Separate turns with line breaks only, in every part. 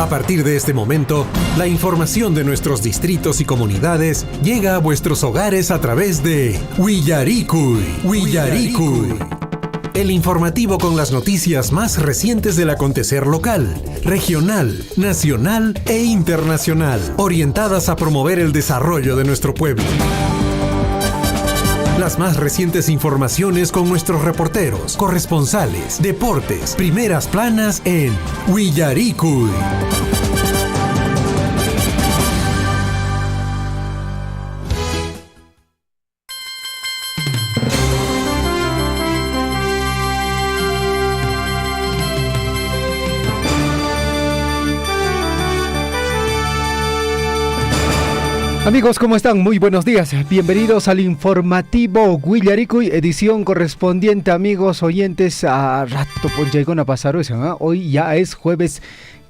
partir de este momento, la información de nuestros distritos y comunidades llega a vuestros hogares a través de Willaricui. El informativo con las noticias más recientes del acontecer local, regional, nacional e internacional, orientadas a promover el desarrollo de nuestro pueblo. Las más recientes informaciones con nuestros reporteros, corresponsales, deportes, primeras planas en Willaricui.
Amigos, ¿cómo están? Muy buenos días. Bienvenidos al informativo Willaricui, edición correspondiente, amigos oyentes, a rato ponchaigona pasaro eso, ¿eh? Hoy ya es jueves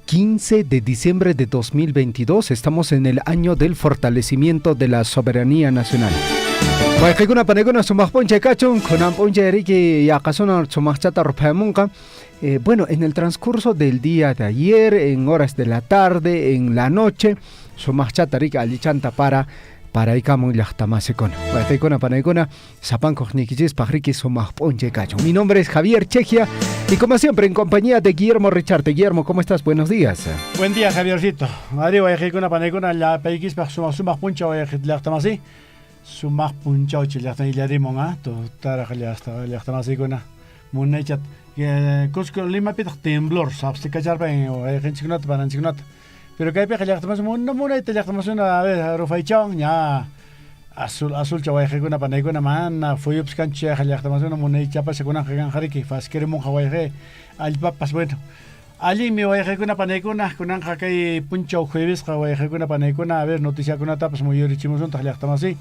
15 de diciembre de 2022. Estamos en el año del fortalecimiento de la soberanía nacional. Bueno, en el transcurso del día de ayer, en horas de la tarde, en la noche, sumachatarik alichanta para ikamun llaqtamasikuna. Wayqaykuna panaykuna sapankuq nikichis paqriki sumaqp'unche kachun. Mi nombre es Javier Chejia y como siempre en compañía de Guillermo Richarte. Guillermo, ¿cómo estás? Buenos días.
Buen día, Javiercito. Ari wayqaykuna panaykuna llapaykispaq sumaqpuncha llaqtamasi. Sumaqpuncha llaqtayllarimon taraq llaqtamasikuna munaychat Cusco Lima pitaq temblor sabste kacharpan wayqanchikkunata pananchikkunata. Pero que hay peja llaqtamas munayta llaqtamasuna a ver rufaychawan ya azul chawayqaykuna panaykuna mana fuyups kanchik llaqtamasuna munaychapas kunanqa kanjariki fasquerimunqa wayqay allpapas bueno allimi wayqaykuna panaykuna kunanqa kay punchaw juevesqa wayqaykuna panaykuna a ver noticiakunatapas muyurichimusuntaq llaqtamasi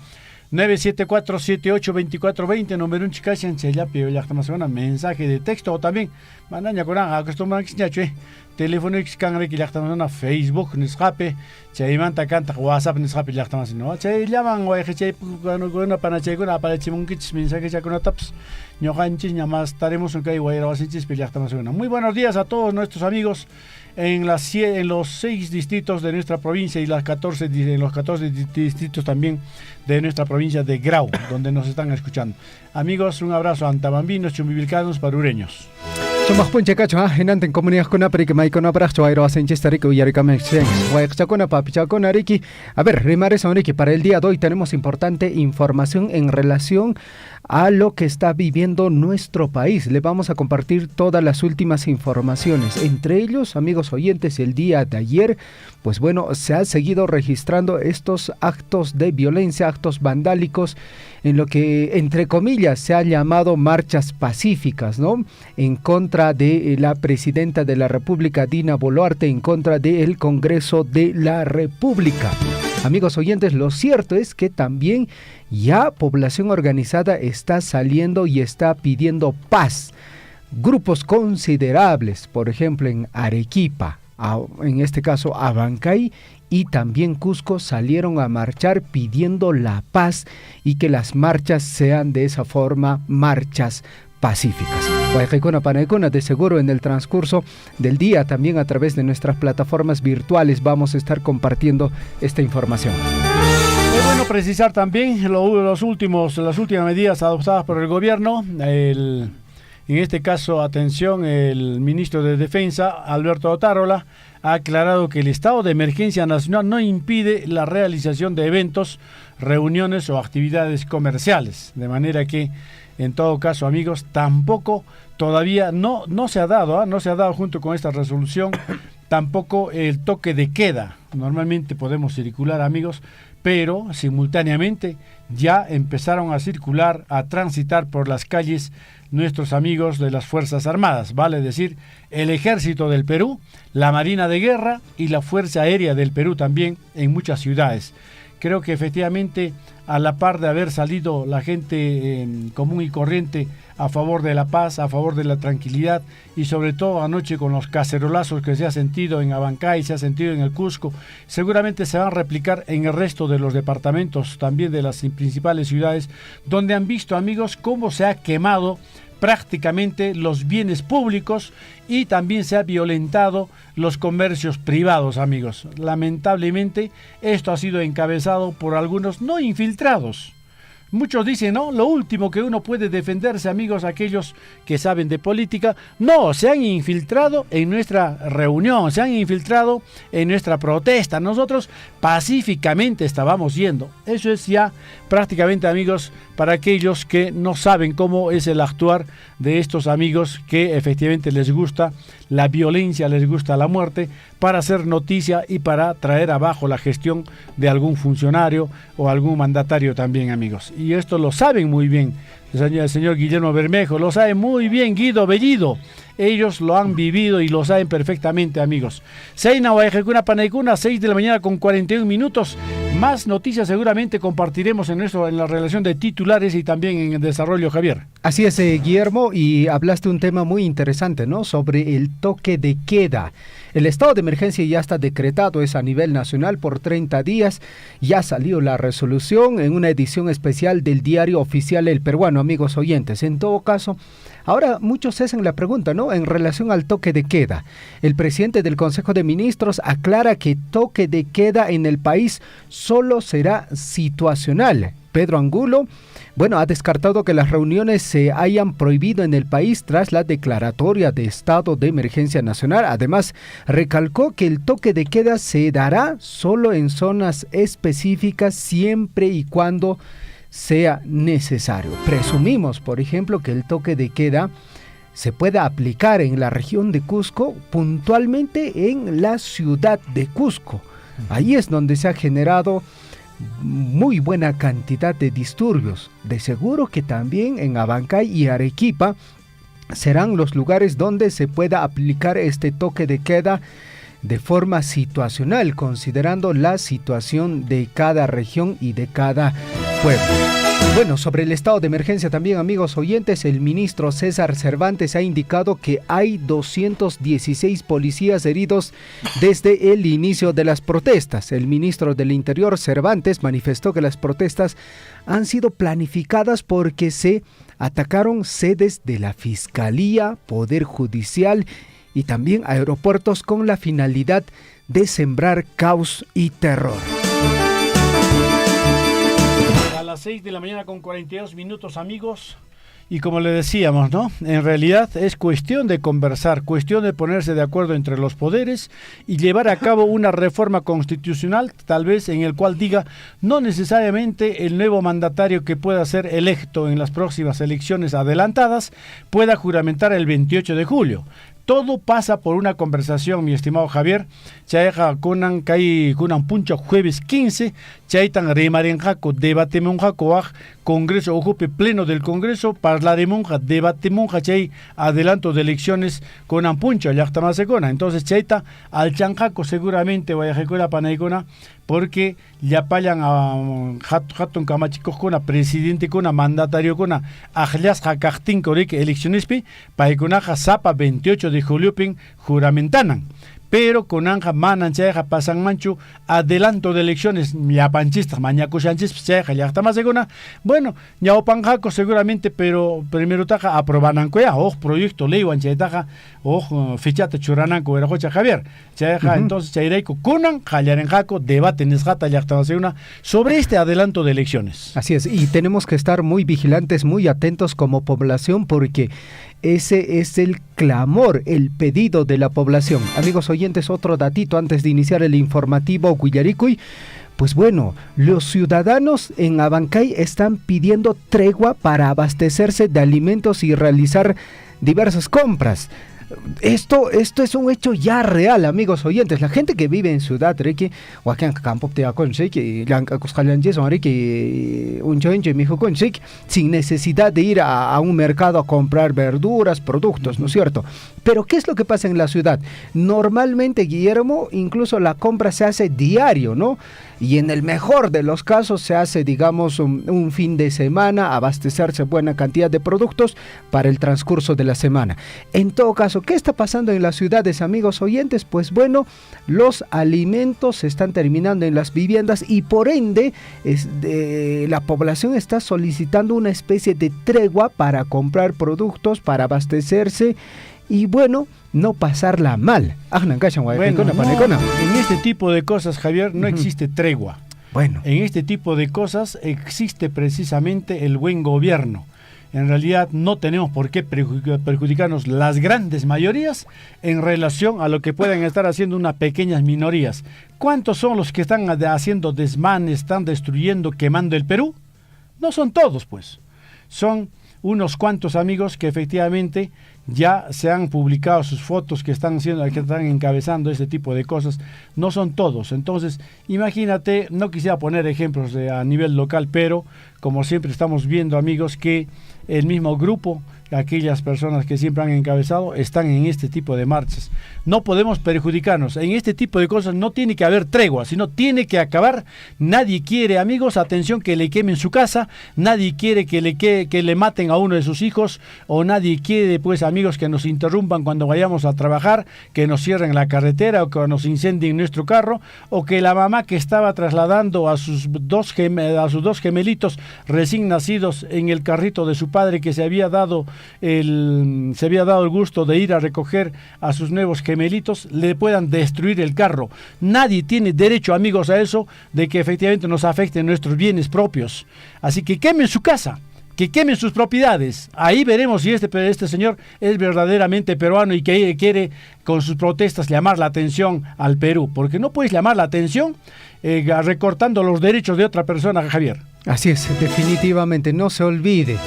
974782420 número un chicashan chellapi llaqtamasuna mensaje de texto o también manaña kunanqa acostumbrankiñachu teléfono kanriki llaqtamasuna Facebook nisqapi chaymanta kantaq WhatsApp nisqapi llaqtamasina chay llaman wayqichay panachaykuna apalachimunkichis mensajechakunatapas ñuqanchis ñamastaremos kay wayrawasinchis llaqtamasuna. Muy buenos días a todos nuestros amigos en los 6 distritos de nuestra provincia y en los 14 distritos también de nuestra provincia de Grau, donde nos están escuchando. Amigos, un abrazo a antabambinos, chumbivilcanos, parureños.
Somos punche cacho, en comunidad con apri que mai con abrazo aero asenches tarico y aricamex. Guaychacona papichacona ariki. A ver, rimares ariki, para el día de hoy tenemos importante información en relación a lo que está viviendo nuestro país. Le vamos a compartir todas las últimas informaciones. Entre ellos, amigos oyentes, el día de ayer, pues bueno, se ha seguido registrando estos actos de violencia, actos vandálicos, en lo que, entre comillas, se ha llamado marchas pacíficas, ¿no? En contra de la presidenta de la República, Dina Boluarte, en contra del Congreso de la República. Amigos oyentes, lo cierto es que también ya población organizada está saliendo y está pidiendo paz. Grupos considerables, por ejemplo en Arequipa, en este caso Abancay y también Cusco, salieron a marchar pidiendo la paz y que las marchas sean de esa forma marchas pacíficas. Guayqaykuna panaykuna, de seguro en el transcurso del día también a través de nuestras plataformas virtuales vamos a estar compartiendo esta información.
Es bueno precisar también las últimas medidas adoptadas por el gobierno. En este caso, atención, el ministro de Defensa, Alberto Otárola, ha aclarado que el estado de emergencia nacional no impide la realización de eventos, reuniones o actividades comerciales. De manera que, en todo caso, amigos, tampoco todavía no se ha dado junto con esta resolución, tampoco el toque de queda. Normalmente podemos circular, amigos, pero simultáneamente ya empezaron a circular, a transitar por las calles nuestros amigos de las Fuerzas Armadas, vale decir, el Ejército del Perú, la Marina de Guerra y la Fuerza Aérea del Perú también en muchas ciudades. Creo que efectivamente, a la par de haber salido la gente común y corriente a favor de la paz, a favor de la tranquilidad y sobre todo anoche con los cacerolazos que se ha sentido en Abancay, se ha sentido en el Cusco, seguramente se van a replicar en el resto de los departamentos, también de las principales ciudades, donde han visto, amigos, cómo se ha quemado prácticamente los bienes públicos y también se ha violentado los comercios privados, amigos. Lamentablemente, esto ha sido encabezado por algunos no infiltrados. Muchos dicen, no, lo último que uno puede defenderse, amigos, aquellos que saben de política, no, se han infiltrado en nuestra reunión, se han infiltrado en nuestra protesta. Nosotros pacíficamente estábamos yendo. Eso es ya prácticamente, amigos, para aquellos que no saben cómo es el actuar de estos amigos que efectivamente les gusta la violencia, les gusta la muerte, para hacer noticia y para traer abajo la gestión de algún funcionario o algún mandatario también, amigos. Y esto lo saben muy bien el señor Guillermo Bermejo, lo sabe muy bien Guido Bellido. Ellos lo han vivido y lo saben perfectamente, amigos. 6 de la mañana con 41 minutos. Más noticias seguramente compartiremos en la relación de titulares y también en el desarrollo, Javier.
Así es, Guillermo, y hablaste un tema muy interesante, ¿no? Sobre el toque de queda. El estado de emergencia ya está decretado, es a nivel nacional por 30 días. Ya salió la resolución en una edición especial del diario oficial El Peruano, amigos oyentes. En todo caso, ahora muchos se hacen la pregunta, ¿no? En relación al toque de queda. El presidente del Consejo de Ministros aclara que toque de queda en el país solo será situacional. Pedro Angulo, ha descartado que las reuniones se hayan prohibido en el país tras la declaratoria de estado de emergencia nacional. Además, recalcó que el toque de queda se dará solo en zonas específicas siempre y cuando sea necesario. Presumimos, por ejemplo, que el toque de queda se pueda aplicar en la región de Cusco, puntualmente en la ciudad de Cusco. Ahí es donde se ha generado muy buena cantidad de disturbios. De seguro que también en Abancay y Arequipa serán los lugares donde se pueda aplicar este toque de queda de forma situacional, considerando la situación de cada región y de cada pueblo. Sobre el estado de emergencia también, amigos oyentes, el ministro César Cervantes ha indicado que hay 216 policías heridos desde el inicio de las protestas. El ministro del Interior, Cervantes, manifestó que las protestas han sido planificadas porque se atacaron sedes de la Fiscalía, Poder Judicial y también aeropuertos con la finalidad de sembrar caos y terror.
A las 6 de la mañana con 42 minutos, amigos. Y como le decíamos, ¿no? En realidad es cuestión de conversar, cuestión de ponerse de acuerdo entre los poderes y llevar a cabo una reforma constitucional, tal vez en el cual diga, no necesariamente el nuevo mandatario que pueda ser electo en las próximas elecciones adelantadas pueda juramentar el 28 de julio. Todo pasa por una conversación, mi estimado Javier. Chayja kunan puncho jueves 15, chaytan remarenjaco debate monjaco Congreso ojupe pleno del Congreso, parlare monja, debate monja, chay adelanto de elecciones kunan puncho, yachtamasecona. Entonces chayta al chanjaco seguramente vayajecona panaicona, porque ya payan a hatun kamachikos kona, presidente kona, mandatario kona, ajlas jakachtin korek eleccionespi, paikunaja zapa 28 de julio pin juramentanan. Pero con anja manan cheja pasan manchu adelanto de elecciones ya panchistas mañaco chanchis cheja ya está más segura. Ya opanjaco seguramente, pero primero taja aprobanan ya proyecto ley wanchetaja fichata churananco era jocha Javier cheja. Entonces chaireiko kunan jayarenjaco debate nesjata ya está segura sobre este adelanto de elecciones.
Así es, y tenemos que estar muy vigilantes, muy atentos como población, porque ese es el clamor, el pedido de la población. Amigos oyentes, otro datito antes de iniciar el informativo Guillaricuy. Los ciudadanos en Abancay están pidiendo tregua para abastecerse de alimentos y realizar diversas compras. Esto es un hecho ya real, amigos oyentes. La gente que vive en ciudad, o aquí en campo sin necesidad de ir a un mercado a comprar verduras, productos, ¿no es cierto? Pero ¿qué es lo que pasa en la ciudad? Normalmente, Guillermo, incluso la compra se hace diario, ¿no? Y en el mejor de los casos se hace, digamos, un fin de semana, abastecerse buena cantidad de productos para el transcurso de la semana. En todo caso, eso. ¿Qué está pasando en las ciudades, amigos oyentes? Pues bueno, los alimentos se están terminando en las viviendas y por ende la población está solicitando una especie de tregua para comprar productos, para abastecerse y bueno, no pasarla mal.
Bueno, en este tipo de cosas, Javier, no existe tregua.
Bueno,
en este tipo de cosas existe precisamente el buen gobierno. En realidad no tenemos por qué perjudicarnos las grandes mayorías en relación a lo que puedan estar haciendo unas pequeñas minorías. ¿Cuántos son los que están haciendo desmanes, están destruyendo, quemando el Perú? No son todos, pues. Son unos cuantos amigos que efectivamente ya se han publicado sus fotos que están encabezando este tipo de cosas. No son todos. Entonces, imagínate, no quisiera poner ejemplos a nivel local, pero como siempre estamos viendo, amigos, que el mismo grupo, aquellas personas que siempre han encabezado, están en este tipo de marchas. No podemos perjudicarnos. En este tipo de cosas no tiene que haber tregua, sino tiene que acabar. Nadie quiere, amigos, atención, que le quemen su casa, nadie quiere que le maten a uno de sus hijos, o nadie quiere, pues, amigos, que nos interrumpan cuando vayamos a trabajar, que nos cierren la carretera, o que nos incendien nuestro carro, o que la mamá que estaba trasladando a sus dos gemelitos recién nacidos en el carrito de su padre, que se había dado el gusto de ir a recoger a sus nuevos gemelitos, le puedan destruir el carro. Nadie tiene derecho, amigos, a eso, de que efectivamente nos afecten nuestros bienes propios. Así que quemen su casa, que quemen sus propiedades. Ahí veremos si este señor es verdaderamente peruano y que quiere con sus protestas llamar la atención al Perú, porque no puedes llamar la atención recortando los derechos de otra persona, Javier.
Así es, definitivamente, no se olvide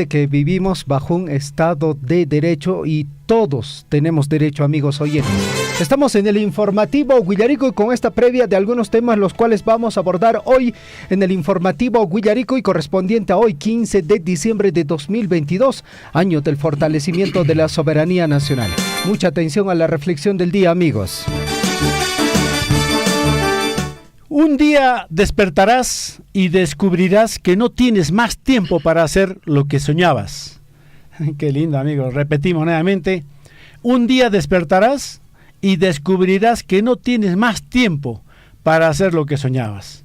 que vivimos bajo un estado de derecho y todos tenemos derecho, amigos oyentes. Estamos en el informativo Guillarico y con esta previa de algunos temas los cuales vamos a abordar hoy en el informativo Guillarico y correspondiente a hoy 15 de diciembre de 2022, año del fortalecimiento de la soberanía nacional. Mucha atención a la reflexión del día, amigos.
Un día despertarás y descubrirás que no tienes más tiempo para hacer lo que soñabas. Qué lindo, amigos. Repetimos nuevamente. Un día despertarás y descubrirás que no tienes más tiempo para hacer lo que soñabas.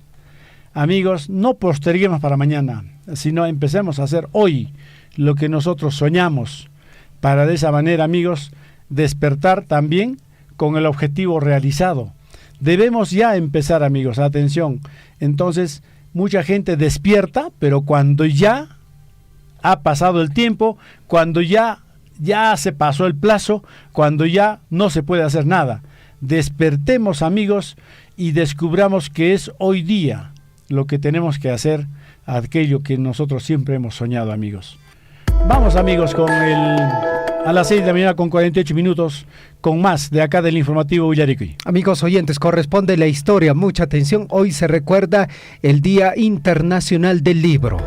Amigos, no posterguemos para mañana, sino empecemos a hacer hoy lo que nosotros soñamos, para de esa manera, amigos, despertar también con el objetivo realizado. Debemos ya empezar, amigos, atención. Entonces, mucha gente despierta, pero cuando ya ha pasado el tiempo, cuando ya se pasó el plazo, cuando ya no se puede hacer nada. Despertemos, amigos, y descubramos que es hoy día lo que tenemos que hacer, aquello que nosotros siempre hemos soñado, amigos. Vamos, amigos, a las 6 de la mañana con 48 minutos, con más de acá del informativo Guillarico.
Amigos oyentes, corresponde la historia. Mucha atención, hoy se recuerda el Día Internacional del Libro.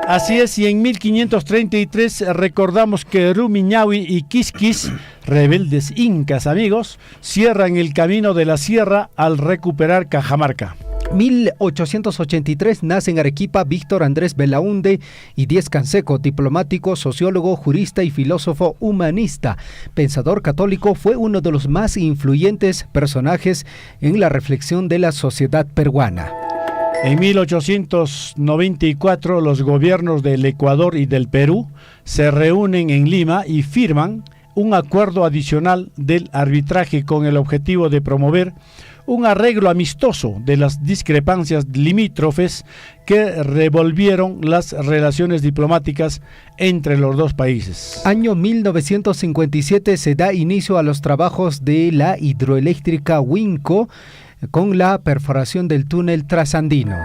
Así es, y en 1533 recordamos que Rumiñahui y Quisquis, rebeldes incas, amigos, cierran el camino de la sierra al recuperar Cajamarca.
1883 nace en Arequipa Víctor Andrés Belaúnde y Díez Canseco, diplomático, sociólogo, jurista y filósofo humanista. Pensador católico, fue uno de los más influyentes personajes en la reflexión de la sociedad peruana.
En 1894 los gobiernos del Ecuador y del Perú se reúnen en Lima y firman un acuerdo adicional del arbitraje con el objetivo de promover un arreglo amistoso de las discrepancias limítrofes que revolvieron las relaciones diplomáticas entre los dos países.
Año 1957 se da inicio a los trabajos de la hidroeléctrica Huinco con la perforación del túnel trasandino.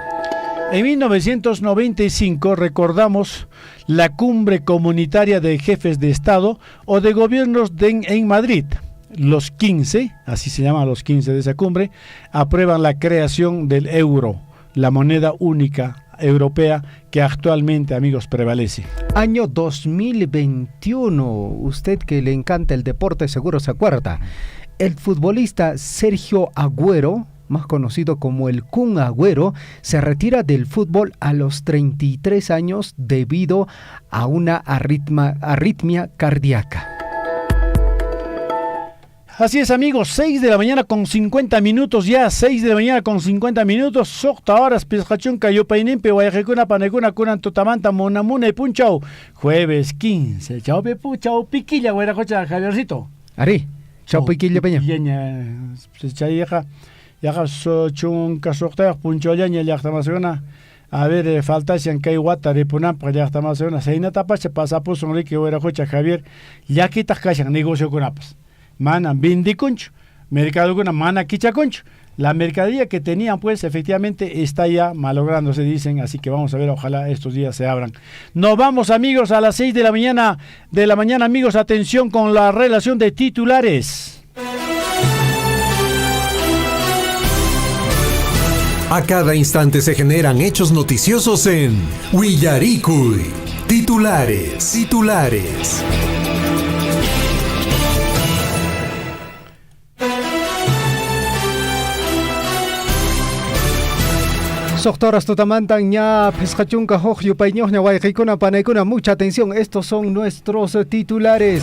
En 1995 recordamos la cumbre comunitaria de jefes de Estado o de gobiernos en Madrid. Los 15, así se llaman los 15 de esa cumbre, aprueban la creación del euro, la moneda única europea que actualmente, amigos, prevalece.
Año 2021, usted que le encanta el deporte seguro se acuerda. El futbolista Sergio Agüero, más conocido como el Kun Agüero, se retira del fútbol a los 33 años debido a una arritmia cardíaca.
Así es, amigos, 6 de la mañana con 50 minutos ya, 6 de la mañana con 50 minutos, socta horas, pescachón, cayopainimpe, guayajecuna, panecuna, cunan, totamanta, monamuna y punchau. Jueves 15, chao, pepu, chao, piquilla, guayracocha, Javiercito.
Ari, chao, piquilla, peña.
Yeña, chayeja, yaja, chunca, socta, puncho, yaña, yachtamasuna. A ver, falta si en que guata de punan para ya estamos en una seina tapa se pasa por son que guayracocha Javier, ya que tascachan negocio con apas. Mana bindi concho, mercado con mana quicha concho. La mercadería que tenían pues efectivamente está ya malográndose, dicen, así que vamos a ver, ojalá estos días se abran. Nos vamos, amigos, a las 6 de la mañana, amigos, atención con la relación de titulares.
A cada instante se generan hechos noticiosos en Willaricui. Titulares.
Doctoras Totamantan, ña, Pescachunca, Jogio, Pañoña, Guayquicuna, Panecuna, mucha atención, estos son nuestros titulares.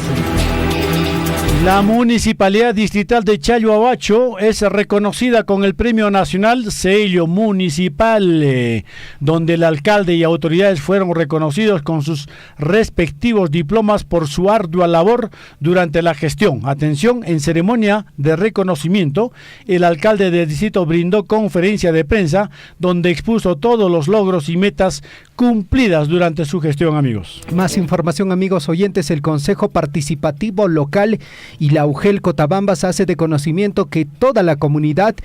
La Municipalidad Distrital de Chalhuahuacho es reconocida con el Premio Nacional Sello Municipal, donde el alcalde y autoridades fueron reconocidos con sus respectivos diplomas por su ardua labor durante la gestión. Atención, en ceremonia de reconocimiento, el alcalde del distrito brindó conferencia de prensa donde expuso todos los logros y metas cumplidas durante su gestión, amigos.
Más información, amigos oyentes, el Consejo Participativo Local y la UGEL Cotabambas hace de conocimiento que toda la comunidad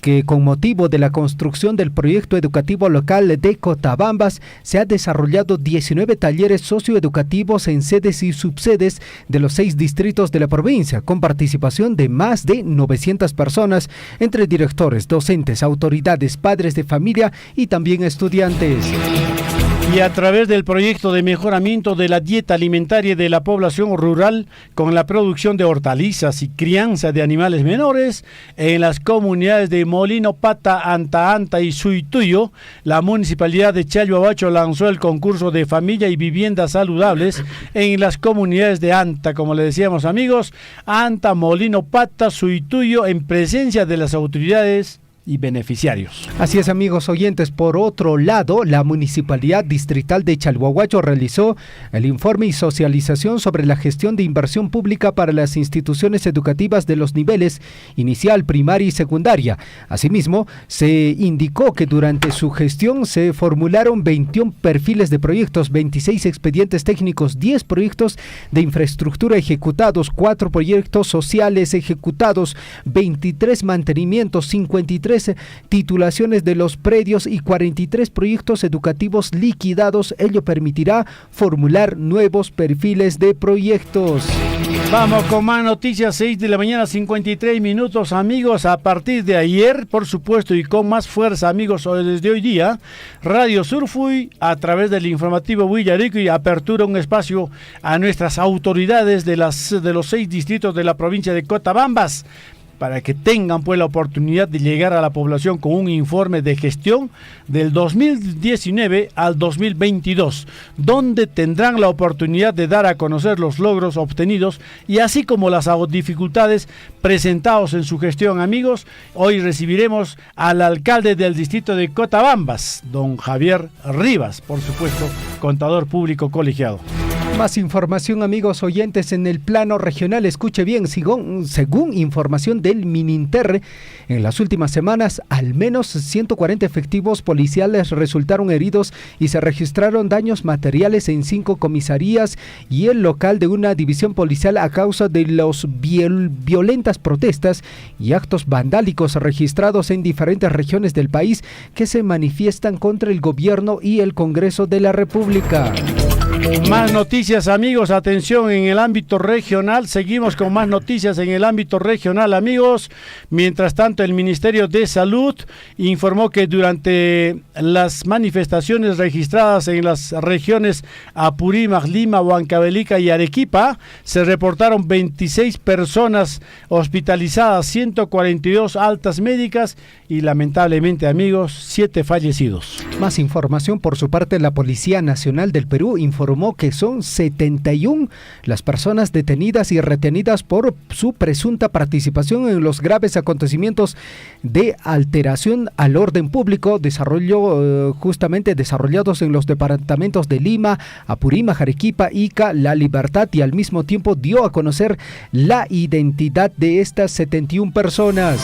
que con motivo de la construcción del proyecto educativo local de Cotabambas se ha desarrollado 19 talleres socioeducativos en sedes y subsedes de los 6 distritos de la provincia, con participación de más de 900 personas, entre directores, docentes, autoridades, padres de familia y también estudiantes.
Y a través del proyecto de mejoramiento de la dieta alimentaria de la población rural con la producción de hortalizas y crianza de animales menores en las comunidades de Molino Pata, Anta Anta y Suituyo, la Municipalidad de Chalhuahuacho lanzó el concurso de familia y viviendas saludables en las comunidades de Anta, como le decíamos, amigos, Anta, Molino Pata, Suituyo, en presencia de las autoridades y beneficiarios.
Así es, amigos oyentes. Por otro lado, la Municipalidad Distrital de Chalhuahuacho realizó el informe y socialización sobre la gestión de inversión pública para las instituciones educativas de los niveles inicial, primaria y secundaria. Asimismo, se indicó que durante su gestión se formularon 21 perfiles de proyectos, 26 expedientes técnicos, 10 proyectos de infraestructura ejecutados, 4 proyectos sociales ejecutados, 23 mantenimientos, 53 titulaciones de los predios y 43 proyectos educativos liquidados. Ello permitirá formular nuevos perfiles de proyectos.
Vamos con más noticias, 6 de la mañana, 53 minutos, amigos. A partir de ayer, por supuesto, y con más fuerza, amigos, desde hoy día, Radio Surfuy, a través del informativo Willaricui, apertura un espacio a nuestras autoridades de los 6 distritos de la provincia de Cotabambas, para que tengan pues la oportunidad de llegar a la población con un informe de gestión del 2019 al 2022, donde tendrán la oportunidad de dar a conocer los logros obtenidos y así como las dificultades presentados en su gestión, amigos. Hoy recibiremos al alcalde del distrito de Cotabambas, don Javier Rivas, por supuesto, contador público colegiado.
Más información, amigos oyentes, en el plano regional. Escuche bien, según información del Mininterre, en las últimas semanas al menos 140 efectivos policiales resultaron heridos y se registraron daños materiales en 5 comisarías y el local de una división policial a causa de las violentas protestas y actos vandálicos registrados en diferentes regiones del país que se manifiestan contra el gobierno y el Congreso de la República.
Más noticias, amigos, atención en el ámbito regional, seguimos con más noticias en el ámbito regional, amigos. Mientras tanto, el Ministerio de Salud informó que durante las manifestaciones registradas en las regiones Apurímac, Lima, Huancavelica y Arequipa, se reportaron 26 personas hospitalizadas, 142 altas médicas y lamentablemente, amigos, 7 fallecidos.
Más información por su parte, la Policía Nacional del Perú informó informó que son 71 las personas detenidas y retenidas por su presunta participación en los graves acontecimientos de alteración al orden público desarrollados en los departamentos de Lima, Apurímac, Arequipa, Ica, La Libertad, y al mismo tiempo dio a conocer la identidad de estas 71 personas.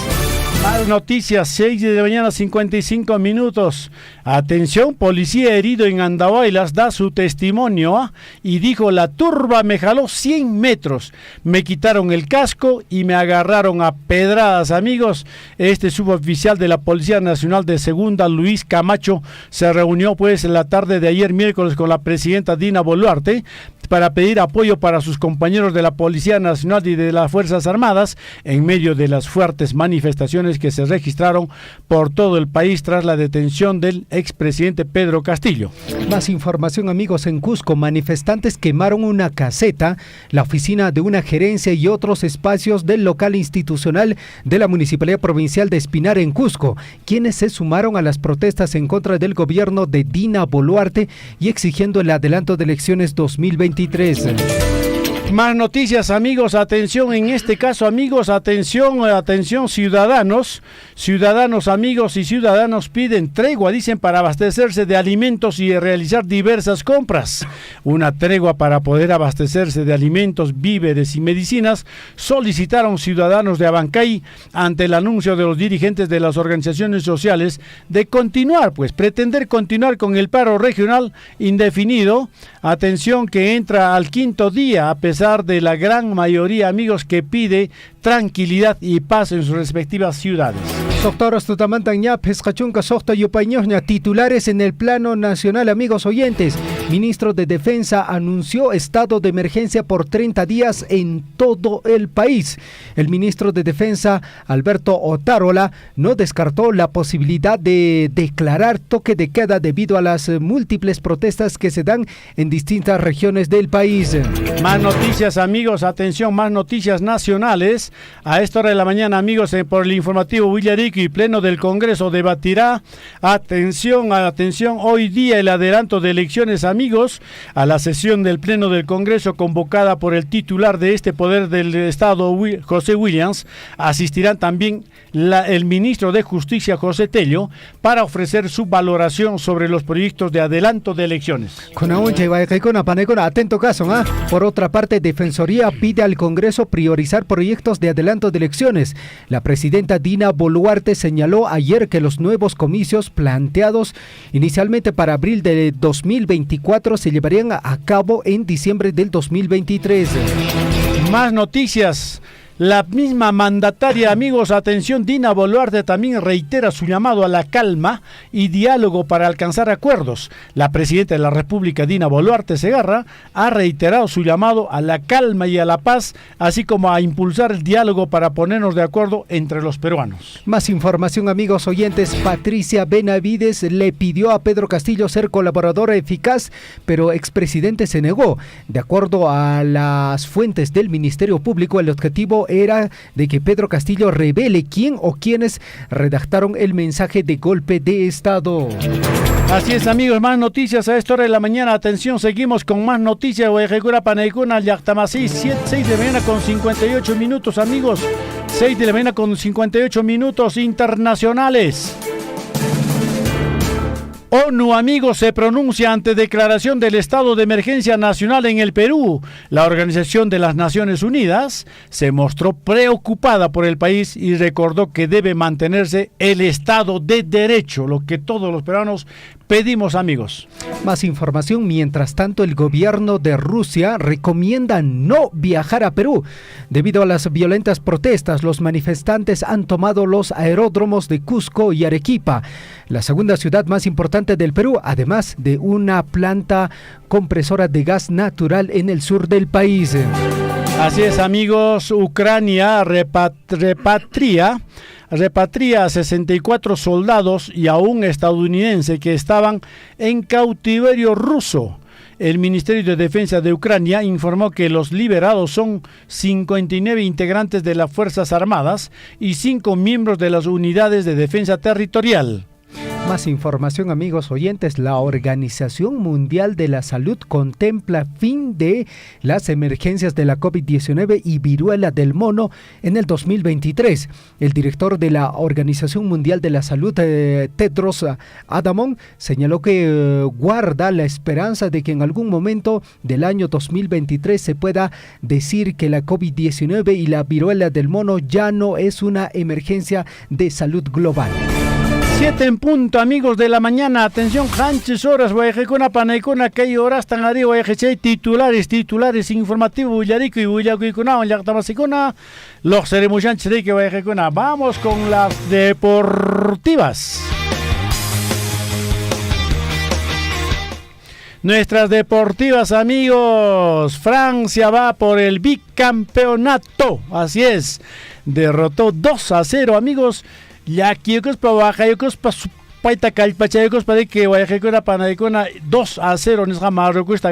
Más noticias, 6 de la mañana, 55 minutos. Atención, policía herido en Andahuaylas da su testimonio y dijo: la turba me jaló 100 metros, me quitaron el casco y me agarraron a pedradas, amigos. Este suboficial de la Policía Nacional de Segunda, Luis Camacho, se reunió pues en la tarde de ayer miércoles con la presidenta Dina Boluarte para pedir apoyo para sus compañeros de la Policía Nacional y de las Fuerzas Armadas en medio de las fuertes manifestaciones que se registraron por todo el país tras la detención del expresidente Pedro Castillo.
Más información, amigos. En Cusco, manifestantes quemaron una caseta, la oficina de una gerencia y otros espacios del local institucional de la Municipalidad Provincial de Espinar en Cusco, quienes se sumaron a las protestas en contra del gobierno de Dina Boluarte y exigiendo el adelanto de elecciones 2023.
Más noticias, amigos, atención en este caso, amigos, atención ciudadanos, amigos y ciudadanos piden tregua, dicen, para abastecerse de alimentos y realizar diversas compras. Una tregua para poder abastecerse de alimentos, víveres y medicinas solicitaron ciudadanos de Abancay ante el anuncio de los dirigentes de las organizaciones sociales de pretender continuar con el paro regional indefinido. Atención, que entra al quinto día a pesar de la gran mayoría, amigos, que pide tranquilidad y paz en sus respectivas ciudades. Titulares
en el plano nacional, amigos oyentes. Ministro de Defensa anunció estado de emergencia por 30 días en todo el país. El ministro de Defensa, Alberto Otárola, no descartó la posibilidad de declarar toque de queda debido a las múltiples protestas que se dan en distintas regiones del país.
Más noticias, amigos, atención, más noticias nacionales. A esta hora de la mañana, amigos, por el informativo Villarico y Pleno del Congreso debatirá, atención, hoy día el adelanto de elecciones, amigos. A la sesión del Pleno del Congreso convocada por el titular de este poder del Estado, José Williams, asistirán también el ministro de Justicia, José Tello, para ofrecer su valoración sobre los proyectos de adelanto de elecciones.
Atento caso, ¿ah? Por otra parte, Defensoría pide al Congreso priorizar proyectos de adelanto de elecciones. La presidenta Dina Boluarte señaló ayer que los nuevos comicios planteados inicialmente para abril de 2024 se llevarían a cabo en diciembre del 2023.
Más noticias. La misma mandataria, amigos, atención, Dina Boluarte también reitera su llamado a la calma y diálogo para alcanzar acuerdos. La presidenta de la República, Dina Boluarte Segarra, ha reiterado su llamado a la calma y a la paz, así como a impulsar el diálogo para ponernos de acuerdo entre los peruanos.
Más información, amigos oyentes. Patricia Benavides le pidió a Pedro Castillo ser colaboradora eficaz, pero expresidente se negó. De acuerdo a las fuentes del Ministerio Público, el objetivo era de que Pedro Castillo revele quién o quiénes redactaron el mensaje de golpe de Estado.
Así es, amigos, más noticias a esta hora de la mañana. Atención, seguimos con más noticias. 6 de la mañana con 58 minutos, amigos. 6 de la mañana con 58 minutos internacionales. ONU, amigos, se pronuncia ante declaración del estado de emergencia nacional en el Perú. La Organización de las Naciones Unidas se mostró preocupada por el país y recordó que debe mantenerse el Estado de Derecho, lo que todos los peruanos pedimos, amigos.
Más información. Mientras tanto, el gobierno de Rusia recomienda no viajar a Perú. Debido a las violentas protestas, los manifestantes han tomado los aeródromos de Cusco y Arequipa, la segunda ciudad más importante del Perú, además de una planta compresora de gas natural en el sur del país.
Así es, amigos. Ucrania repatria a 64 soldados y a un estadounidense que estaban en cautiverio ruso. El Ministerio de Defensa de Ucrania informó que los liberados son 59 integrantes de las Fuerzas Armadas y 5 miembros de las unidades de defensa territorial.
Más información, amigos oyentes. La Organización Mundial de la Salud contempla fin de las emergencias de la COVID-19 y viruela del mono en el 2023. El director de la Organización Mundial de la Salud, Tedros Adhanom, señaló que guarda la esperanza de que en algún momento del año 2023 se pueda decir que la COVID-19 y la viruela del mono ya no es una emergencia de salud global.
7 en punto, amigos de la mañana. Atención, Hanches horas, Guayajecuna, Panaicuna, que hay horas tan arriba, Guayajechay, titulares informativos, Bullarico y Bullacuicuna, Yactamasicuna, los ceremuchanches de que Guayajecuna. Vamos con las deportivas. Nuestras deportivas, amigos. Francia va por el bicampeonato. Así es. Derrotó 2-0, amigos. Ya Kiyokos pa Oaxacayokos pa Paita Calpachayokos pa de que Guayajecona Panaicona 2-0 Nisga Marruecos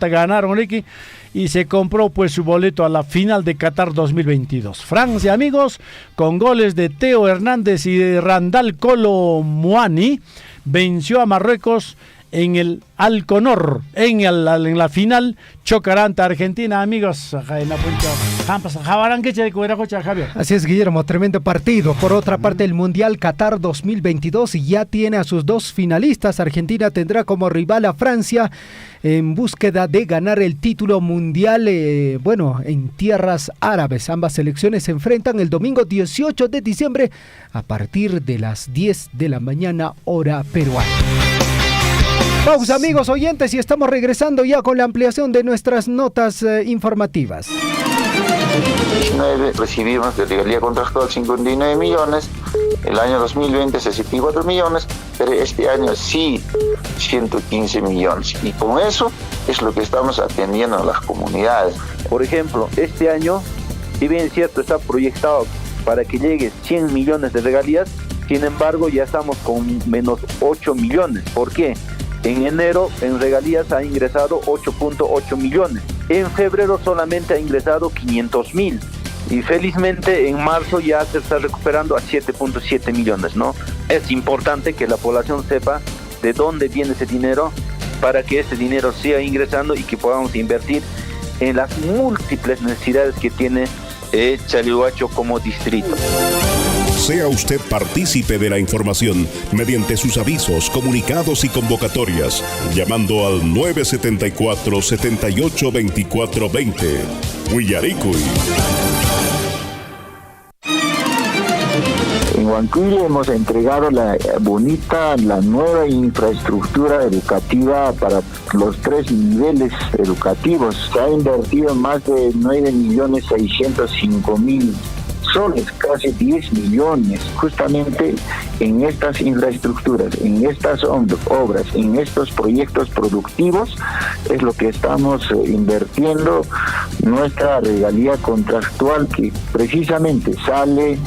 ganaron aquí y se compró pues su boleto a la final de Qatar 2022. Francia, amigos, con goles de Teo Hernández y de Randal Kolo Muani, venció a Marruecos en el Alconor, en la final. Chocará ante Argentina, amigos.
Así es, Guillermo, tremendo partido. Por otra parte, el Mundial Qatar 2022 ya tiene a sus dos finalistas. Argentina tendrá como rival a Francia en búsqueda de ganar el título mundial, en tierras árabes. Ambas selecciones se enfrentan el domingo 18 de diciembre a partir de las 10 de la mañana, hora peruana. Pausa, amigos oyentes, y estamos regresando ya con la ampliación de nuestras notas informativas.
2019 recibimos de regalía contractual 59 millones, el año 2020 64 millones, pero este año sí 115 millones. Y con eso es lo que estamos atendiendo a las comunidades.
Por ejemplo, este año, si bien es cierto, está proyectado para que llegue 100 millones de regalías, sin embargo ya estamos con menos 8 millones. ¿Por qué? En enero en regalías ha ingresado 8.8 millones. En febrero solamente ha ingresado 500.000. Y felizmente en marzo ya se está recuperando a 7.7 millones, ¿no? Es importante que la población sepa de dónde viene ese dinero para que ese dinero siga ingresando y que podamos invertir en las múltiples necesidades que tiene Chalhuacho como distrito.
Sea usted partícipe de la información mediante sus avisos, comunicados y convocatorias, llamando al 974-782420. Huillaricuy.
En Huancuille hemos entregado la nueva infraestructura educativa para los 3 niveles educativos. Se ha invertido más de 9.605.000 soles, casi 10 millones, justamente en estas infraestructuras, en estas obras, en estos proyectos productivos, es lo que estamos invirtiendo nuestra regalía contractual, que precisamente sale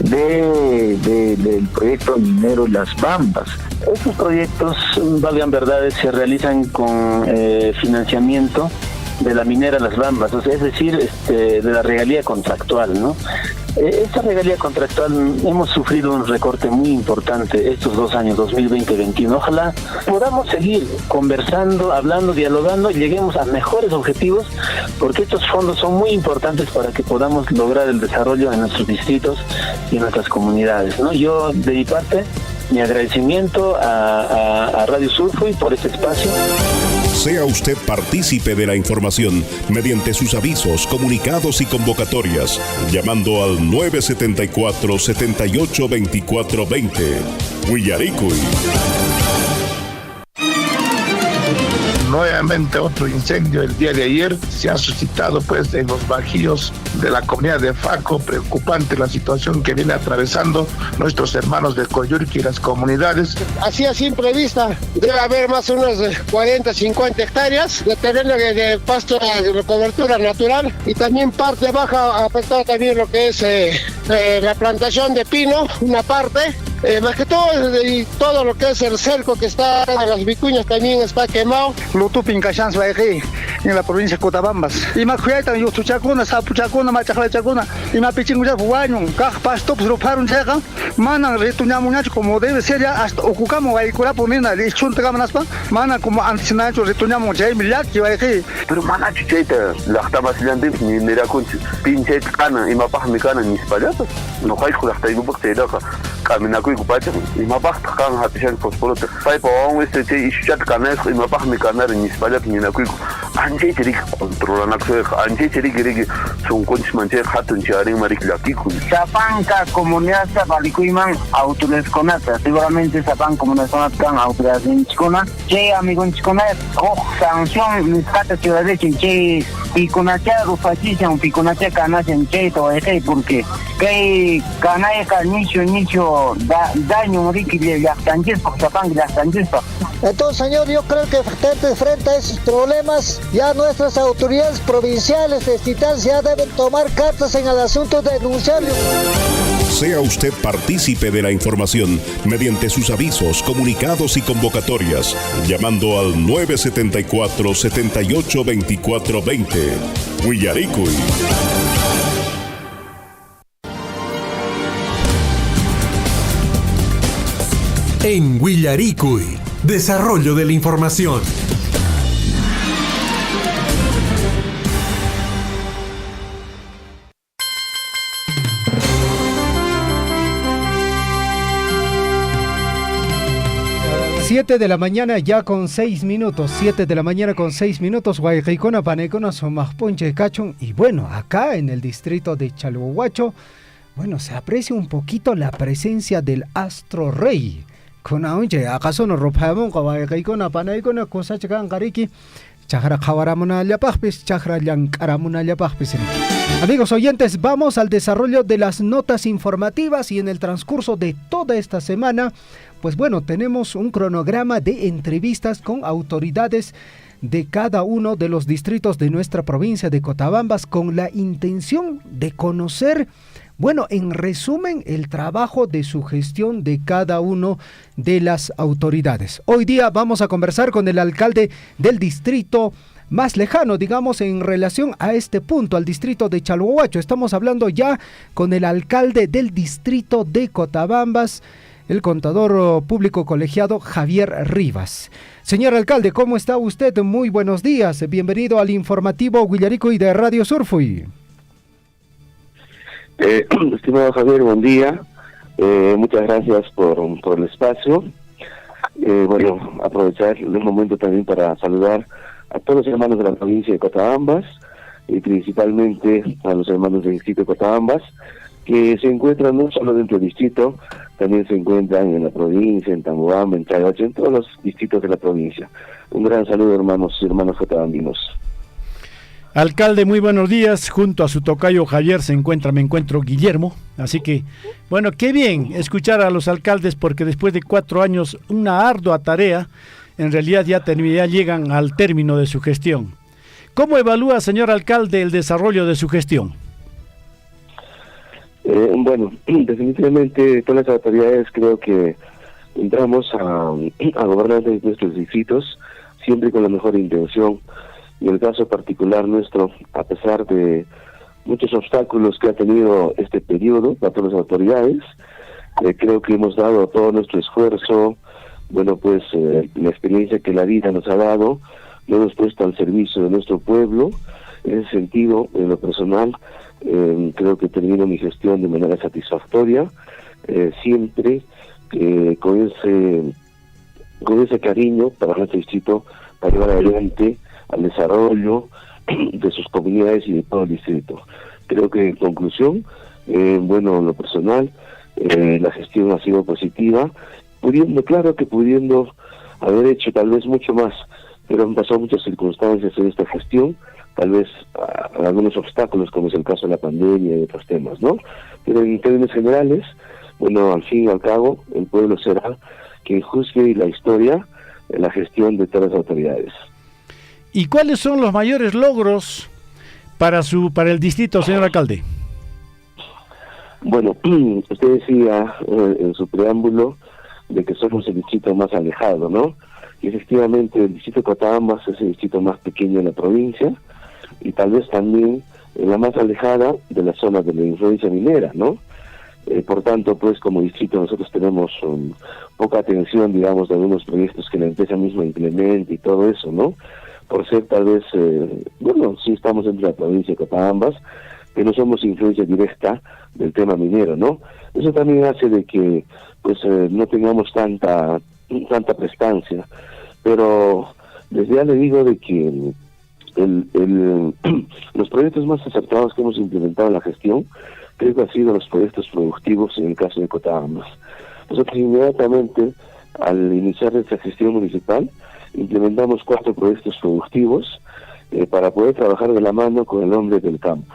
del proyecto minero Las Bambas.
Estos proyectos, valgan verdades, se realizan con financiamiento de la minera Las Bambas, o sea, es decir, de la regalía contractual, ¿no? Esta regalía contractual hemos sufrido un recorte muy importante estos 2 años, 2020-2021. Ojalá podamos seguir conversando, hablando, dialogando y lleguemos a mejores objetivos, porque estos fondos son muy importantes para que podamos lograr el desarrollo en nuestros distritos y en nuestras comunidades, ¿no? Yo, de mi parte, mi agradecimiento a Radio Surfui por este espacio.
Sea usted partícipe de la información mediante sus avisos, comunicados y convocatorias, llamando al 974-782420. Huillaricuy.
Nuevamente otro incendio el día de ayer se ha suscitado pues en los bajíos de la comunidad de Faco. Preocupante la situación que viene atravesando nuestros hermanos de Coyurqui y las comunidades.
Así a simple vista debe haber más o menos 40-50 hectáreas de terreno de pasto de cobertura natural, y también parte baja afectada también lo que es la plantación de pino, una parte. Más que todo, y todo lo que es el cerco que está en las vicuñas también está quemado.
Lutupin Cachans Bairi, en la provincia de Cotabambas. Y más cuidan yo tu chacuna, sapu chacuna, machacla chacuna, y más pichingo ya fuaño, caj pasto, pues lo paron checa, manan retuñamos nacho como debe ser ya hasta ocupamos ahí cura por mina, y chunta camanaspa, manan como antes nacho retuñamos ya millar que va a decir.
Pero mana chicheta, la estaba silante ni mira con pinche cana y mapaj mi cana ni spallata. No hay con hasta ibu porque era camina con icupacha y mapaj kan hatishan fosforo. Sai pa on este che ishat cana y mapaj mi cana ni spallata ni na cuico. Anje chiri controla na que anje chiri que son conch manche hatun chari marik lakiku.
Sapanca comunidad sabalicuiman autodesconata. Seguramente sapan comunidad kan autodesconata. Che amigo chicona, sanción mis cata ciudad de Chinche y con hacia rufachicha un piconacha canas en cheto porque que canaya nicho daño moriqui de las canches por sapan las canches.
Entonces, señor, yo creo que frente a esos problemas, ya nuestras autoridades provinciales de Titán ya deben tomar cartas en el asunto de denunciarlo.
Sea usted partícipe de la información mediante sus avisos, comunicados y convocatorias, llamando al 974-782420. Huillaricuy.
En Huillaricuy, desarrollo de la información.
Siete de la mañana ya con 6 minutos. 7 de la mañana con 6 minutos. Guayquicona, Panecona, Somajponche, Cachón. Y bueno, acá en el distrito de Chalhuahuacho, bueno, se aprecia un poquito la presencia del astro rey. Con aunque acaso no ropamos, Guayquicona, Panecona, cosa chacan cariki. Chajra Jawaramuna Yapajpis, Chajra Yankaramuna Yapajpis. Amigos oyentes, vamos al desarrollo de las notas informativas y en el transcurso de toda esta semana, pues bueno, tenemos un cronograma de entrevistas con autoridades de cada uno de los distritos de nuestra provincia de Cotabambas con la intención de conocer, bueno, en resumen, el trabajo de su gestión de cada uno de las autoridades. Hoy día vamos a conversar con el alcalde del distrito más lejano, digamos, en relación a este punto, al distrito de Chalhuahuacho. Estamos hablando ya con el alcalde del distrito de Cotabambas, el contador público colegiado Javier Rivas. Señor alcalde, ¿cómo está usted? Muy buenos días. Bienvenido al informativo Huillaricuy de Radio Surfuy.
Estimado Javier, buen día. Muchas gracias por el espacio. Bueno, aprovechar el momento también para saludar a todos los hermanos de la provincia de Cotabambas y principalmente a los hermanos del distrito de Cotabambas, que se encuentran no solo dentro del distrito, también se encuentran en la provincia, en Tambobamba, en Chayacho, en todos los distritos de la provincia. Un gran saludo, hermanos y hermanas cotabambinos.
Alcalde, muy buenos días. Junto a su tocayo Javier me encuentro Guillermo. Así que, bueno, qué bien escuchar a los alcaldes porque después de 4 años, una ardua tarea, en realidad ya llegan al término de su gestión. ¿Cómo evalúa, señor alcalde, el desarrollo de su gestión?
Bueno, definitivamente todas las autoridades creo que entramos a gobernar de nuestros distritos siempre con la mejor intención. Y el caso particular nuestro, a pesar de muchos obstáculos que ha tenido este periodo para todas las autoridades, creo que hemos dado todo nuestro esfuerzo, bueno pues la experiencia que la vida nos ha dado, lo hemos puesto al servicio de nuestro pueblo. En ese sentido, en lo personal, creo que termino mi gestión de manera satisfactoria, siempre con ese cariño para nuestro distrito, para llevar adelante al desarrollo de sus comunidades y de todo el distrito. Creo que en conclusión, bueno, en lo personal, la gestión ha sido positiva, pudiendo haber hecho tal vez mucho más, pero han pasado muchas circunstancias en esta gestión, tal vez algunos obstáculos como es el caso de la pandemia y otros temas, ¿no? Pero en términos generales, bueno, al fin y al cabo, el pueblo será quien juzgue la historia, la gestión de todas las autoridades.
¿Y cuáles son los mayores logros para el distrito, señor alcalde?
Bueno, usted decía en su preámbulo de que somos el distrito más alejado, ¿no? y efectivamente el distrito de Cotabambas es el distrito más pequeño de la provincia y tal vez también la más alejada de la zona de la influencia minera, ¿no? Por tanto, pues como distrito nosotros tenemos poca atención, digamos, de algunos proyectos que la empresa misma implementa y todo eso, ¿no? Por ser tal vez, bueno, sí estamos dentro de la provincia de Cotabambas, que no somos influencia directa del tema minero, ¿no? Eso también hace de que, pues, no tengamos tanta prestancia, pero desde ya le digo de que los proyectos más acertados que hemos implementado en la gestión, creo que han sido los proyectos productivos en el caso de Cotabambas. Nosotros inmediatamente, al iniciar esta gestión municipal, implementamos 4 proyectos productivos para poder trabajar de la mano con el hombre del campo,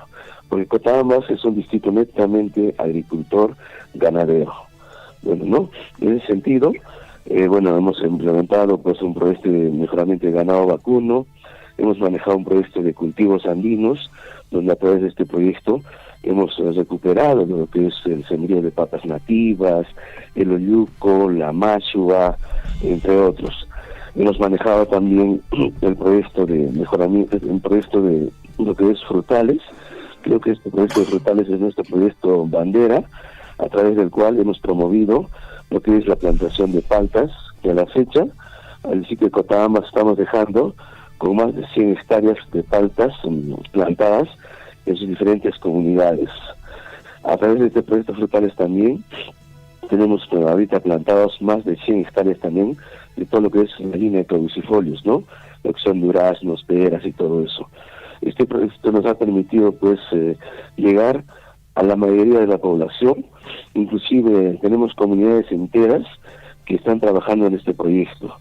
porque Cotabambas es un distrito netamente agricultor, ganadero. Bueno, ¿no? En ese sentido, bueno, hemos implementado pues un proyecto de mejoramiento de ganado vacuno, hemos manejado un proyecto de cultivos andinos, donde a través de este proyecto hemos recuperado lo que es el sembrío de papas nativas, el oyuco, la machua, entre otros. Hemos manejado también el proyecto de mejoramiento, un proyecto de lo que es frutales. Creo que este proyecto de frutales es nuestro proyecto bandera, a través del cual hemos promovido lo que es la plantación de paltas, que a la fecha, al sitio de Cotabambas estamos dejando con más de 100 hectáreas de paltas plantadas en sus diferentes comunidades. A través de este proyecto frutales también tenemos ahorita plantados más de 100 hectáreas también de todo lo que es la línea de caducifolios, ¿no? Lo que son duraznos, peras y todo eso. Este proyecto nos ha permitido pues llegar a la mayoría de la población, inclusive tenemos comunidades enteras que están trabajando en este proyecto.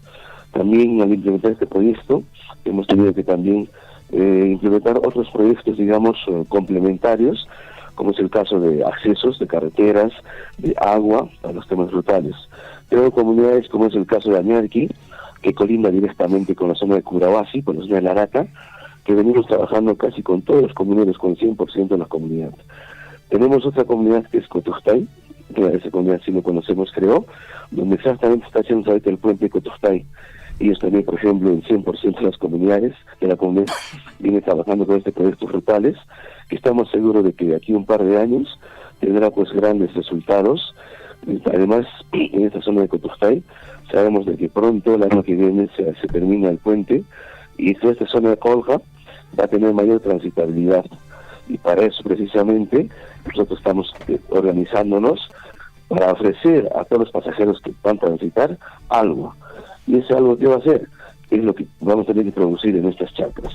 También al implementar este proyecto hemos tenido que también implementar otros proyectos, digamos, complementarios, como es el caso de accesos, de carreteras, de agua, a los temas frutales. Tenemos comunidades como es el caso de Añarqui, que colinda directamente con la zona de Curahuasi, con la zona de Laraca, que venimos trabajando casi con todos los comuneros, con 100% de la comunidad. Tenemos otra comunidad que es Cotustay, que esa comunidad sí lo conocemos, creo, donde exactamente está haciendo ahorita el puente de Cotustay. Ellos también, por ejemplo, en 100% de las comunidades, de la comunidad viene trabajando con este proyecto frutales, que estamos seguros de que de aquí a un par de años tendrá pues grandes resultados. Además, en esta zona de Cotustay, sabemos de que pronto, el año que viene, se termina el puente, y toda esta zona de Colja va a tener mayor transitabilidad. Y para eso, precisamente, nosotros estamos organizándonos para ofrecer a todos los pasajeros que van a transitar algo. Y ese algo que va a ser es lo que vamos a tener que producir en nuestras chacras.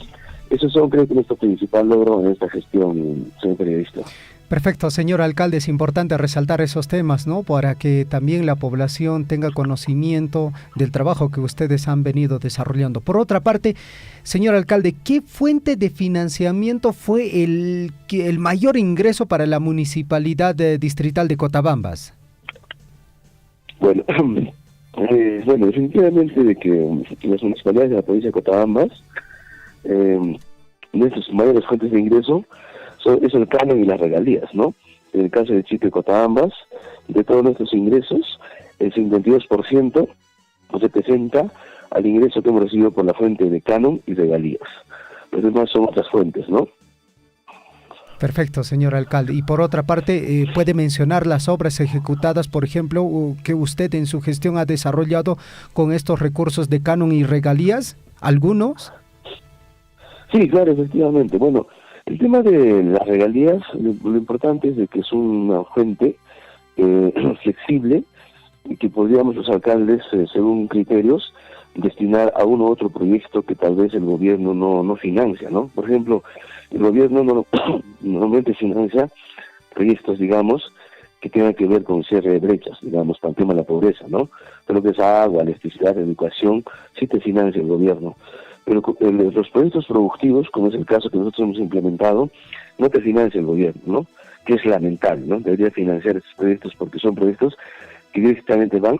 Esos son, creo que, nuestro principal logro en esta gestión, señor periodista.
Perfecto, señor alcalde, es importante resaltar esos temas, ¿no? Para que también la población tenga conocimiento del trabajo que ustedes han venido desarrollando. Por otra parte, señor alcalde, ¿qué fuente de financiamiento fue el mayor ingreso para la municipalidad distrital de Cotabambas?
Bueno, definitivamente de que las municipalidades de la provincia de Cotabambas, nuestras mayores fuentes de ingreso es el canon y las regalías, ¿no? En el caso del distrito de Cotabambas, de todos nuestros ingresos, el 52% se presenta al ingreso que hemos recibido por la fuente de canon y regalías. Los demás son otras fuentes, ¿no?
Perfecto, señor alcalde. Y por otra parte, ¿puede mencionar las obras ejecutadas, por ejemplo, que usted en su gestión ha desarrollado con estos recursos de canon y regalías? ¿Algunos?
Sí, claro, efectivamente. Bueno, el tema de las regalías, lo importante es de que es una fuente flexible y que podríamos los alcaldes, según criterios, destinar a uno u otro proyecto que tal vez el gobierno no financia, ¿no? Por ejemplo, el gobierno normalmente financia proyectos, digamos, que tengan que ver con cierre de brechas, digamos, para el tema de la pobreza, ¿no? Todo lo que es agua, electricidad, educación, sí te financia el gobierno. Pero los proyectos productivos, como es el caso que nosotros hemos implementado, no te financia el gobierno, ¿no? Que es lamentable, ¿no? Debería financiar estos proyectos porque son proyectos que directamente van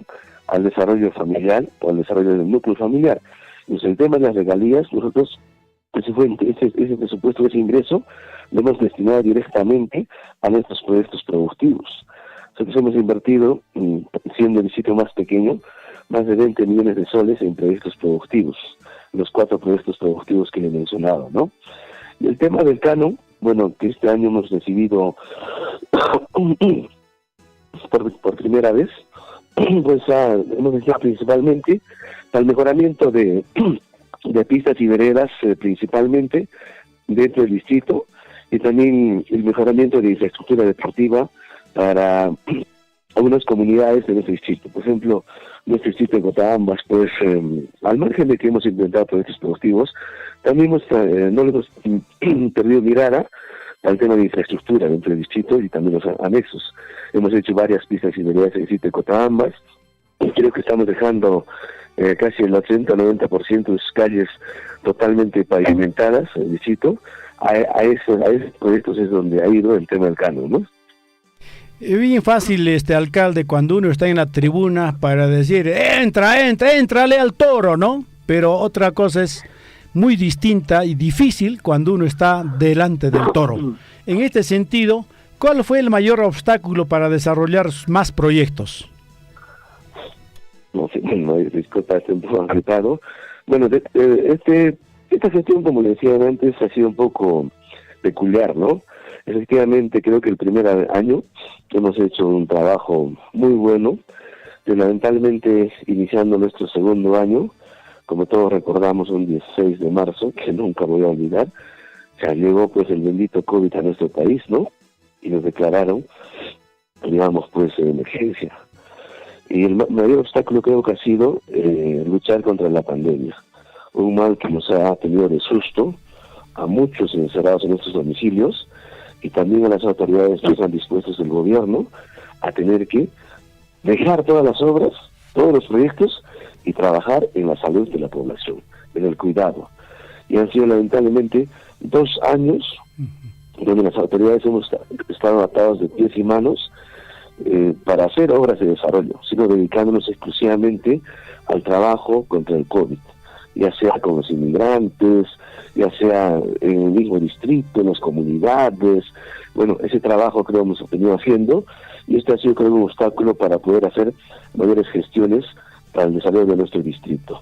al desarrollo familiar o al desarrollo del núcleo familiar. Entonces, el tema de las regalías, nosotros, ese presupuesto, ese ingreso, lo hemos destinado directamente a nuestros proyectos productivos. Nosotros hemos invertido, siendo el sitio más pequeño, más de 20 millones de soles en proyectos productivos, los 4 proyectos productivos que le he mencionado, ¿no? Y el tema del canon, bueno, que este año hemos recibido por primera vez, pues hemos hecho principalmente al mejoramiento de pistas y veredas, principalmente dentro del distrito, y también el mejoramiento de infraestructura deportiva para algunas comunidades de nuestro distrito. Por ejemplo, nuestro distrito de Cotabambas, pues al margen de que hemos implementado proyectos productivos, también no le hemos perdido mirada al tema de infraestructura dentro del distrito y también los anexos. Hemos hecho varias pistas y veredas en el distrito de Cotabambas, y creo que estamos dejando casi el 80-90% de sus calles totalmente pavimentadas en el distrito. A esos proyectos es donde ha ido el tema del canon, ¿no?
Es bien fácil, alcalde, cuando uno está en la tribuna para decir, éntrale al toro, ¿no? Pero otra cosa es muy distinta y difícil cuando uno está delante del toro. En este sentido, ¿cuál fue el mayor obstáculo para desarrollar más proyectos?
No sé, disculpa, estoy un poco agitado. Bueno, esta gestión, como le decía antes, ha sido un poco peculiar, ¿no? Efectivamente, creo que el primer año hemos hecho un trabajo muy bueno, pero lamentablemente iniciando nuestro segundo año, como todos recordamos, un 16 de marzo, que nunca voy a olvidar, llegó pues el bendito COVID a nuestro país, ¿no? Y nos declararon, digamos, pues emergencia. Y el mayor obstáculo creo que ha sido luchar contra la pandemia. Un mal que nos ha tenido de susto a muchos encerrados en nuestros domicilios, y también a las autoridades que están dispuestos del gobierno a tener que dejar todas las obras, todos los proyectos y trabajar en la salud de la población, en el cuidado. Y han sido lamentablemente 2 años donde las autoridades hemos estado atados de pies y manos para hacer obras de desarrollo, sino dedicándonos exclusivamente al trabajo contra el COVID, ya sea con los inmigrantes, ya sea en el mismo distrito, en las comunidades. Bueno, ese trabajo creo hemos venido haciendo, y este ha sido creo un obstáculo para poder hacer mayores gestiones para el desarrollo de nuestro distrito.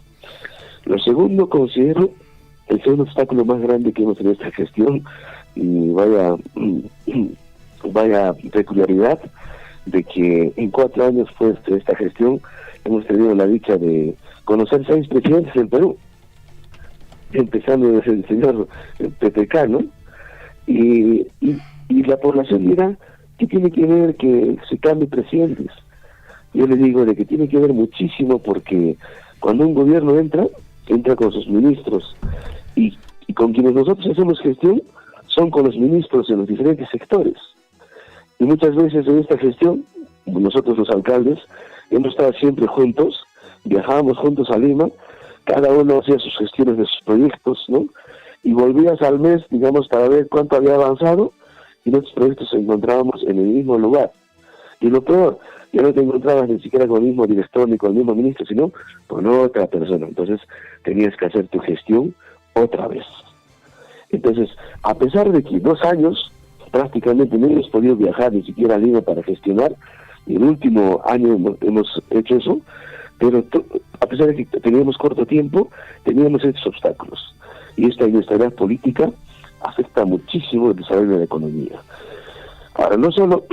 Lo segundo, considero el segundo obstáculo más grande que hemos tenido en esta gestión, y vaya peculiaridad, de que en 4 años pues de esta gestión hemos tenido la dicha de conocer 6 presidentes del Perú, empezando desde el señor PPK, ¿no? Y la población dirá, ¿qué tiene que ver que se cambie presidentes? Yo le digo de que tiene que ver muchísimo, porque cuando un gobierno entra con sus ministros, y con quienes nosotros hacemos gestión son con los ministros en los diferentes sectores. Y muchas veces en esta gestión, nosotros los alcaldes, hemos estado siempre juntos, viajábamos juntos a Lima, cada uno hacía sus gestiones de sus proyectos, ¿no? Y volvías al mes, digamos, para ver cuánto había avanzado, y nuestros proyectos se encontrábamos en el mismo lugar. Y lo peor, ya no te encontrabas ni siquiera con el mismo director ni con el mismo ministro, sino con otra persona. Entonces tenías que hacer tu gestión otra vez. Entonces, a pesar de que 2 años prácticamente no hemos podido viajar ni siquiera a Lima para gestionar, y el último año hemos hecho eso, pero a pesar de que teníamos corto tiempo, teníamos estos obstáculos. Y esta inestabilidad política afecta muchísimo el desarrollo de la economía. Ahora, no solo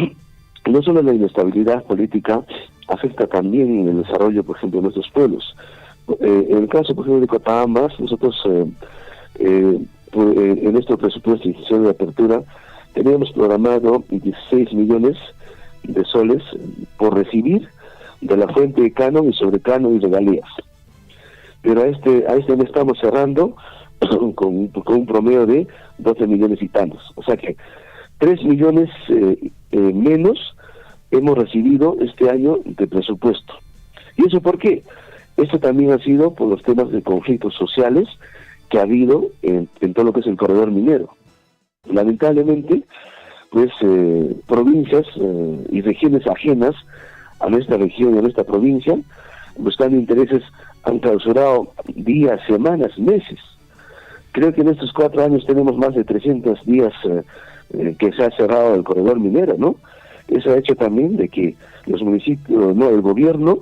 la inestabilidad política afecta también el desarrollo, por ejemplo, de nuestros pueblos. En el caso, por ejemplo, de Cotabambas, nosotros en nuestro presupuesto de gestión de apertura teníamos programado 16 millones de soles por recibir de la fuente de canon y sobrecanon y regalías. Pero a este mes estamos cerrando con un promedio de 12 millones y tantos. O sea que 3 millones menos hemos recibido este año de presupuesto. ¿Y eso por qué? Esto también ha sido por los temas de conflictos sociales que ha habido en todo lo que es el corredor minero. Lamentablemente, pues provincias y regiones ajenas a nuestra región y a nuestra provincia, buscando intereses, han clausurado días, semanas, meses. Creo que en estos 4 años tenemos más de 300 días que se ha cerrado el corredor minero, ¿no? Eso ha hecho también de que los municipios, el gobierno,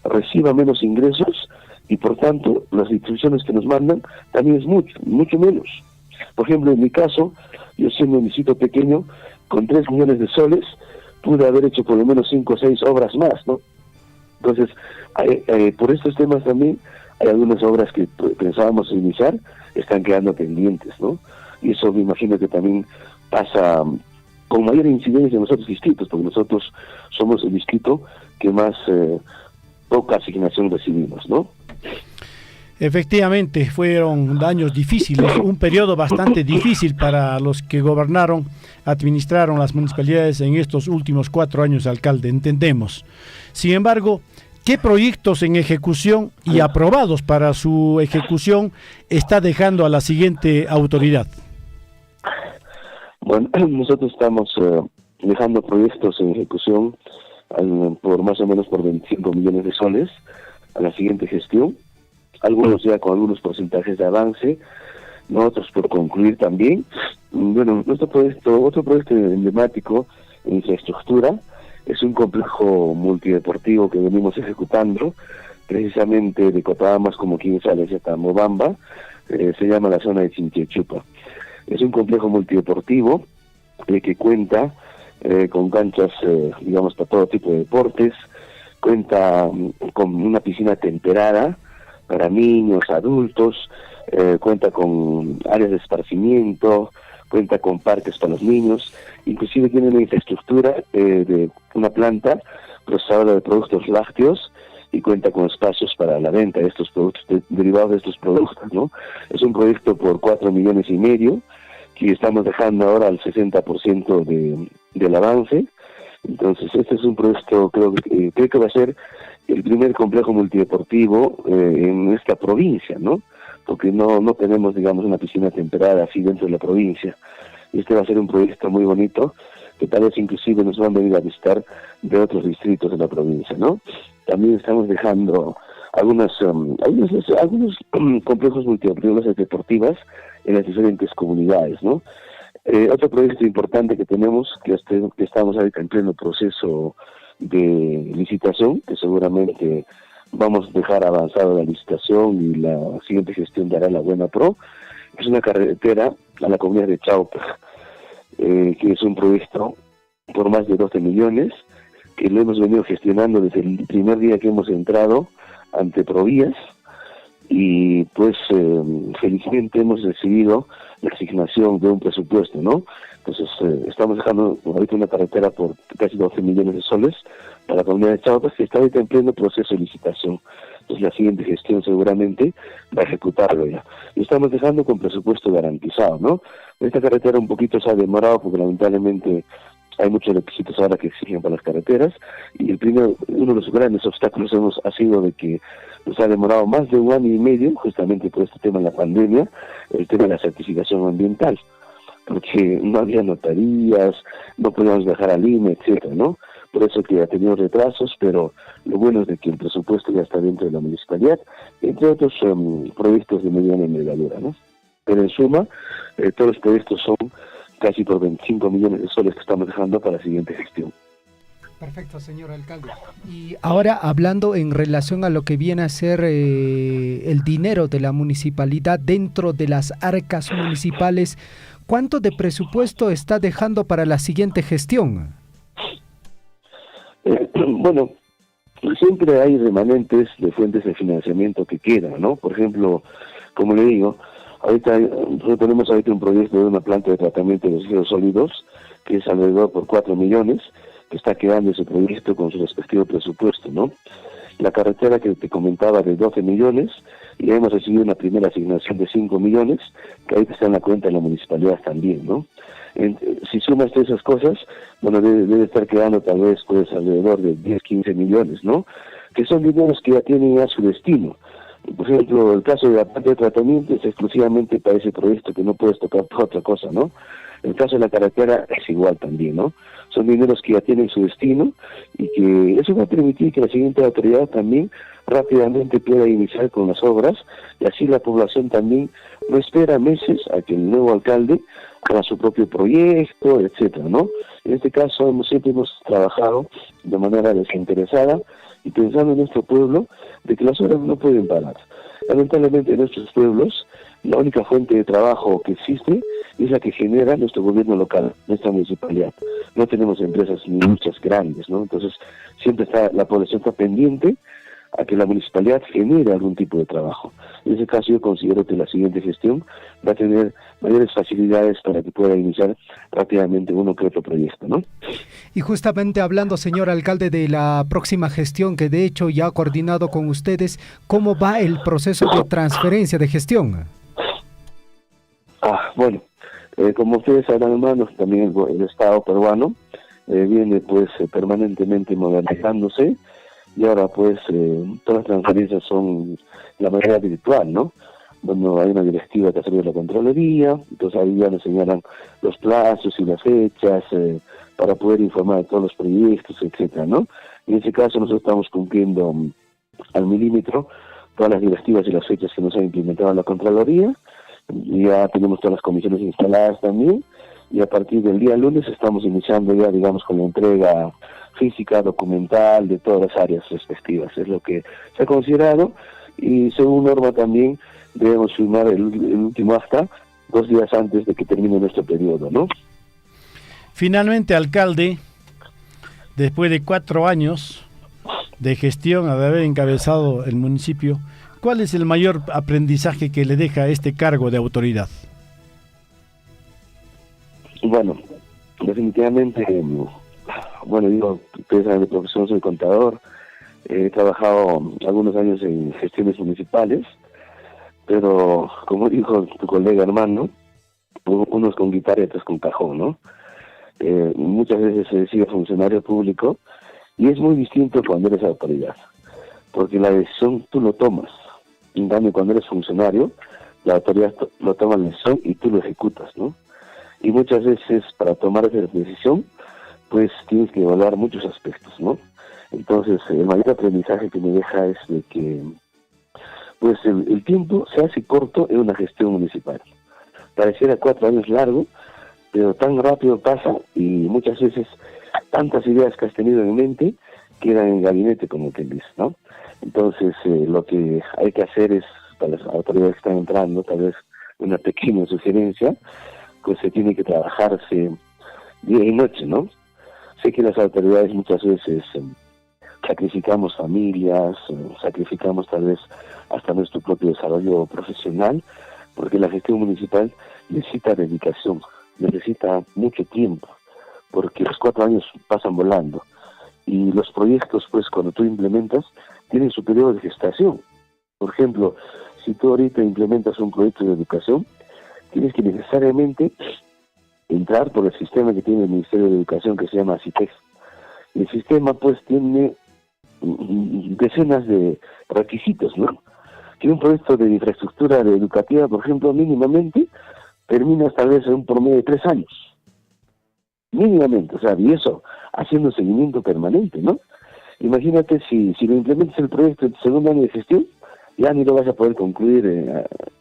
reciba menos ingresos y por tanto las distribuciones que nos mandan también es mucho menos. Por ejemplo, en mi caso, yo siendo un distrito pequeño, con 3 millones de soles, pude haber hecho por lo menos 5 o 6 obras más, ¿no? Entonces, por estos temas también, hay algunas obras que pensábamos iniciar, están quedando pendientes, ¿no? Y eso me imagino que también pasa con mayor incidencia en los otros distritos, porque nosotros somos el distrito que más poca asignación recibimos, ¿no?
Efectivamente, fueron años difíciles, un periodo bastante difícil para los que gobernaron, administraron las municipalidades en estos últimos 4 años, alcalde, entendemos. Sin embargo, ¿qué proyectos en ejecución y aprobados para su ejecución está dejando a la siguiente autoridad?
Bueno, nosotros estamos dejando proyectos en ejecución por más o menos por 25 millones de soles a la siguiente gestión. Algunos ya con algunos porcentajes de avance, otros por concluir también. Bueno, otro proyecto emblemático en infraestructura es un complejo multideportivo que venimos ejecutando, precisamente de Cotabamas como quien sale hacia Tambobamba, se llama la zona de Chinchichupa. Es un complejo multideportivo que cuenta con canchas, digamos, para todo tipo de deportes, cuenta con una piscina temperada para niños, adultos, cuenta con áreas de esparcimiento, cuenta con parques para los niños, inclusive tiene una infraestructura de una planta procesadora de productos lácteos y cuenta con espacios para la venta de estos productos, derivados de estos productos, ¿no? Es un proyecto por 4,5 millones que estamos dejando ahora al 60% del avance. Entonces este es un proyecto, creo que va a ser el primer complejo multideportivo en esta provincia, ¿no? Porque no tenemos, digamos, una piscina temperada así dentro de la provincia. Y este va a ser un proyecto muy bonito, que tal vez inclusive nos van a venir a visitar de otros distritos de la provincia, ¿no? También estamos dejando algunos complejos multideportivos deportivas en las diferentes comunidades, ¿no? Otro proyecto importante que tenemos, que estamos ahorita en pleno proceso de licitación, que seguramente vamos a dejar avanzada la licitación y la siguiente gestión dará la buena pro, es una carretera a la comunidad de Chaupa, que es un proyecto por más de 12 millones, que lo hemos venido gestionando desde el primer día que hemos entrado ante Provías, y pues felizmente hemos recibido la asignación de un presupuesto, ¿no? Entonces estamos dejando ahorita una carretera por casi 12 millones de soles para la comunidad de Chaupas, que está ahorita en pleno proceso de licitación. Entonces la siguiente gestión seguramente va a ejecutarlo ya. Y estamos dejando con presupuesto garantizado, ¿no? Esta carretera un poquito se ha demorado porque lamentablemente hay muchos requisitos ahora que exigen para las carreteras, y uno de los grandes obstáculos ha sido de que nos ha demorado más de 1 año y medio, justamente por este tema de la pandemia, el tema de la certificación ambiental, porque no había notarías, no podíamos viajar al INE, etcétera, ¿no? Por eso que ha tenido retrasos, pero lo bueno es de que el presupuesto ya está dentro de la municipalidad, entre otros proyectos de mediana envergadura, ¿no? Pero en suma, todos los proyectos son casi por 25 millones de soles que estamos dejando para la siguiente gestión.
Perfecto, señor alcalde. Y ahora hablando en relación a lo que viene a ser el dinero de la municipalidad dentro de las arcas municipales, ¿cuánto de presupuesto está dejando para la siguiente gestión?
Bueno, siempre hay remanentes de fuentes de financiamiento que quedan, ¿no? Por ejemplo, como le digo, nosotros tenemos ahorita un proyecto de una planta de tratamiento de residuos sólidos que es alrededor por 4 millones, que está quedando ese proyecto con su respectivo presupuesto, ¿no? La carretera que te comentaba de 12 millones, y hemos recibido una primera asignación de 5 millones, que ahorita está en la cuenta de la municipalidad también, ¿no? Si sumas todas esas cosas, bueno, debe estar quedando tal vez pues alrededor de 10, 15 millones, ¿no? Que son dineros que ya tienen ya su destino. Por ejemplo, el caso de la planta de tratamiento es exclusivamente para ese proyecto que no puedes tocar por otra cosa, ¿no? El caso de la carretera es igual también, ¿no? Son dineros que ya tienen su destino y que eso va a permitir que la siguiente autoridad también rápidamente pueda iniciar con las obras, y así la población también no espera meses a que el nuevo alcalde haga su propio proyecto, etcétera, ¿no? En este caso siempre hemos trabajado de manera desinteresada y pensando en nuestro pueblo, de que las obras no pueden parar. Lamentablemente en nuestros pueblos, la única fuente de trabajo que existe es la que genera nuestro gobierno local, nuestra municipalidad. No tenemos empresas ni muchas grandes, ¿no? Entonces, siempre la población está pendiente a que la municipalidad genere algún tipo de trabajo. En ese caso yo considero que la siguiente gestión va a tener mayores facilidades para que pueda iniciar rápidamente uno que otro proyecto, ¿no?
Y justamente hablando, señor alcalde, de la próxima gestión, que de hecho ya ha coordinado con ustedes, ¿cómo va el proceso de transferencia de gestión?
Bueno, como ustedes sabrán, hermanos, también el Estado peruano viene pues permanentemente modernizándose, y ahora pues todas las transferencias son la manera virtual, ¿no? Bueno, hay una directiva que ha salido de la Contraloría, entonces ahí ya nos señalan los plazos y las fechas para poder informar de todos los proyectos, etcétera, ¿no? En ese caso nosotros estamos cumpliendo al milímetro todas las directivas y las fechas que nos ha implementado la Contraloría. Ya tenemos todas las comisiones instaladas también, y a partir del día lunes estamos iniciando ya, digamos, con la entrega física, documental, de todas las áreas respectivas. Es lo que se ha considerado, y según norma también debemos firmar el último acta 2 días antes de que termine nuestro periodo, ¿no?
Finalmente, alcalde, después de 4 años de gestión, de haber encabezado el municipio, ¿cuál es el mayor aprendizaje que le deja este cargo de autoridad?
Bueno, definitivamente, yo de profesión soy contador, he trabajado algunos años en gestiones municipales, pero como dijo tu colega hermano, unos con guitarra y otros con cajón, ¿no? Muchas veces se decide funcionario público, y es muy distinto cuando eres autoridad, porque la decisión tú lo tomas. En cambio, cuando eres funcionario, la autoridad lo toma la decisión y tú lo ejecutas, ¿no? Y muchas veces para tomar esa decisión, pues tienes que evaluar muchos aspectos, ¿no? Entonces, el mayor aprendizaje que me deja es de que pues el tiempo se hace corto en una gestión municipal. Pareciera 4 años largo, pero tan rápido pasa, y muchas veces tantas ideas que has tenido en mente quedan en el gabinete, como quien dice, ¿no? Entonces, lo que hay que hacer es, para las autoridades que están entrando, tal vez una pequeña sugerencia, pues se tiene que trabajarse día y noche, ¿no? Sé que las autoridades muchas veces sacrificamos familias, sacrificamos tal vez hasta nuestro propio desarrollo profesional, porque la gestión municipal necesita dedicación, necesita mucho tiempo, porque los 4 años pasan volando, y los proyectos, pues cuando tú implementas, tienen su periodo de gestación. Por ejemplo, si tú ahorita implementas un proyecto de educación, tienes que necesariamente entrar por el sistema que tiene el Ministerio de Educación, que se llama CITEX. El sistema pues tiene decenas de requisitos, ¿no? Que un proyecto de infraestructura educativa, por ejemplo, mínimamente termina tal vez en un promedio de 3 años. Mínimamente, o sea, y eso haciendo seguimiento permanente, ¿no? Imagínate si lo implementas el proyecto en tu segundo año de gestión, ya ni lo vas a poder concluir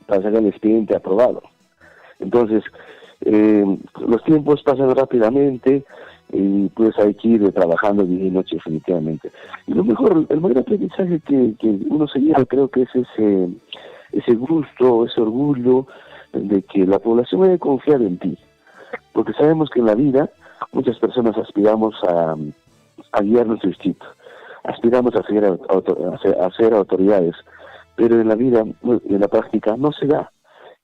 para sacar el expediente aprobado. Entonces, los tiempos pasan rápidamente, y pues hay que ir trabajando día y noche definitivamente. Y el mayor aprendizaje que uno se lleva, creo que es ese gusto, ese orgullo de que la población debe confiar en ti. Porque sabemos que en la vida muchas personas aspiramos a guiar nuestro distrito, aspiramos a ser autoridades, pero en la vida, en la práctica, no se da.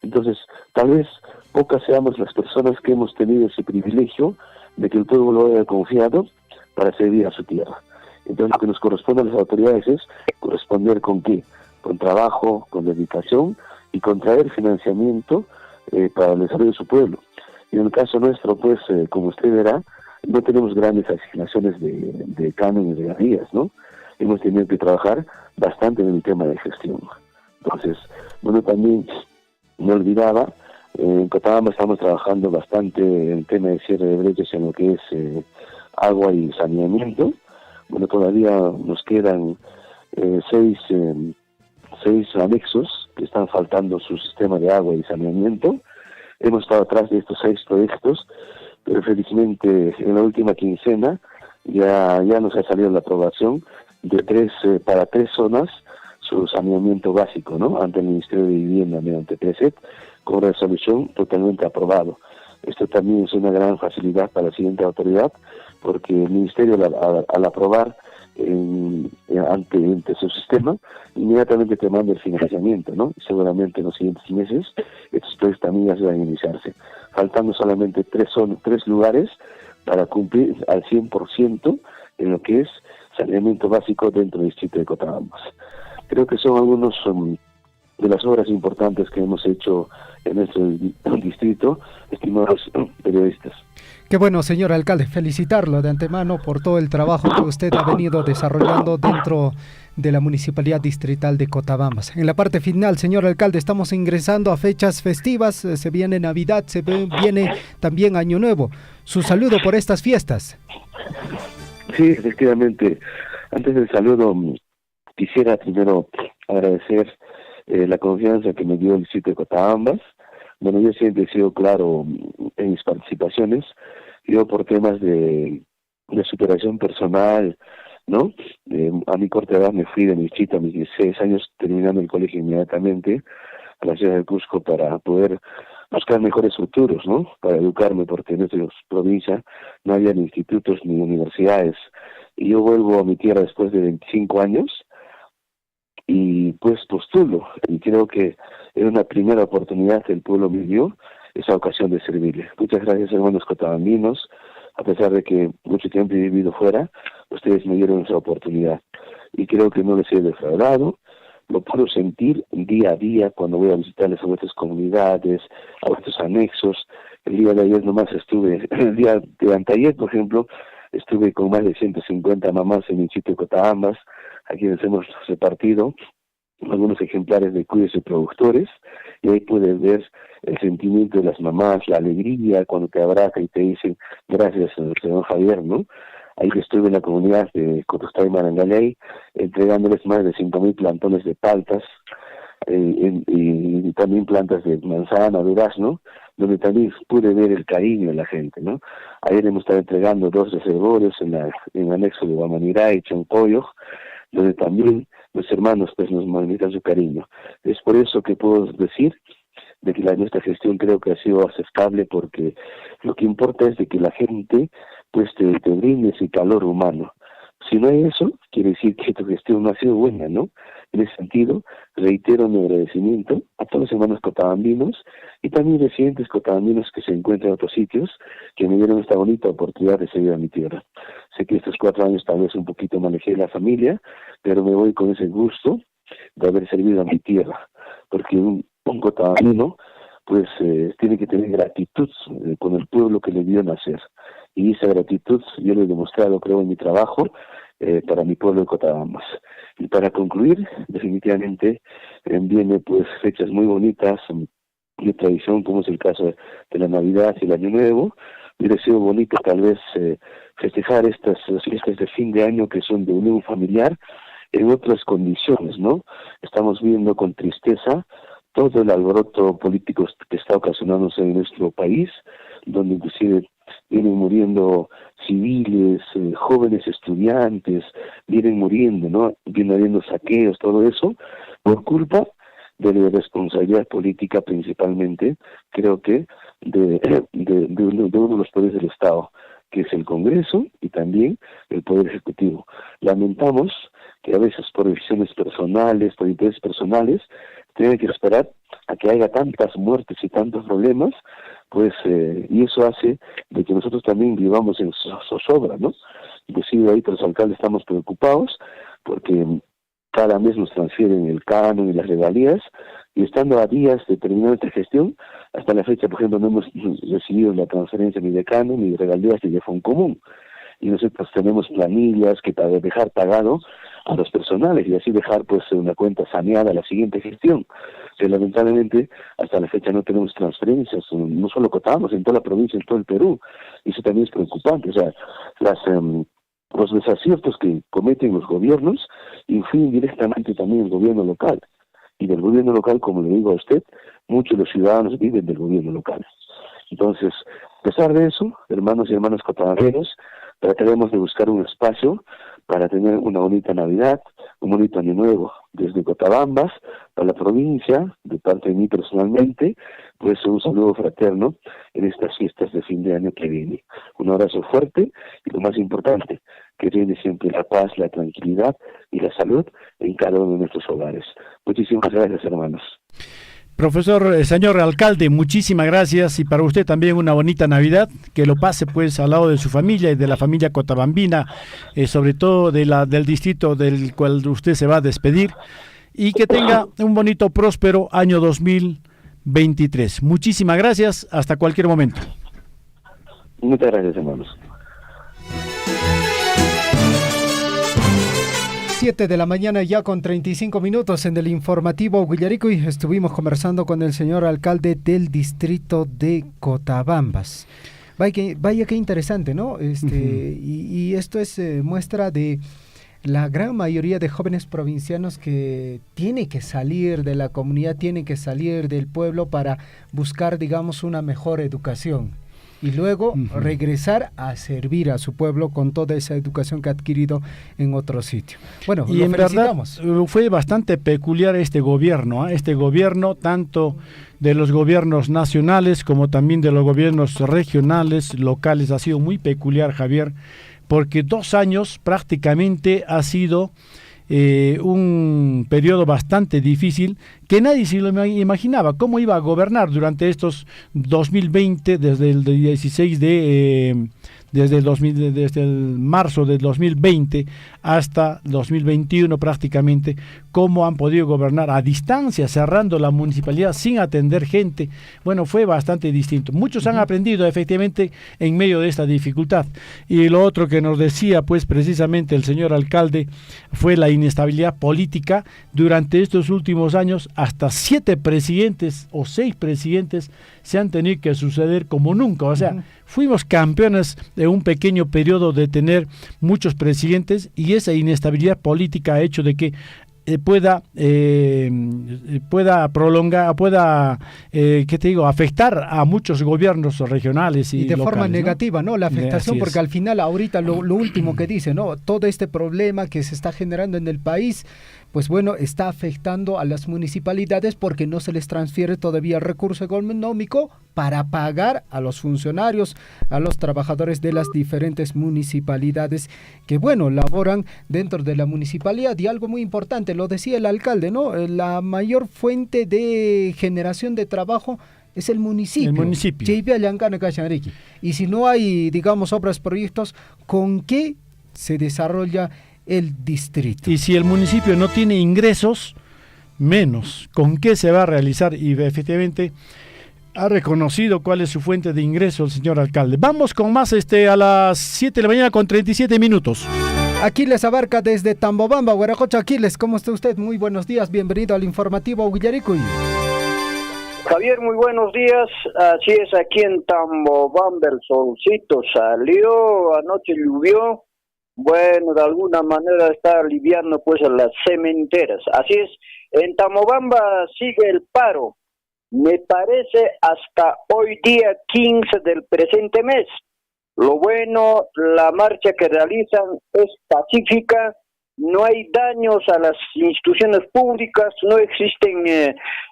Entonces, tal vez pocas seamos las personas que hemos tenido ese privilegio de que el pueblo lo haya confiado para servir a su tierra. Entonces, lo que nos corresponde a las autoridades es corresponder con qué, con trabajo, con dedicación y con traer financiamiento para el desarrollo de su pueblo. Y en el caso nuestro, pues, como usted verá, no tenemos grandes asignaciones de cánones de ganaderías, ¿no? Hemos tenido que trabajar bastante en el tema de gestión. Entonces, bueno, también me olvidaba, en Cochabamba estamos trabajando bastante en el tema de cierre de brechas en lo que es agua y saneamiento. Bueno, todavía nos quedan 6 anexos que están faltando su sistema de agua y saneamiento. Hemos estado atrás de estos 6 proyectos, pero felizmente en la última quincena ya nos ha salido la aprobación, para 3 zonas su saneamiento básico, ¿no? Ante el Ministerio de Vivienda mediante PRESET, con resolución totalmente aprobado. Esto también es una gran facilidad para la siguiente autoridad, porque el Ministerio al aprobar ante su sistema, inmediatamente te manda el financiamiento, ¿no? Seguramente en los siguientes meses estos proyectos también ya se van a iniciarse, faltando solamente 3 lugares para cumplir al 100% en lo que es saneamiento básico dentro del distrito de Cotabambas. Creo que son algunos de las obras importantes que hemos hecho en nuestro distrito, estimados periodistas.
Qué bueno, señor alcalde, felicitarlo de antemano por todo el trabajo que usted ha venido desarrollando dentro de la Municipalidad Distrital de Cotabambas. En la parte final, señor alcalde, estamos ingresando a fechas festivas, se viene Navidad, viene también Año Nuevo. Su saludo por estas fiestas.
Sí, efectivamente. Antes del saludo, quisiera primero agradecer la confianza que me dio el distrito de Cotabambas. Bueno, yo siempre he sido claro en mis participaciones. Yo por temas de superación personal, ¿no? A mi corta edad me fui de mi distrito a mis 16 años, terminando el colegio inmediatamente a la ciudad de Cusco para poder buscar mejores futuros, ¿no? Para educarme, porque en nuestra provincia no había ni institutos ni universidades. Y yo vuelvo a mi tierra después de 25 años y pues postulo. Y creo que era una primera oportunidad que el pueblo me dio, esa ocasión de servirle. Muchas gracias, hermanos cotabambinos. A pesar de que mucho tiempo he vivido fuera, ustedes me dieron esa oportunidad. Y creo que no les he defraudado. Lo puedo sentir día a día cuando voy a visitarles a vuestras comunidades, a vuestros anexos. El día de ayer nomás estuve, el día de anteayer, por ejemplo, estuve con más de 150 mamás en el sitio de Cotabambas, a quienes hemos repartido algunos ejemplares de Cuides y Productores, y ahí puedes ver el sentimiento de las mamás, la alegría cuando te abrazan y te dicen gracias, señor Javier, ¿no? Ahí estuve en la comunidad de Cotostay y Marangallay, entregándoles más de 5.000 plantones de paltas, y también plantas de manzana, durazno, donde también pude ver el cariño de la gente, ¿no? Ayer hemos estado entregando 2 reservorios en el anexo de Guamanirá y Choncoyo, donde también los hermanos pues nos manifiestan su cariño. Es por eso que puedo decir de que nuestra gestión creo que ha sido aceptable, porque lo que importa es de que la gente pues te brinde ese calor humano. Si no hay eso, quiere decir que tu gestión no ha sido buena, ¿no? En ese sentido, reitero mi agradecimiento a todos los hermanos cotabambinos y también residentes cotabambinos que se encuentran en otros sitios, que me dieron esta bonita oportunidad de servir a mi tierra. Sé que estos 4 años tal vez un poquito manejé la familia, pero me voy con ese gusto de haber servido a mi tierra, porque un cotabamino pues tiene que tener gratitud con el pueblo que le dio nacer. Y esa gratitud yo lo he demostrado, creo, en mi trabajo para mi pueblo de Cotabambas. Y para concluir, definitivamente vienen pues fechas muy bonitas de tradición, como es el caso de la Navidad y el Año Nuevo. Hubiera sido bonito tal vez festejar estas fiestas de fin de año que son de unión familiar en otras condiciones, ¿no? Estamos viendo con tristeza todo el alboroto político que está ocasionándose en nuestro país, donde inclusive vienen muriendo civiles, jóvenes estudiantes, vienen muriendo, ¿no? Vienen habiendo saqueos, todo eso, por culpa de la responsabilidad política principalmente, creo que, de uno de los poderes del Estado, que es el Congreso y también el Poder Ejecutivo. Lamentamos que a veces por decisiones personales, por intereses personales, tienen que esperar a que haya tantas muertes y tantos problemas, pues, y eso hace de que nosotros también vivamos en zozobra, ¿no? Inclusive ahí los alcaldes estamos preocupados porque cada mes nos transfieren el canon y las regalías, y estando a días de terminar esta gestión, hasta la fecha, por ejemplo, no hemos recibido la transferencia ni de canon ni de regalías ni de Foncomún. Y nosotros tenemos planillas que para dejar pagado a los personales y así dejar pues una cuenta saneada a la siguiente gestión. Pero lamentablemente hasta la fecha no tenemos transferencias, no solo Cotabambas, en toda la provincia, en todo el Perú. Y eso también es preocupante. O sea, los desaciertos que cometen los gobiernos influyen directamente también en el gobierno local. Y del gobierno local, como le digo a usted, muchos de los ciudadanos viven del gobierno local. Entonces, a pesar de eso, hermanos y hermanas cotabamberos, trataremos de buscar un espacio para tener una bonita Navidad, un bonito Año Nuevo desde Cotabambas, para la provincia, de parte de mí personalmente, pues un saludo fraterno en estas fiestas de fin de año que viene. Un abrazo fuerte y lo más importante, que tiene siempre la paz, la tranquilidad y la salud en cada uno de nuestros hogares. Muchísimas gracias, hermanos.
Profesor, señor alcalde, muchísimas gracias, y para usted también una bonita Navidad, que lo pase pues al lado de su familia y de la familia cotabambina, sobre todo del distrito del cual usted se va a despedir, y que tenga un bonito, próspero año 2023. Muchísimas gracias, hasta cualquier momento.
Muchas gracias, hermanos.
7 de la mañana ya con 35 minutos en el informativo Huillarico, y estuvimos conversando con el señor alcalde del distrito de Cotabambas. Vaya que interesante, ¿no? Y esto es muestra de la gran mayoría de jóvenes provincianos que tienen que salir de la comunidad, tienen que salir del pueblo para buscar, digamos, una mejor educación. Y luego regresar a servir a su pueblo con toda esa educación que ha adquirido en otro sitio. Bueno,
y en verdad fue bastante peculiar este gobierno, tanto de los gobiernos nacionales como también de los gobiernos regionales, locales. Ha sido muy peculiar, Javier, porque 2 años prácticamente ha sido un periodo bastante difícil, que nadie se lo imaginaba cómo iba a gobernar durante estos 2020, desde el 16 de desde el marzo del 2020 hasta 2021 prácticamente, cómo han podido gobernar a distancia, cerrando la municipalidad sin atender gente. Bueno, fue bastante distinto. Muchos han aprendido efectivamente en medio de esta dificultad. Y lo otro que nos decía pues precisamente el señor alcalde fue la inestabilidad política. Durante estos últimos años hasta 7 presidentes o 6 presidentes se han tenido que suceder como nunca. O sea, fuimos campeones de un pequeño periodo de tener muchos presidentes, y esa inestabilidad política ha hecho de que pueda prolongar, afectar a muchos gobiernos regionales y
de
locales,
forma negativa, ¿no? La afectación, porque al final ahorita lo último que dice, ¿no? Todo este problema que se está generando en el país, pues bueno, está afectando a las municipalidades porque no se les transfiere todavía el recurso económico para pagar a los funcionarios, a los trabajadores de las diferentes municipalidades que, bueno, laboran dentro de la municipalidad. Y algo muy importante, lo decía el alcalde, ¿no? La mayor fuente de generación de trabajo es el municipio. Y si no hay, digamos, obras, proyectos, ¿con qué se desarrolla el distrito?
Y si el municipio no tiene ingresos, menos. ¿Con qué se va a realizar? Y efectivamente ha reconocido cuál es su fuente de ingreso el señor alcalde. Vamos con más a las 7 de la mañana con 37 minutos.
Aquiles Abarca desde Tambobamba, Huaracocha. Aquiles, ¿cómo está usted? Muy buenos días, bienvenido al informativo Huillaricuy.
Javier, muy buenos días. Así es, aquí en Tambobamba el solcito salió, anoche llovió. Bueno, de alguna manera está aliviando pues a las cementeras. Así es, en Tambobamba sigue el paro. Me parece hasta hoy día 15 del presente mes. Lo bueno, la marcha que realizan es pacífica, no hay daños a las instituciones públicas, no existen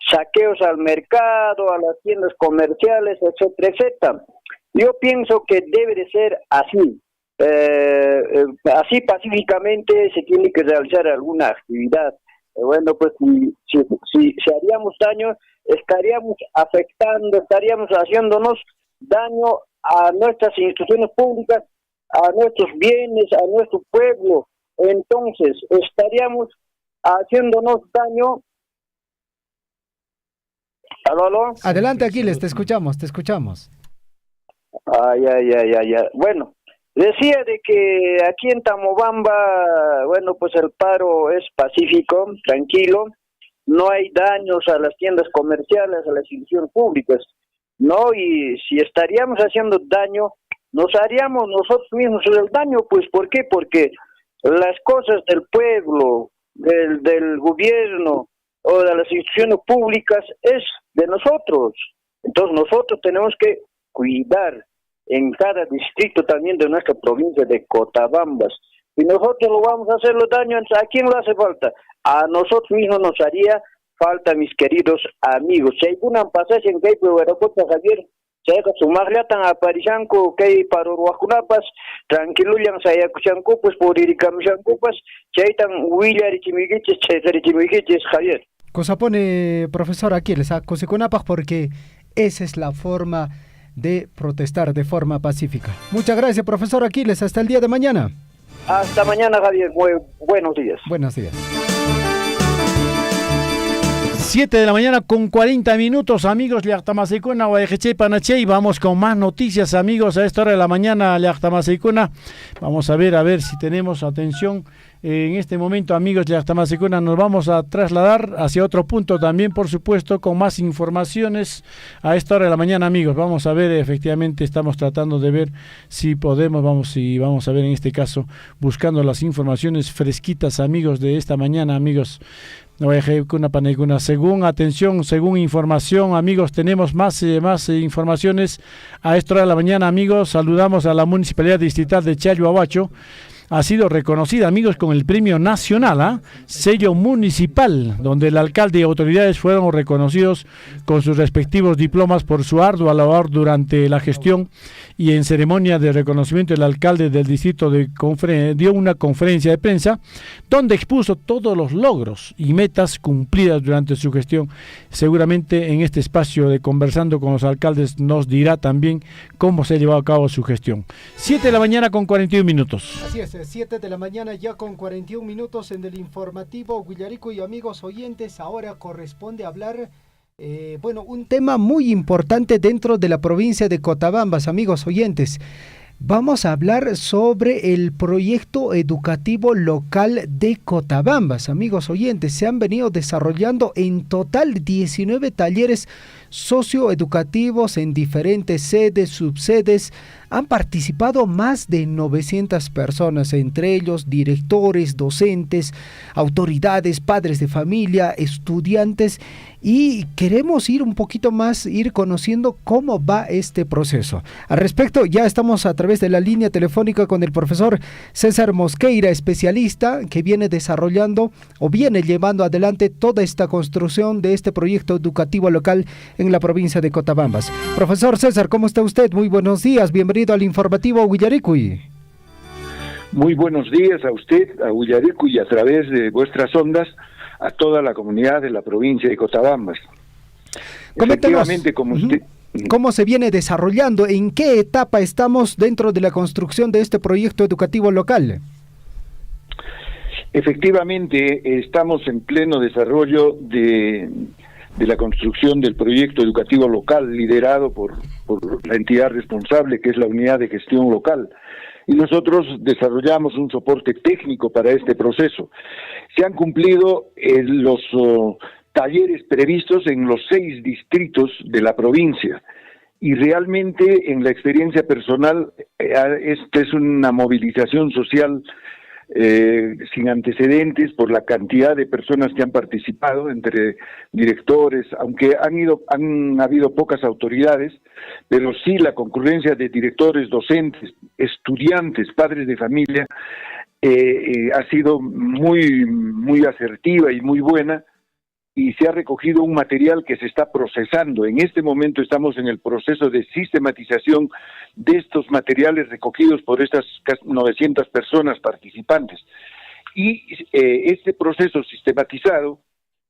saqueos al mercado, a las tiendas comerciales, etcétera, etcétera. Yo pienso que debe de ser así. Así pacíficamente se tiene que realizar alguna actividad. Bueno, pues si haríamos daño, estaríamos afectando, estaríamos haciéndonos daño a nuestras instituciones públicas, a nuestros bienes, a nuestro pueblo. Entonces, estaríamos haciéndonos daño. ¿Aló?
Adelante, Aquiles, te escuchamos.
Ya. Bueno, decía de que aquí en Tambobamba, bueno, pues el paro es pacífico, tranquilo, no hay daños a las tiendas comerciales, a las instituciones públicas, ¿no? Y si estaríamos haciendo daño, nos haríamos nosotros mismos el daño, pues, ¿por qué? Porque las cosas del pueblo, del gobierno o de las instituciones públicas es de nosotros. Entonces nosotros tenemos que cuidar en cada distrito también de nuestra provincia de Cotabambas, y nosotros lo vamos a hacerlo daño, ¿a quién le hace falta? A nosotros mismos nos haría falta, mis queridos amigos. Si hay una pasaje en que hay aeropuerto Javier, se deja sumarle tan a Parishanco, que hay para Uruacunapas, tranquilo, ya se haya Cuchanco, pues por ir y Camushanco, pues, si hay tan William y Chimiguiches, César y Chimiguiches, Javier.
Cosa pone, profesor Aquiles, a Coseconapas, porque esa es la forma de protestar de forma pacífica. Muchas gracias, profesor Aquiles. Hasta el día de mañana.
Hasta mañana, Javier. Buenos días.
Buenos días.
7 de la mañana con 40 minutos, amigos. Llaqtamasicuna, Guayaqueche, Panachey. Vamos con más noticias, amigos. A esta hora de la mañana, Llaqtamasicuna. Vamos a ver si tenemos atención. En este momento, amigos de Llaqtamasicuna, nos vamos a trasladar hacia otro punto también, por supuesto, con más informaciones a esta hora de la mañana, amigos. Vamos a ver, efectivamente, estamos tratando de ver si podemos, vamos a ver en este caso, buscando las informaciones fresquitas, amigos, de esta mañana, amigos. Según información, amigos, tenemos más informaciones a esta hora de la mañana, amigos. Saludamos a la Municipalidad Distrital de Challahuacho. Ha sido reconocida, amigos, con el premio nacional, sello municipal, donde el alcalde y autoridades fueron reconocidos con sus respectivos diplomas por su ardua labor durante la gestión. Y en ceremonia de reconocimiento, el alcalde del distrito dio una conferencia de prensa donde expuso todos los logros y metas cumplidas durante su gestión. Seguramente en este espacio de Conversando con los Alcaldes nos dirá también cómo se ha llevado a cabo su gestión. 7 de la mañana con 41 minutos.
Así es, 7 de la mañana ya con 41 minutos en el informativo Guillarico. Y amigos oyentes, ahora corresponde hablar un tema muy importante dentro de la provincia de Cotabambas, amigos oyentes. Vamos a hablar sobre el proyecto educativo local de Cotabambas, amigos oyentes. Se han venido desarrollando en total 19 talleres socioeducativos en diferentes sedes, subsedes. Han participado más de 900 personas, entre ellos directores, docentes, autoridades, padres de familia, estudiantes, y queremos ir un poquito más, ir conociendo cómo va este proceso. Al respecto, ya estamos a través de la línea telefónica con el profesor César Mosqueira, especialista que viene desarrollando o viene llevando adelante toda esta construcción de este proyecto educativo local en la provincia de Cotabambas. Profesor César, ¿cómo está usted? Muy buenos días, bienvenido al informativo Guillaricuy.
Muy buenos días a usted, a Guillaricuy, y a través de vuestras ondas a toda la comunidad de la provincia de Cotabambas. Efectivamente, como usted...
¿Cómo se viene desarrollando? ¿En qué etapa estamos dentro de la construcción de este proyecto educativo local?
Efectivamente, estamos en pleno desarrollo de la construcción del proyecto educativo local liderado por la entidad responsable, que es la Unidad de Gestión Local. Y nosotros desarrollamos un soporte técnico para este proceso. Se han cumplido los talleres previstos en los 6 distritos de la provincia. Y realmente, en la experiencia personal, esta es una movilización social sin antecedentes por la cantidad de personas que han participado, entre directores, aunque han habido pocas autoridades, pero sí la concurrencia de directores, docentes, estudiantes, padres de familia, ha sido muy asertiva y muy buena, y se ha recogido un material que se está procesando. En este momento estamos en el proceso de sistematización de estos materiales recogidos por estas 900 personas participantes. Y este proceso sistematizado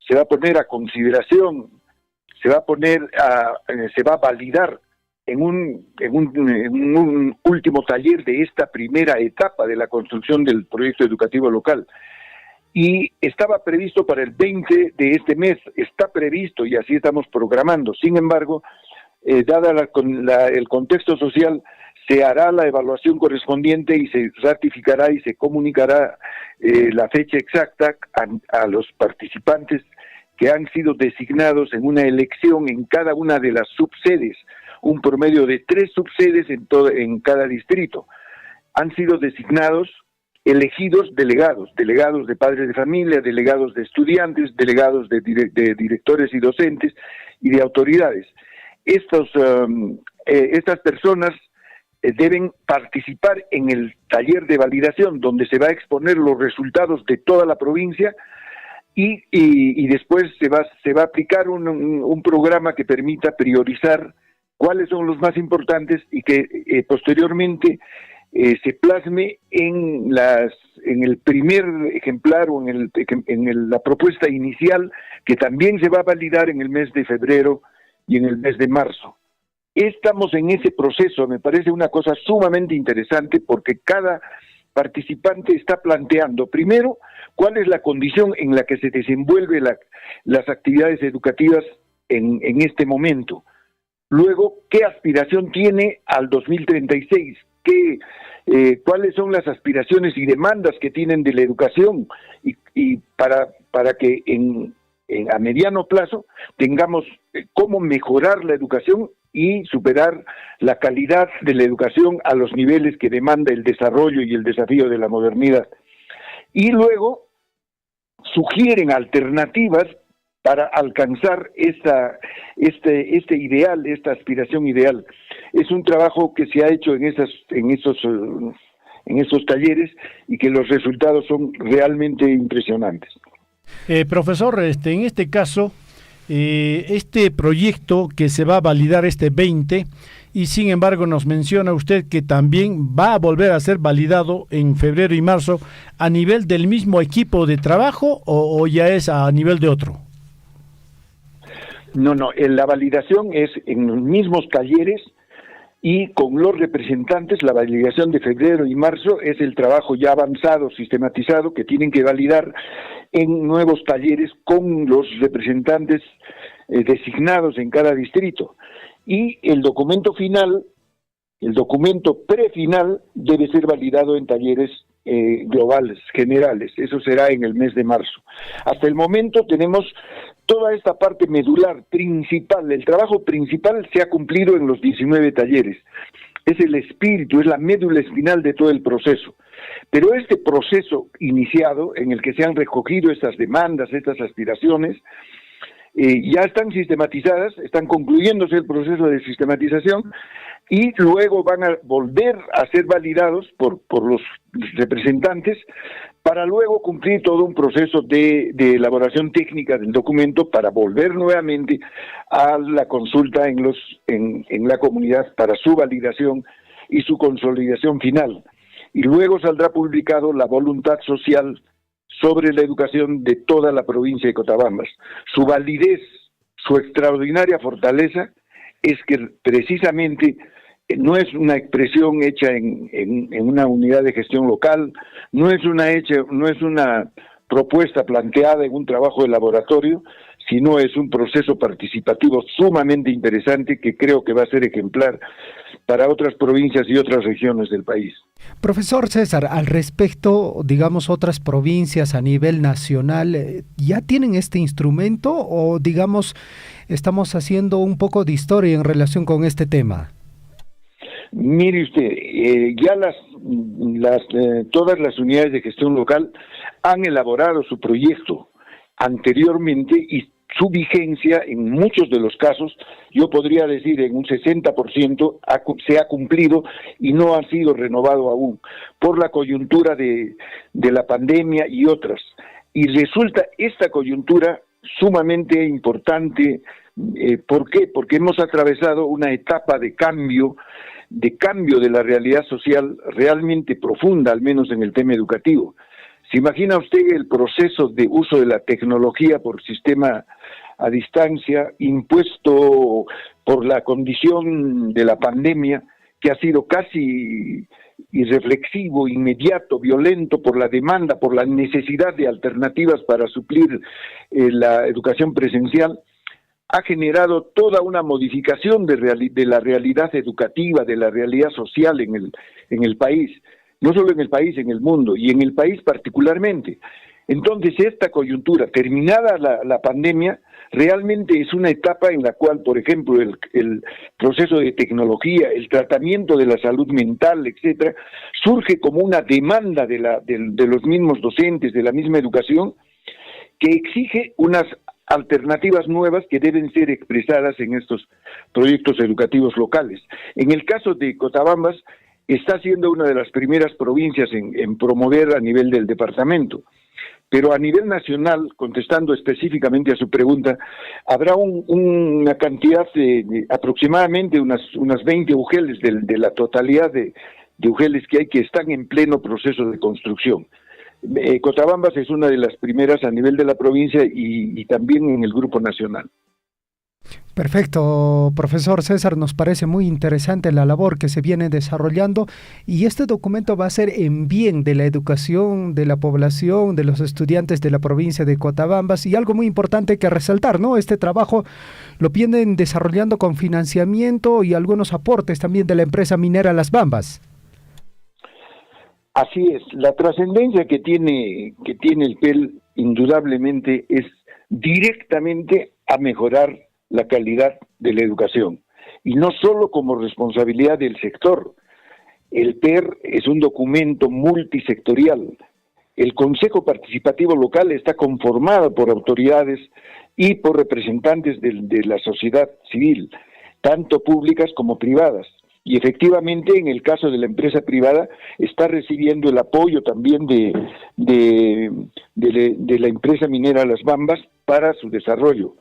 se va a poner a consideración, se va a validar en un último taller de esta primera etapa de la construcción del proyecto educativo local. Y estaba previsto para el 20 de este mes, está previsto y así estamos programando. Sin embargo, dada el contexto social, se hará la evaluación correspondiente y se ratificará y se comunicará la fecha exacta a los participantes que han sido designados en una elección en cada una de las subsedes, un promedio de 3 subsedes en cada distrito. Han sido designados, elegidos delegados de padres de familia, delegados de estudiantes, delegados de directores y docentes y de autoridades. Estas personas deben participar en el taller de validación, donde se va a exponer los resultados de toda la provincia, y después se va a aplicar un programa que permita priorizar cuáles son los más importantes y que posteriormente se plasme en el primer ejemplar o en la propuesta inicial, que también se va a validar en el mes de febrero y en el mes de marzo. Estamos en ese proceso, me parece una cosa sumamente interesante, porque cada participante está planteando, primero, cuál es la condición en la que se desenvuelve las actividades educativas en este momento. Luego, ¿qué aspiración tiene al 2036? ¿Cuáles son las aspiraciones y demandas que tienen de la educación? Y para que a mediano plazo tengamos cómo mejorar la educación y superar la calidad de la educación a los niveles que demanda el desarrollo y el desafío de la modernidad. Y luego sugieren alternativas para alcanzar este ideal, esta aspiración ideal. Es un trabajo que se ha hecho en esos talleres y que los resultados son realmente impresionantes.
Profesor, en este caso, este proyecto que se va a validar este 20, y sin embargo nos menciona usted que también va a volver a ser validado en febrero y marzo, ¿a nivel del mismo equipo de trabajo o ya es a nivel de otro?
No, la validación es en los mismos talleres y con los representantes. La validación de febrero y marzo es el trabajo ya avanzado, sistematizado, que tienen que validar en nuevos talleres con los representantes designados en cada distrito. Y el documento final, el documento prefinal, debe ser validado en talleres globales, generales. Eso será en el mes de marzo. Hasta el momento tenemos toda esta parte medular, principal. El trabajo principal se ha cumplido en los 19 talleres. Es el espíritu, es la médula espinal de todo el proceso. Pero este proceso iniciado, en el que se han recogido estas demandas, estas aspiraciones, ya están sistematizadas, están concluyéndose el proceso de sistematización, y luego van a volver a ser validados por los representantes para luego cumplir todo un proceso de elaboración técnica del documento para volver nuevamente a la consulta en la comunidad para su validación y su consolidación final. Y luego saldrá publicado la voluntad social sobre la educación de toda la provincia de Cotabambas. Su validez, su extraordinaria fortaleza es que precisamente no es una expresión hecha en una unidad de gestión local, no es una propuesta planteada en un trabajo de laboratorio, sino es un proceso participativo sumamente interesante que creo que va a ser ejemplar para otras provincias y otras regiones del país.
Profesor César, al respecto, digamos, otras provincias a nivel nacional, ¿ya tienen este instrumento o, digamos, estamos haciendo un poco de historia en relación con este tema?
Mire usted, ya todas las unidades de gestión local han elaborado su proyecto anteriormente y su vigencia en muchos de los casos, yo podría decir en un 60% se ha cumplido y no ha sido renovado aún por la coyuntura de la pandemia y otras. Y resulta esta coyuntura sumamente importante. ¿Por qué? Porque hemos atravesado una etapa de cambio de la realidad social realmente profunda, al menos en el tema educativo. ¿Se imagina usted el proceso de uso de la tecnología por sistema a distancia, impuesto por la condición de la pandemia, que ha sido casi irreflexivo, inmediato, violento por la demanda, por la necesidad de alternativas para suplir la educación presencial? Ha generado toda una modificación de la realidad educativa, de la realidad social en el país, no solo en el país, en el mundo, y en el país particularmente. Entonces, esta coyuntura, terminada la pandemia, realmente es una etapa en la cual, por ejemplo, el proceso de tecnología, el tratamiento de la salud mental, etcétera, surge como una demanda de los mismos docentes, de la misma educación, que exige unas alternativas nuevas que deben ser expresadas en estos proyectos educativos locales. En el caso de Cotabambas, está siendo una de las primeras provincias en promover a nivel del departamento. Pero a nivel nacional, contestando específicamente a su pregunta, habrá una cantidad de aproximadamente unas 20 UGELs de la totalidad de UGELs que hay, que están en pleno proceso de construcción. Cotabambas es una de las primeras a nivel de la provincia y también en el grupo nacional.
Perfecto, profesor César, nos parece muy interesante la labor que se viene desarrollando y este documento va a ser en bien de la educación, de la población, de los estudiantes de la provincia de Cotabambas, y algo muy importante que resaltar, ¿no? Este trabajo lo vienen desarrollando con financiamiento y algunos aportes también de la empresa minera Las Bambas.
Así es, la trascendencia que tiene el PEL indudablemente es directamente a mejorar la calidad de la educación, y no solo como responsabilidad del sector. El PER es un documento multisectorial. El Consejo Participativo Local está conformado por autoridades y por representantes de la sociedad civil, tanto públicas como privadas. Y efectivamente, en el caso de la empresa privada, está recibiendo el apoyo también de la empresa minera Las Bambas para su desarrollo.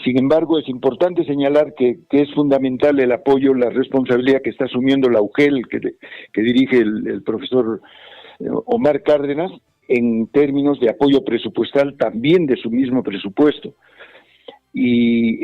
Sin embargo, es importante señalar que es fundamental el apoyo, la responsabilidad que está asumiendo la UGEL, que dirige el profesor Omar Cárdenas, en términos de apoyo presupuestal también de su mismo presupuesto. Y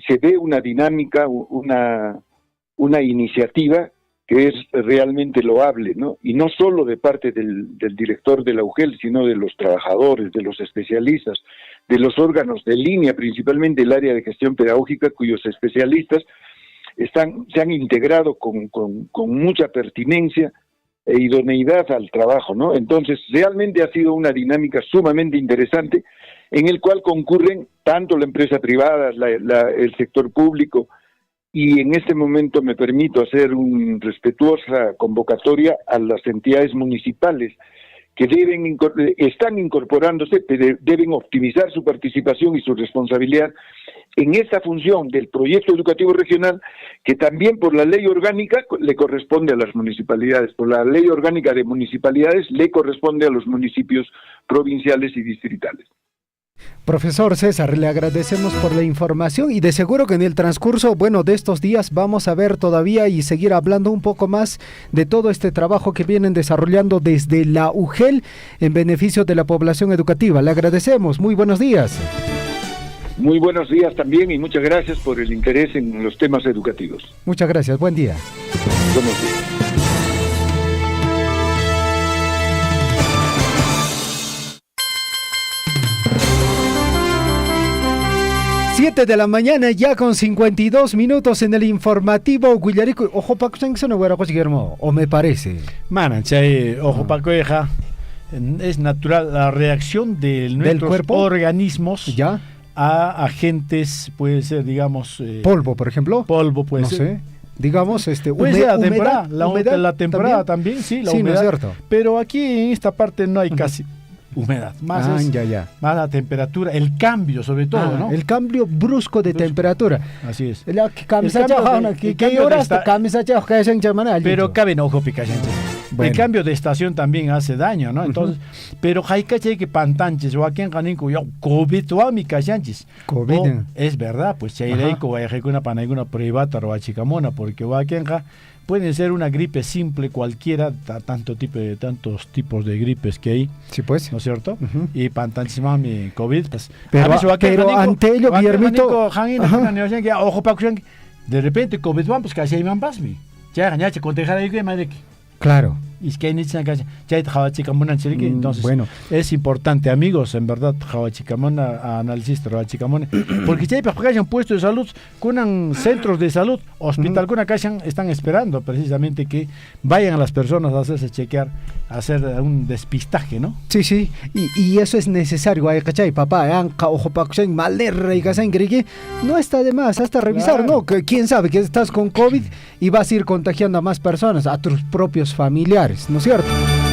se ve una dinámica, una iniciativa que es realmente loable, ¿no? Y no solo de parte del director de la UGEL, sino de los trabajadores, de los especialistas, de los órganos de línea, principalmente el área de gestión pedagógica, cuyos especialistas se han integrado con mucha pertinencia e idoneidad al trabajo, ¿no? Entonces, realmente ha sido una dinámica sumamente interesante, en el cual concurren tanto la empresa privada, el sector público, y en este momento me permito hacer una respetuosa convocatoria a las entidades municipales que están incorporándose, pero deben optimizar su participación y su responsabilidad en esta función del proyecto educativo regional, que también por la ley orgánica le corresponde a las municipalidades, por la ley orgánica de municipalidades le corresponde a los municipios provinciales y distritales.
Profesor César, le agradecemos por la información y de seguro que en el transcurso, de estos días vamos a ver todavía y seguir hablando un poco más de todo este trabajo que vienen desarrollando desde la UGEL en beneficio de la población educativa. Le agradecemos, muy buenos días.
Muy buenos días también y muchas gracias por el interés en los temas educativos.
Muchas gracias, buen día.
Buenos días.
7 de la mañana ya con 52 minutos en el informativo Guillarico. Ojo Paco, no voy a Guillermo, o me parece.
Chay, ojo Paco, es natural la reacción de nuestros cuerpo, organismos
ya
a agentes, puede ser, digamos,
polvo, por ejemplo.
Polvo puede
no
ser.
Sé. Digamos,
puede ser la temporada también, sí, la humedad.
No es cierto.
Pero aquí en esta parte no hay casi humedad, más más la temperatura, el cambio sobre todo, ¿no?
El cambio brusco de temperatura.
Así es. Pero cabe no ojo picayente. El cambio de estación también hace daño, ¿no? Entonces, pero hay que pantanches o aquí en Janico yo COVID o mi callanches.
COVID.
Es verdad, pues si hay que vaya a una panaguna privada o a chicamona porque va aquí en puede ser una gripe simple cualquiera, tantos tipos de gripes que hay.
Sí, pues.
¿No es cierto? Y pantanchimami COVID. Pues,
pero ante ello, Guillermito...
Ojo, de repente COVID van, pues casi hay man pasmi. Ya, se conteja de madre.
Claro.
Entonces, es importante, amigos, en verdad, análisis porque si hay un puesto de salud, con centros de salud, hospital, con acá están esperando precisamente que vayan a las personas a hacerse chequear, a hacer un despistaje, ¿no?
Sí, y eso es necesario, papá, no está de más, hasta revisar, ¿no? ¿Quién sabe que estás con COVID y vas a ir contagiando a más personas, a tus propios familiares? ¿No es cierto?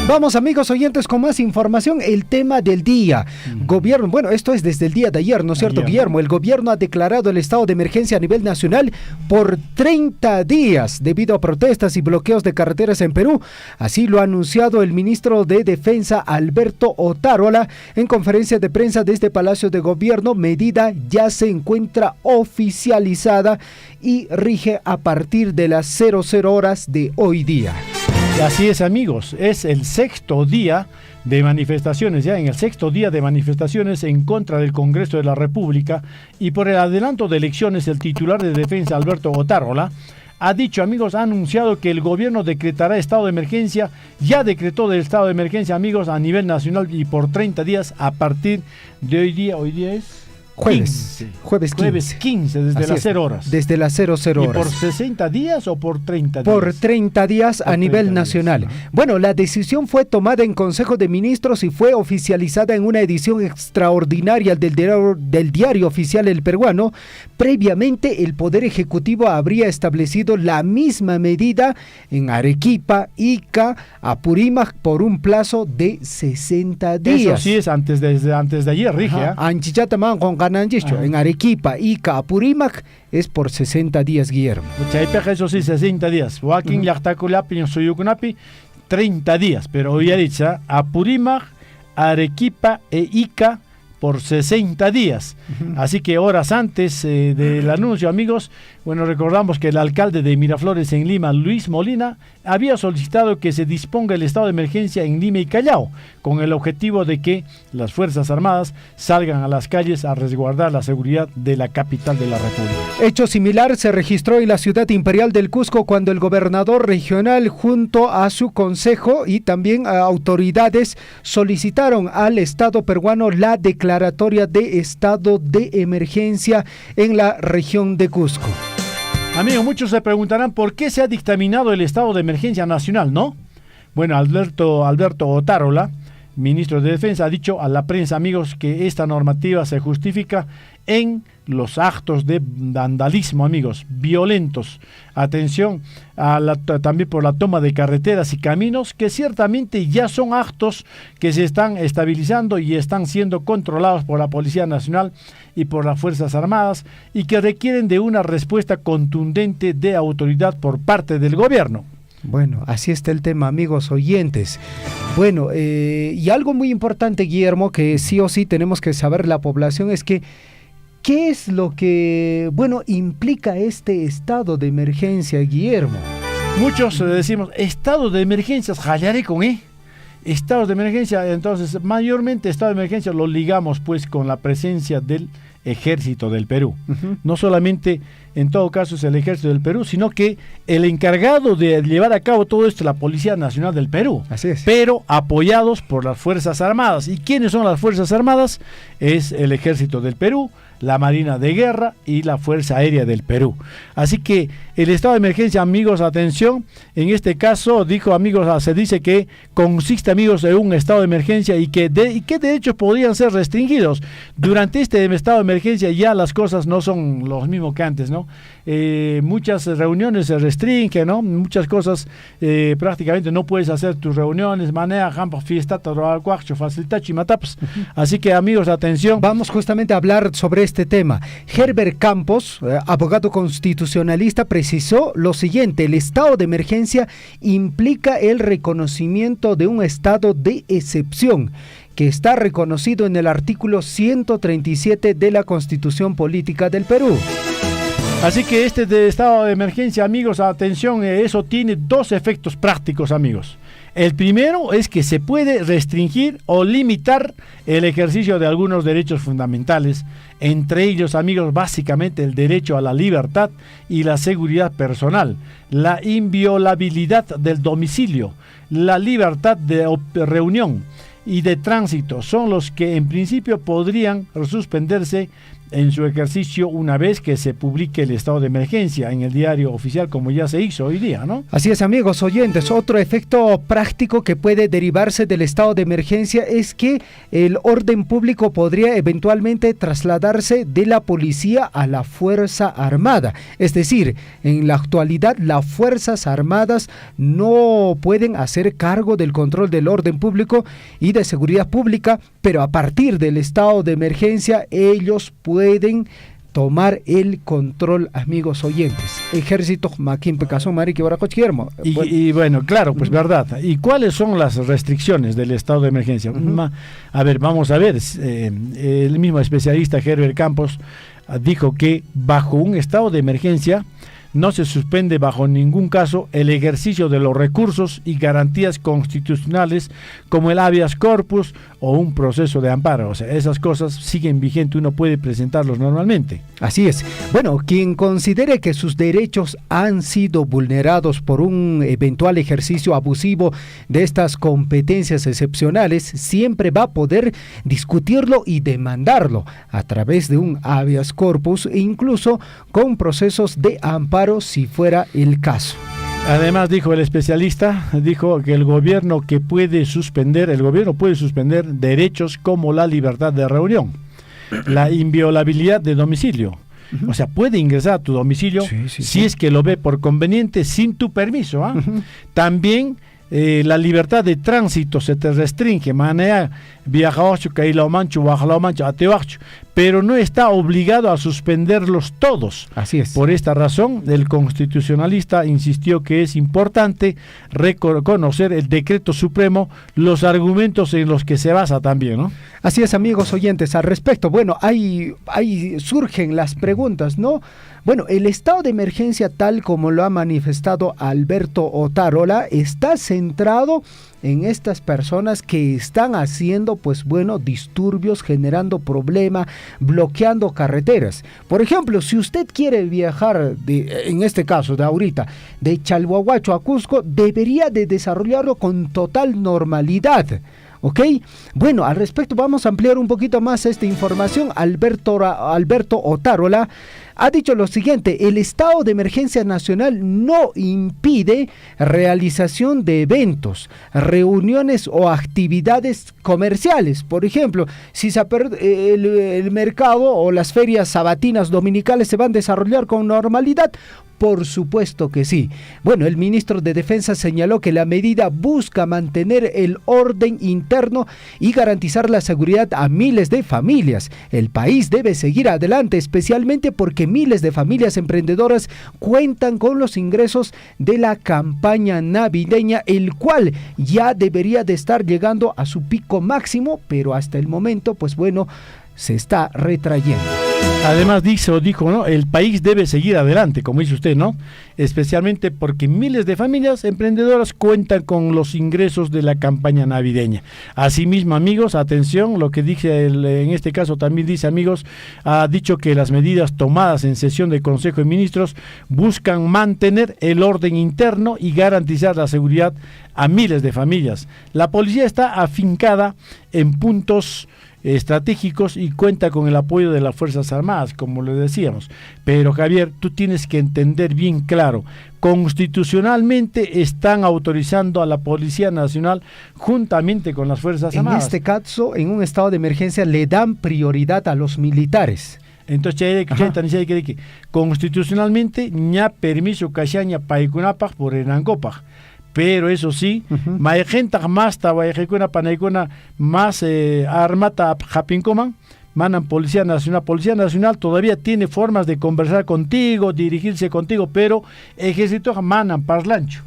Vamos, amigos oyentes, con más información. El tema del día. Gobierno, bueno, esto es desde el día de ayer, ¿no es cierto, Guillermo? El gobierno ha declarado el estado de emergencia a nivel nacional por 30 días debido a protestas y bloqueos de carreteras en Perú. Así lo ha anunciado el ministro de Defensa, Alberto Otárola, en conferencia de prensa desde Palacio de Gobierno. Medida ya se encuentra oficializada y rige a partir de las 00 horas de hoy día.
Y así es, amigos, es el sexto día de manifestaciones, ya en el sexto día de manifestaciones en contra del Congreso de la República, y por el adelanto de elecciones, el titular de Defensa, Alberto Otárola, ha dicho, amigos, ha anunciado que el gobierno decretará estado de emergencia, ya decretó el estado de emergencia, amigos, a nivel nacional y por 30 días a partir de hoy día es... Jueves 15, desde las 0 horas.
Desde las 00 horas.
¿Y por 60 días o por 30 días?
Por 30 días a nivel nacional. Bueno, la decisión fue tomada en Consejo de Ministros y fue oficializada en una edición extraordinaria del diario oficial El Peruano. Previamente, el Poder Ejecutivo habría establecido la misma medida en Arequipa, Ica, Apurímac por un plazo de 60 días.
Eso sí es antes de ayer, rige.
Anchichataman con en Arequipa, Ica, Apurímac es por 60 días, Guillermo.
Eso sí, 60 días. Joaquín Yachtacunapi, Suyucunapi, 30 días. Pero hoy ha dicho Apurímac, Arequipa e Ica por 60 días. Así que horas antes del anuncio, amigos, bueno, recordamos que el alcalde de Miraflores en Lima, Luis Molina, había solicitado que se disponga el estado de emergencia en Lima y Callao, con el objetivo de que las Fuerzas Armadas salgan a las calles a resguardar la seguridad de la capital de la República.
Hecho similar se registró en la ciudad imperial del Cusco cuando el gobernador regional junto a su consejo y también a autoridades solicitaron al Estado peruano la declaratoria de estado de emergencia en la región de Cusco.
Amigos, muchos se preguntarán por qué se ha dictaminado el estado de emergencia nacional, ¿no? Bueno, Alberto Otárola, ministro de Defensa, ha dicho a la prensa, amigos, que esta normativa se justifica en los actos de vandalismo, amigos, violentos. Atención también por la toma de carreteras y caminos, que ciertamente ya son actos que se están estabilizando y están siendo controlados por la Policía Nacional y por las Fuerzas Armadas, y que requieren de una respuesta contundente de autoridad por parte del gobierno.
Bueno, así está el tema, amigos oyentes. Bueno, y algo muy importante, Guillermo, que sí o sí tenemos que saber la población, es que ¿qué es lo que, bueno, implica este estado de emergencia, Guillermo?
Muchos decimos, estado de emergencia, jallaré con estados de emergencia. Entonces, mayormente estado de emergencia lo ligamos pues con la presencia del Ejército del Perú. No solamente, en todo caso, es el Ejército del Perú, sino que el encargado de llevar a cabo todo esto es la Policía Nacional del Perú.
Así es.
Pero apoyados por las Fuerzas Armadas. ¿Y quiénes son las Fuerzas Armadas? Es el Ejército del Perú, la Marina de Guerra y la Fuerza Aérea del Perú. Así que el estado de emergencia, amigos, atención, en este caso, dijo, amigos, se dice que consiste, amigos, en un estado de emergencia y qué derechos podrían ser restringidos. Durante este estado de emergencia ya las cosas no son los mismos que antes, ¿no? Muchas reuniones se restringen, ¿no? Muchas cosas prácticamente no puedes hacer tus reuniones, fiesta, así que, amigos, atención.
Vamos justamente a hablar sobre este tema. Herbert Campos, abogado constitucionalista, precisó lo siguiente: el estado de emergencia implica el reconocimiento de un estado de excepción que está reconocido en el artículo 137 de la Constitución Política del Perú.
Así que este de estado de emergencia, amigos, atención, eso tiene dos efectos prácticos, amigos. El primero es que se puede restringir o limitar el ejercicio de algunos derechos fundamentales, entre ellos, amigos, básicamente el derecho a la libertad y la seguridad personal, la inviolabilidad del domicilio, la libertad de reunión y de tránsito son los que en principio podrían suspenderse en su ejercicio una vez que se publique el estado de emergencia en el diario oficial, como ya se hizo hoy día, ¿no?
Así es, amigos oyentes, otro efecto práctico que puede derivarse del estado de emergencia es que el orden público podría eventualmente trasladarse de la policía a la Fuerza Armada. Es decir, en la actualidad las Fuerzas Armadas no pueden hacer cargo del control del orden público y de seguridad pública, pero a partir del estado de emergencia ellos pueden tomar el control, amigos oyentes. Ejército Maquín Pecaso Marique Baracochiermo.
Y bueno, claro, pues verdad. ¿Y cuáles son las restricciones del estado de emergencia? A ver, vamos a ver. El mismo especialista Herbert Campos dijo que bajo un estado de emergencia no se suspende bajo ningún caso el ejercicio de los recursos y garantías constitucionales como el habeas corpus o un proceso de amparo. O sea, esas cosas siguen vigentes, uno puede presentarlos normalmente.
Así es. Bueno, quien considere que sus derechos han sido vulnerados por un eventual ejercicio abusivo de estas competencias excepcionales, siempre va a poder discutirlo y demandarlo a través de un habeas corpus e incluso con procesos de amparo si fuera el caso.
Además, dijo el especialista, dijo que el gobierno puede suspender derechos como la libertad de reunión, la inviolabilidad de domicilio. O sea, puede ingresar a tu domicilio si es que lo ve por conveniente sin tu permiso. También la libertad de tránsito se te restringe, pero no está obligado a suspenderlos todos.
Así es.
Por esta razón, el constitucionalista insistió que es importante reconocer el decreto supremo, los argumentos en los que se basa también, ¿no?
Así es, amigos oyentes, al respecto. Bueno, ahí surgen las preguntas, ¿no? Bueno, el estado de emergencia, tal como lo ha manifestado Alberto Otárola, está centrado en estas personas que están haciendo, pues bueno, disturbios, generando problemas, bloqueando carreteras. Por ejemplo, si usted quiere viajar, en este caso de ahorita, de Chalhuahuacho a Cusco, debería de desarrollarlo con total normalidad. ¿Ok? Bueno, al respecto vamos a ampliar un poquito más esta información. Alberto Otárola ha dicho lo siguiente: el estado de emergencia nacional no impide realización de eventos, reuniones o actividades comerciales. Por ejemplo, si el mercado o las ferias sabatinas dominicales se van a desarrollar con normalidad. Por supuesto que sí. Bueno, el ministro de Defensa señaló que la medida busca mantener el orden interno y garantizar la seguridad a miles de familias. El país debe seguir adelante, especialmente porque miles de familias emprendedoras cuentan con los ingresos de la campaña navideña, el cual ya debería de estar llegando a su pico máximo, pero hasta el momento, pues bueno, se está retrayendo.
Además dijo, ¿no? El país debe seguir adelante, como dice usted, ¿no? Especialmente porque miles de familias emprendedoras cuentan con los ingresos de la campaña navideña. Asimismo, amigos, atención, lo que dije en este caso también dice, amigos, ha dicho que las medidas tomadas en sesión del Consejo de Ministros buscan mantener el orden interno y garantizar la seguridad a miles de familias. La policía está afincada en puntos estratégicos y cuenta con el apoyo de las Fuerzas Armadas, como le decíamos. Pero Javier, tú tienes que entender bien claro, constitucionalmente están autorizando a la Policía Nacional juntamente con las Fuerzas Armadas.
En este caso, en un estado de emergencia, le dan prioridad a los militares.
Entonces, constitucionalmente, ña permiso cachaña paikunapaj por enancopaj. Pero eso sí, maejenta más tabaejecuna panaicuna más armata japincoman, manan Policía Nacional todavía tiene formas de conversar contigo, dirigirse contigo, pero ejército manan parlancho,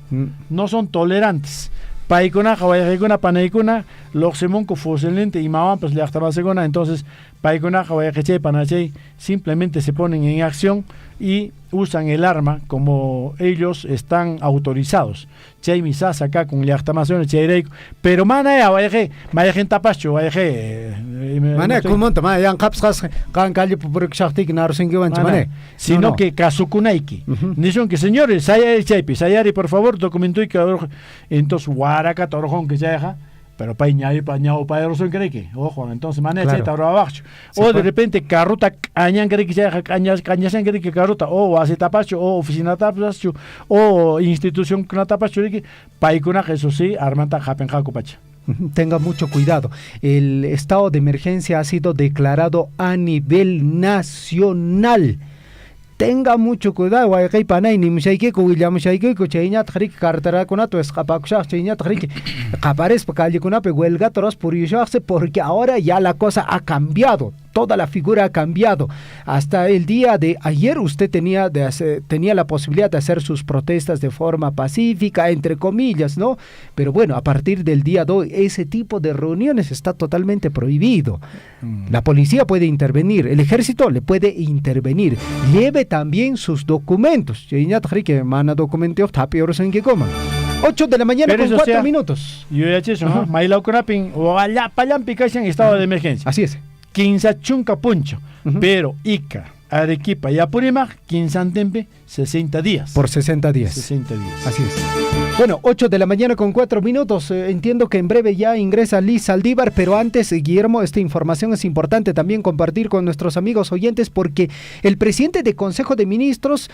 no son tolerantes. Paicuna, jabaijecuna, panaicuna, los semonco fusilente y maman pues le segona, entonces paicuna, jabaijechay, panachay, simplemente se ponen en acción y usan el arma como ellos están autorizados. Chay misas acá con llastamaciones chayreico, pero mana ya vayaje tapacho, vayaje
mana kumonta mana yan kapsas kan calle por xartik narsengiwan chmane,
sino que kasukunaiki. Dicen que señores, sayari chaypi, sayari por favor, documento y que entonces huaraca torojón que ya pero para razón cree que, ojo, entonces maneja
Claro.
abajo. O de repente carruta cañan cree que ya cañas cree que carruta o hace tapacho o oficina tapacho o institución que tapacho que paikuna eso sí armanta japen jacupacha.
Tenga mucho cuidado. El estado de emergencia ha sido declarado a nivel nacional. Tenga mucho cuidado, guay panay ni mushaike ko William mushaike ko cheiña trik cartera kuna to escapaxha cheiña trik capares calle kuna pe huelga toros purisharse porque ahora ya la cosa ha cambiado. Toda la figura ha cambiado. Hasta el día de ayer usted tenía la posibilidad de hacer sus protestas de forma pacífica, entre comillas, ¿no? Pero bueno, a partir del día de hoy, ese tipo de reuniones está totalmente prohibido. La policía puede intervenir, el ejército le puede intervenir. Lleve también sus documentos. 8 de la mañana
Pero
con
eso
4
sea,
minutos.
Yo ya he hecho, ¿no? Maila Ukunapin o allá Palampicacha en estado de emergencia.
Así es.
15 chunca puncho, pero Ica, Arequipa y Apurímac, 15 tempe, 60 días.
Por 60 días.
60 días.
Así es. Bueno, 8 de la mañana con 4 minutos. Entiendo que en breve ya ingresa Liz Saldívar, pero antes, Guillermo, esta información es importante también compartir con nuestros amigos oyentes porque el presidente del Consejo de Ministros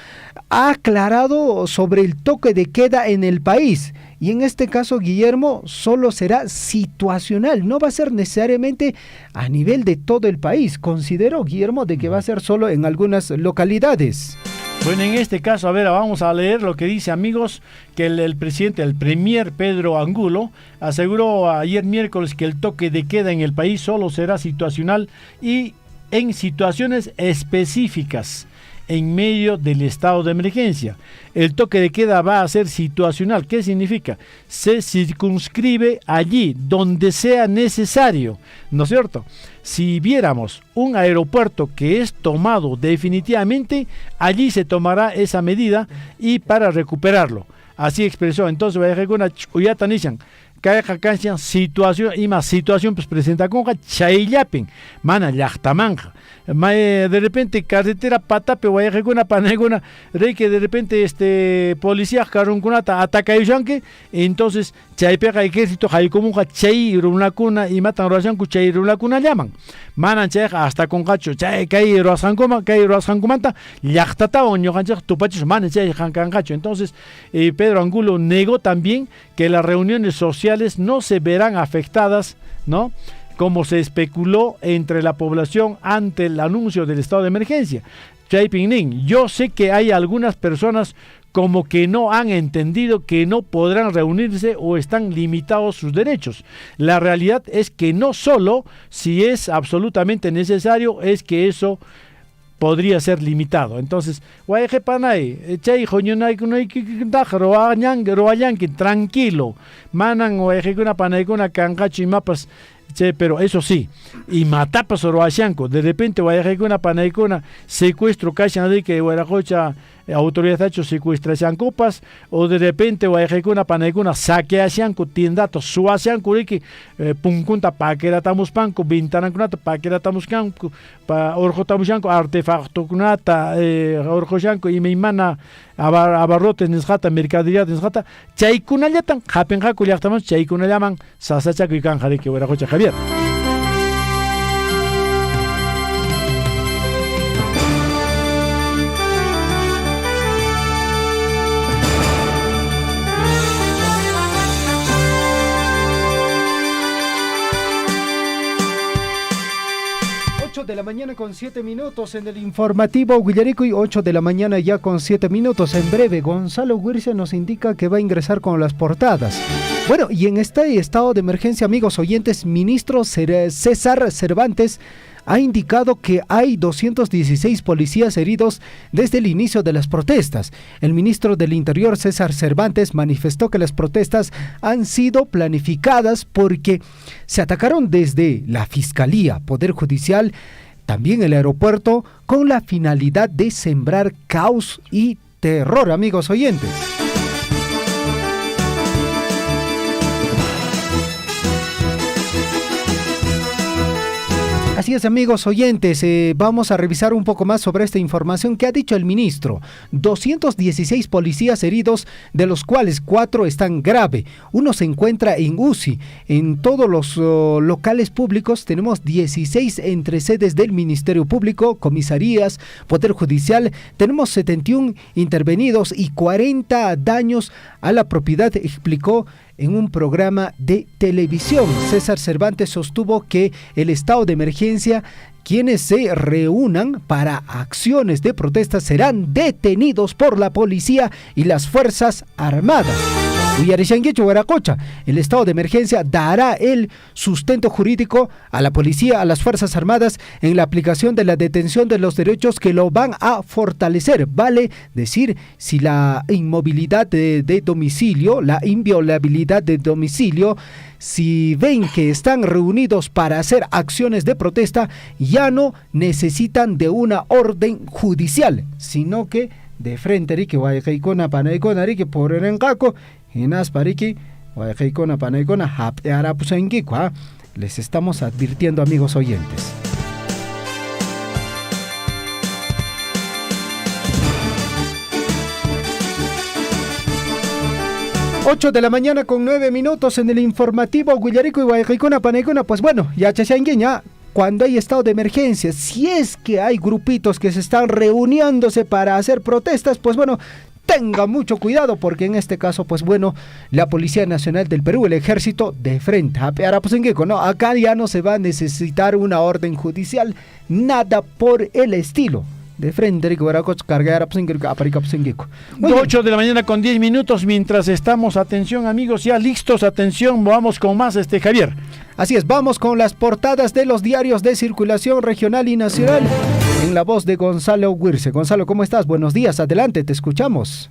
ha aclarado sobre el toque de queda en el país. Y en este caso, Guillermo, solo será situacional, no va a ser necesariamente a nivel de todo el país. Considero, Guillermo, de que va a ser solo en algunas localidades.
Bueno, en este caso, a ver, vamos a leer lo que dice, amigos, que el presidente, el premier Pedro Angulo, aseguró ayer miércoles que el toque de queda en el país solo será situacional y en situaciones específicas en medio del estado de emergencia. El toque de queda va a ser situacional. ¿Qué significa? Se circunscribe allí donde sea necesario, ¿no es cierto? Si viéramos un aeropuerto que es tomado definitivamente, allí se tomará esa medida y para recuperarlo. Así expresó. Entonces, voy a dejar una uyatanishan. Caja situación y más situación pues presenta con chayllapin mana llachtamanja de repente carretera patape guayajeguna paneguna rey que de repente policía carunkunata ataca yanque entonces chaypega ejército haycomunja chay runakuna y matan rashanku chay runakuna llaman manan chay hasta con gacho chay kay rashankumanta llachtata oñojanchak tupachos manan chay jancangacho. Entonces Pedro Angulo negó también que las reuniones sociales no se verán afectadas, ¿no?, como se especuló entre la población ante el anuncio del estado de emergencia. Chay Pinning, yo sé que hay algunas personas como que no han entendido que no podrán reunirse o están limitados sus derechos. La realidad es que no solo si es absolutamente necesario es que eso podría ser limitado. Entonces, tranquilo, pero eso sí, y matapas oroashanco, de repente una panaicona secuestro cachan de que Guarajocha autoridad hecho secuestración copas o de repente una panaicona saque a shanco tiendato suashanco de que punkunta paquera tamus panco vintaran kunata paquera tamus canco pa orjo tamushanco artefacto kunata orjo shanco y me imana abarrotes nesjata mercadería nesjata chaykuna llatan japen jaku llaqtamas chaykuna llaman sasachaku y canja de que Guarajocha Javier.
De la mañana con 7 minutos en el informativo Guillarico y 8 de la mañana ya con 7 minutos. En breve, Gonzalo Guirce nos indica que va a ingresar con las portadas. Bueno, y en este estado de emergencia, amigos oyentes, ministro César Cervantes ha indicado que hay 216 policías heridos desde el inicio de las protestas. El ministro del Interior, César Cervantes, manifestó que las protestas han sido planificadas porque se atacaron desde la Fiscalía, Poder Judicial, también el aeropuerto, con la finalidad de sembrar caos y terror, amigos oyentes. Así es, amigos oyentes, vamos a revisar un poco más sobre esta información que ha dicho el ministro. 216 policías heridos, de los cuales 4 están grave. Uno se encuentra en UCI. En todos los locales públicos tenemos 16 entre sedes del Ministerio Público, comisarías, Poder Judicial. Tenemos 71 intervenidos y 40 daños a la propiedad, explicó en un programa de televisión. César Cervantes sostuvo que el estado de emergencia, quienes se reúnan para acciones de protesta serán detenidos por la policía y las Fuerzas Armadas. El estado de emergencia dará el sustento jurídico a la policía, a las Fuerzas Armadas en la aplicación de la detención de los derechos que lo van a fortalecer. Vale decir, si la inmovilidad de domicilio, la inviolabilidad de domicilio, si ven que están reunidos para hacer acciones de protesta, ya no necesitan de una orden judicial, sino que de frente rique guaycaicona panaicona rique por el encaco Hinas pariki, guaycaicona panaicona hapteara pusanguiqua. Les estamos advirtiendo, amigos oyentes. Ocho de la mañana con 9 minutos en el informativo Guillarico y Guaycaicona panaicona. Pues bueno, ya chachangueña. Cuando hay estado de emergencia, si es que hay grupitos que se están reuniéndose para hacer protestas, pues bueno, tenga mucho cuidado, porque en este caso, pues bueno, la Policía Nacional del Perú, el Ejército, de frente. No, acá ya no se va a necesitar una orden judicial, nada por el estilo. De frente,
8 de la mañana con 10 minutos, mientras estamos, atención amigos, ya listos, atención, vamos con más, Javier.
Así es, vamos con las portadas de los diarios de circulación regional y nacional, en la voz de Gonzalo Huirce. Gonzalo, ¿cómo estás? Buenos días, adelante, te escuchamos.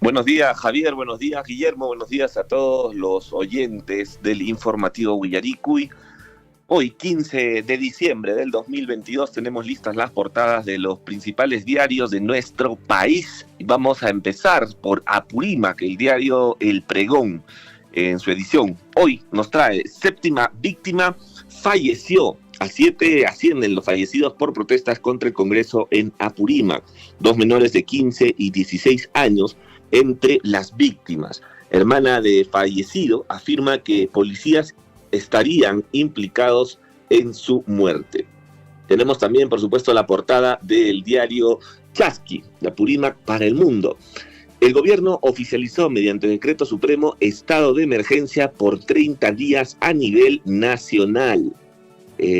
Buenos días, Javier, buenos días, Guillermo, buenos días a todos los oyentes del informativo Guillaricuy. Hoy, 15 de diciembre del 2022, tenemos listas las portadas de los principales diarios de nuestro país. Vamos a empezar por Apurímac, el diario El Pregón, en su edición. Hoy nos trae: séptima víctima falleció. A 7 ascienden los fallecidos por protestas contra el Congreso en Apurímac. 2 menores de 15 y 16 años entre las víctimas. Hermana de fallecido afirma que policías estarían implicados en su muerte. Tenemos también, por supuesto, la portada del diario Chasqui, de Apurímac para el mundo. El gobierno oficializó mediante decreto supremo estado de emergencia por 30 días a nivel nacional.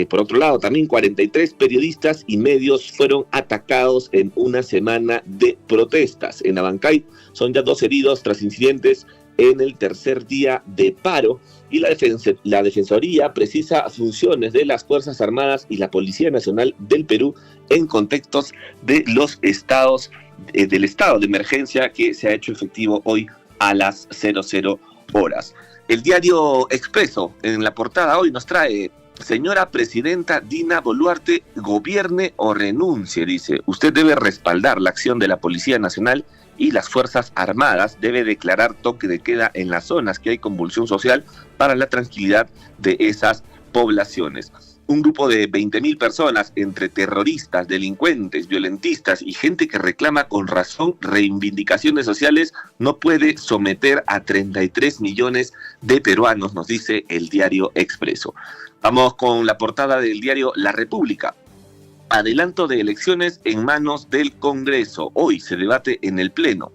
Por otro lado, también 43 periodistas y medios fueron atacados en una semana de protestas. En Abancay son ya 2 heridos tras incidentes en el tercer día de paro, y la Defensoría precisa funciones de las Fuerzas Armadas y la Policía Nacional del Perú en contextos de los estados del estado de emergencia que se ha hecho efectivo hoy a las 00 horas. El diario Expreso, en la portada hoy, nos trae: señora presidenta Dina Boluarte, gobierne o renuncie, dice. Usted debe respaldar la acción de la Policía Nacional y las Fuerzas Armadas, debe declarar toque de queda en las zonas que hay convulsión social para la tranquilidad de esas poblaciones. Un grupo de 20.000 personas, entre terroristas, delincuentes, violentistas y gente que reclama con razón reivindicaciones sociales, no puede someter a 33 millones de peruanos, nos dice el diario Expreso. Vamos con la portada del diario La República. Adelanto de elecciones en manos del Congreso. Hoy se debate en el Pleno.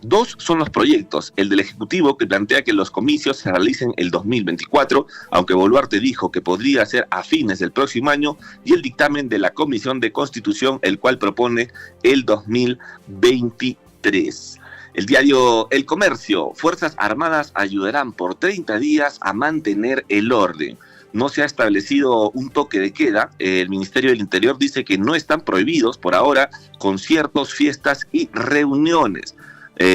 2 son los proyectos: el del Ejecutivo, que plantea que los comicios se realicen el 2024, aunque Boluarte dijo que podría ser a fines del próximo año, y el dictamen de la Comisión de Constitución, el cual propone el 2023. El diario El Comercio: Fuerzas Armadas ayudarán por 30 días a mantener el orden. No se ha establecido un toque de queda. El Ministerio del Interior dice que no están prohibidos por ahora conciertos, fiestas y reuniones.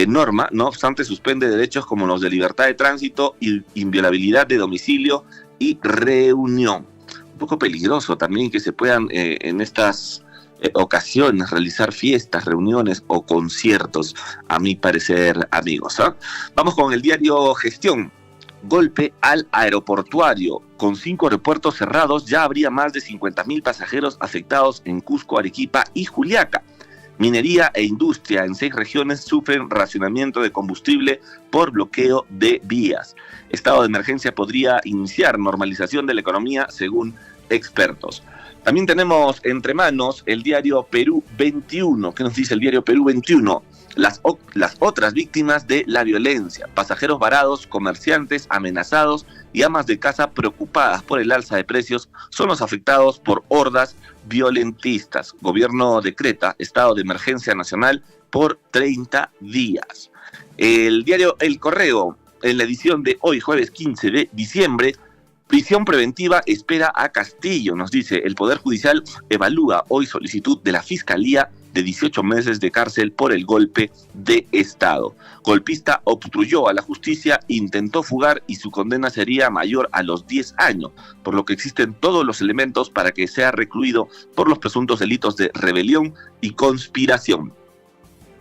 Norma, no obstante, suspende derechos como los de libertad de tránsito, inviolabilidad de domicilio y reunión. Un poco peligroso también que se puedan en estas ocasiones realizar fiestas, reuniones o conciertos, a mi parecer, amigos. Vamos con el diario Gestión. Golpe al aeroportuario. con 5 aeropuertos cerrados, ya habría más de 50.000 pasajeros afectados en Cusco, Arequipa y Juliaca. Minería e industria en 6 regiones sufren racionamiento de combustible por bloqueo de vías. Estado de emergencia podría iniciar normalización de la economía según expertos. También tenemos entre manos el diario Perú 21. ¿Qué nos dice el diario Perú 21? Las otras víctimas de la violencia, pasajeros varados, comerciantes amenazados y amas de casa preocupadas por el alza de precios son los afectados por hordas violentistas. Gobierno decreta estado de emergencia nacional por 30 días. El diario El Correo, en la edición de hoy, jueves 15 de diciembre, prisión preventiva espera a Castillo, nos dice. El Poder Judicial evalúa hoy solicitud de la Fiscalía de 18 meses de cárcel por el golpe de Estado. Golpista obstruyó a la justicia, intentó fugar y su condena sería mayor a los 10 años, por lo que existen todos los elementos para que sea recluido por los presuntos delitos de rebelión y conspiración.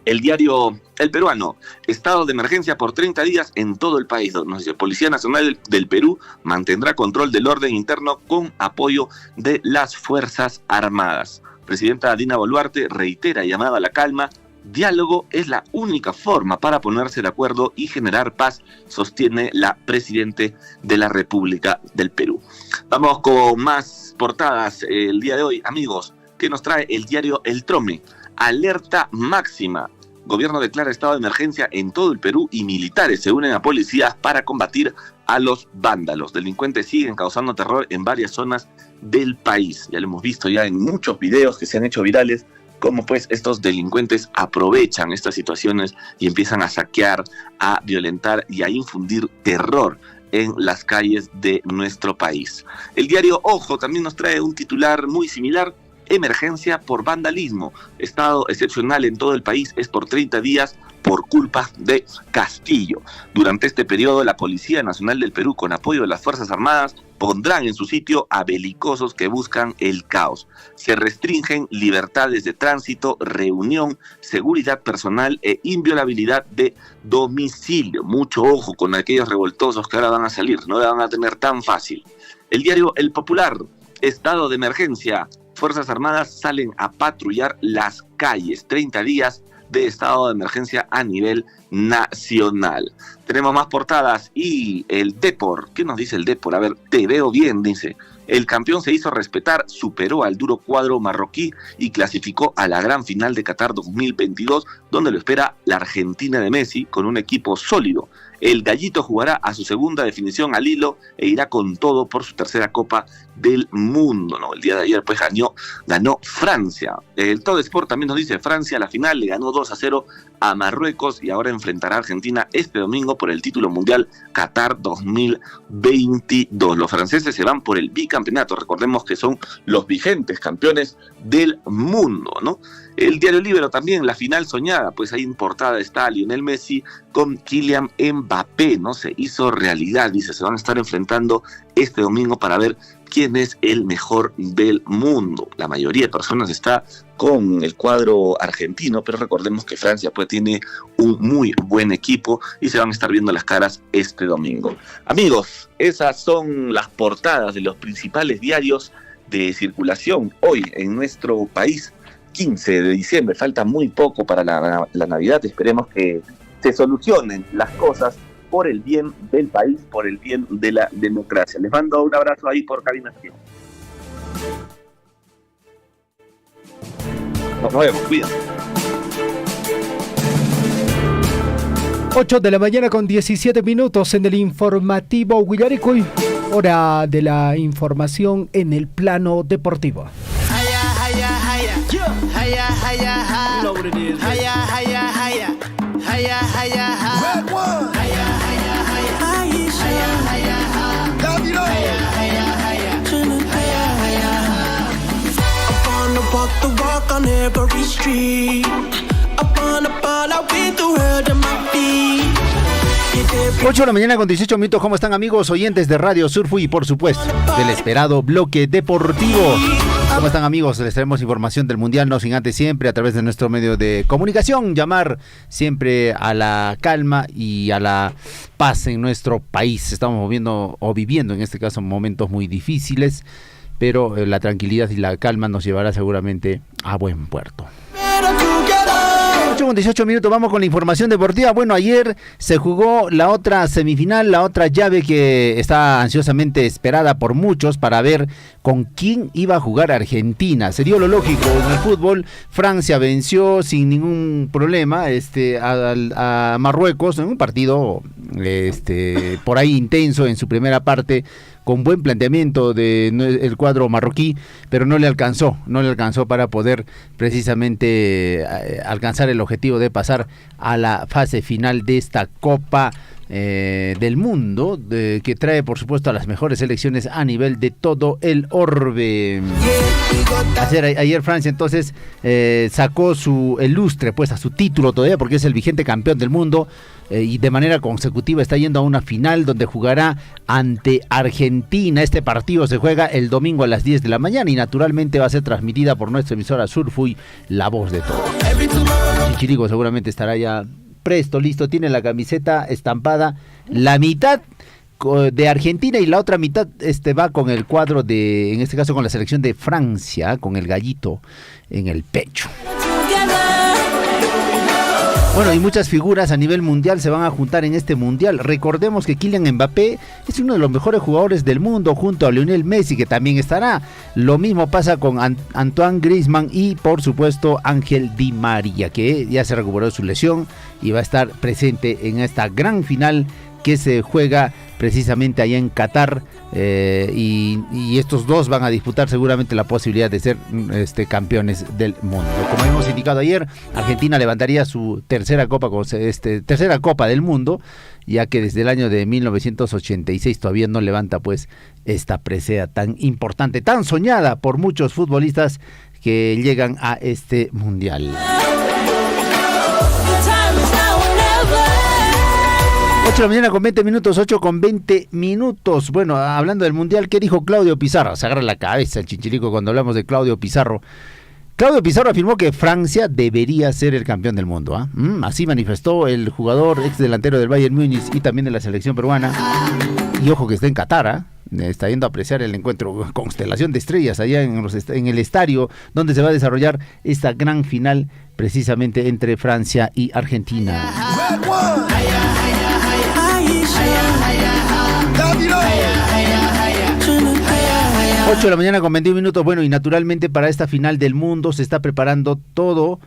El diario El Peruano, estado de emergencia por 30 días en todo el país. Nos dice, Policía Nacional del Perú mantendrá control del orden interno con apoyo de las Fuerzas Armadas. Presidenta Dina Boluarte reitera llamada a la calma. Diálogo es la única forma para ponerse de acuerdo y generar paz, sostiene la Presidente de la República del Perú. Vamos con más portadas el día de hoy, amigos. ¿Qué nos trae el diario El Trome? Alerta máxima. Gobierno declara estado de emergencia en todo el Perú y militares se unen a policías para combatir a los vándalos. Delincuentes siguen causando terror en varias zonas del país. Ya lo hemos visto ya en muchos videos que se han hecho virales, cómo pues estos delincuentes aprovechan estas situaciones y empiezan a saquear, a violentar y a infundir terror en las calles de nuestro país. El diario Ojo también nos trae un titular muy similar. Emergencia por vandalismo. Estado excepcional en todo el país es por 30 días por culpa de Castillo. Durante este periodo, la Policía Nacional del Perú, con apoyo de las Fuerzas Armadas, pondrán en su sitio a belicosos que buscan el caos. Se restringen libertades de tránsito, reunión, seguridad personal e inviolabilidad de domicilio. Mucho ojo con aquellos revoltosos que ahora van a salir, no la van a tener tan fácil. El diario El Popular, estado de emergencia. Fuerzas Armadas salen a patrullar las calles. 30 días de estado de emergencia a nivel nacional. Tenemos más portadas y el Depor. ¿Qué nos dice el Depor? A ver, te veo bien, dice. El campeón se hizo respetar, superó al duro cuadro marroquí y clasificó a la gran final de Qatar 2022, donde lo espera la Argentina de Messi con un equipo sólido. El Gallito jugará a su segunda definición al hilo e irá con todo por su tercera Copa del Mundo, ¿no? El día de ayer pues ganó Francia. El Todo Sport también nos dice, Francia a la final le ganó 2-0 a Marruecos y ahora enfrentará a Argentina este domingo por el título mundial Qatar 2022. Los franceses se van por el bicampeonato, recordemos que son los vigentes campeones del mundo, ¿no? El diario Libero también, la final soñada, pues ahí en portada está Lionel Messi con Kylian Mbappé, ¿no? Se hizo realidad, dice, se van a estar enfrentando este domingo para ver quién es el mejor del mundo. La mayoría de personas está con el cuadro argentino, pero recordemos que Francia pues tiene un muy buen equipo y se van a estar viendo las caras este domingo. Amigos, esas son las portadas de los principales diarios de circulación hoy en nuestro país. 15 de diciembre, falta muy poco para la Navidad, esperemos que se solucionen las cosas por el bien del país, por el bien de la democracia. Les mando un abrazo ahí por Cabina. Nos vemos, cuídense.
8 de la mañana con 17 minutos en el informativo Huillaricuy, hora de la información en el plano deportivo.
On every street, up on the ball, I win the world in my feet.
8 de la mañana con 18 minutos. ¿Cómo están, amigos oyentes de Radio Surfu y por supuesto del esperado bloque deportivo?
¿Cómo están, amigos? Les traemos información del Mundial, no sin antes siempre a través de nuestro medio de comunicación llamar siempre a la calma y a la paz en nuestro país. Estamos viviendo en este caso momentos muy difíciles, pero la tranquilidad y la calma nos llevará seguramente a buen puerto. 8:18 minutos, vamos con la información deportiva. Bueno, ayer se jugó la otra semifinal, la otra llave que está ansiosamente esperada por muchos para ver con quién iba a jugar Argentina. Se dio lo lógico en el fútbol. Francia venció sin ningún problema a Marruecos en un partido por ahí intenso en su primera parte, con buen planteamiento del cuadro marroquí, pero no le alcanzó para poder precisamente alcanzar el objetivo de pasar a la fase final de esta Copa del Mundo, que trae por supuesto a las mejores selecciones a nivel de todo el orbe. Ayer Francia entonces sacó el lustre pues a su título todavía, porque es el vigente campeón del mundo, y de manera consecutiva está yendo a una final donde jugará ante Argentina. Este partido se juega el domingo a las 10 de la mañana y naturalmente va a ser transmitida por nuestra emisora Surfuy, la voz de todos. Chichirico seguramente estará ya presto, listo, tiene la camiseta estampada, la mitad de Argentina y la otra mitad va con el cuadro en este caso con la selección de Francia, con el gallito en el pecho. Bueno, y muchas figuras a nivel mundial se van a juntar en este mundial. Recordemos que Kylian Mbappé es uno de los mejores jugadores del mundo junto a Lionel Messi, que también estará. Lo mismo pasa con Antoine Griezmann y por supuesto Ángel Di María, que ya se recuperó de su lesión y va a estar presente en esta gran final que se juega precisamente allá en Qatar, y estos dos van a disputar seguramente la posibilidad de ser campeones del mundo. Como hemos indicado ayer, Argentina levantaría su tercera copa del mundo, ya que desde el año de 1986 todavía no levanta pues esta presea tan importante, tan soñada por muchos futbolistas que llegan a este mundial. 8 de la mañana con 20 minutos, 8 con 20 minutos. Bueno, hablando del Mundial, ¿qué dijo Claudio Pizarro? Se agarra la cabeza el Chichirico cuando hablamos de Claudio Pizarro. Claudio Pizarro afirmó que Francia debería ser el campeón del mundo. Así manifestó el jugador ex delantero del Bayern Múnich y también de la selección peruana. Y ojo que está en Qatar, está yendo a apreciar el encuentro constelación de estrellas allá en el estadio donde se va a desarrollar esta gran final precisamente entre Francia y Argentina. 8 de la mañana con 21 minutos. Bueno, y naturalmente para esta final del mundo se está preparando toda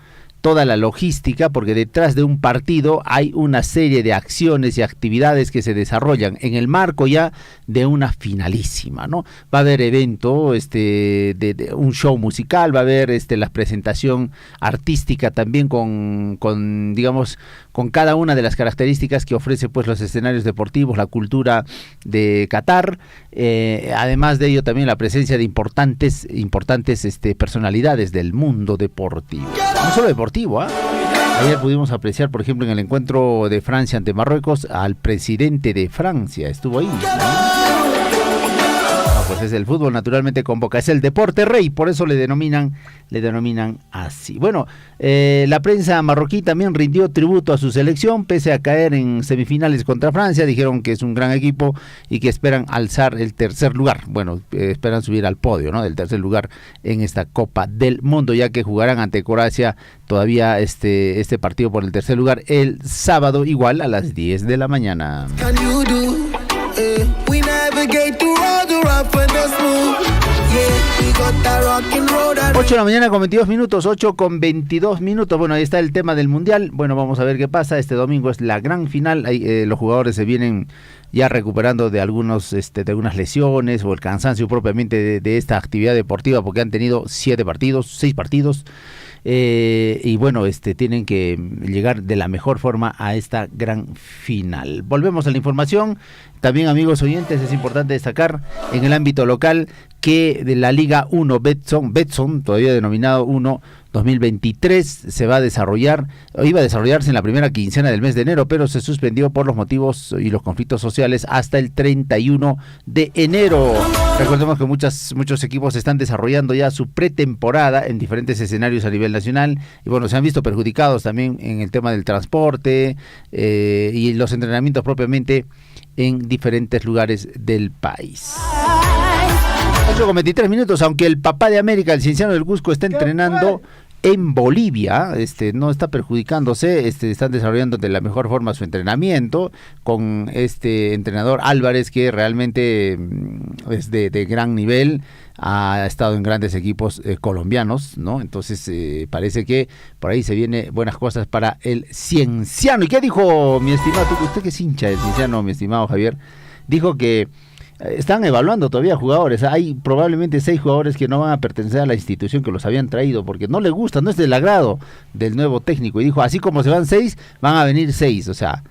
la logística, porque detrás de un partido hay una serie de acciones y actividades que se desarrollan en el marco ya de una finalísima, ¿no? Va a haber evento, de un show musical, va a haber la presentación artística también con cada una de las características que ofrece pues los escenarios deportivos, la cultura de Qatar, además de ello también la presencia de importantes personalidades del mundo deportivo, no solo deportivo. Ayer pudimos apreciar, por ejemplo, en el encuentro de Francia ante Marruecos, al presidente de Francia, estuvo ahí, ¿no? Pues es el fútbol, naturalmente convoca, es el deporte rey, por eso le denominan así. Bueno, la prensa marroquí también rindió tributo a su selección, pese a caer en semifinales contra Francia. Dijeron que es un gran equipo y que esperan alzar el tercer lugar. Bueno, esperan subir al podio, ¿no?, del tercer lugar en esta Copa del Mundo, ya que jugarán ante Croacia todavía este partido por el tercer lugar el sábado, igual a las 10 de la mañana. 8 de la mañana con 22 minutos, 8 con 22 minutos. Bueno, ahí está el tema del Mundial. Bueno, vamos a ver qué pasa. Este domingo es la gran final. Los jugadores se vienen ya recuperando de algunas lesiones o el cansancio propiamente de esta actividad deportiva, porque han tenido 6 partidos. Y bueno, tienen que llegar de la mejor forma a esta gran final. Volvemos a la información. También, amigos oyentes, es importante destacar en el ámbito local que de la Liga 1 Betson, todavía denominado 1 2023, iba a desarrollarse en la primera quincena del mes de enero, pero se suspendió por los motivos y los conflictos sociales hasta el 31 de enero. Recordemos que muchos equipos están desarrollando ya su pretemporada en diferentes escenarios a nivel nacional y bueno, se han visto perjudicados también en el tema del transporte y los entrenamientos propiamente en diferentes lugares del país. 8:23, aunque el papá de América, el Cienciano del Cusco, está entrenando en Bolivia, no está perjudicándose, están desarrollando de la mejor forma su entrenamiento con este entrenador Álvarez, que realmente es de gran nivel, ha estado en grandes equipos colombianos, ¿no? Entonces parece que por ahí se vienen buenas cosas para el Cienciano. ¿Y qué dijo mi estimado, usted que es hincha del Cienciano, mi estimado Javier? Dijo que están evaluando todavía jugadores. Hay probablemente 6 jugadores que no van a pertenecer a la institución que los habían traído porque no le gusta, no es del agrado del nuevo técnico. Y dijo, así como se van 6, van a venir 6. O sea,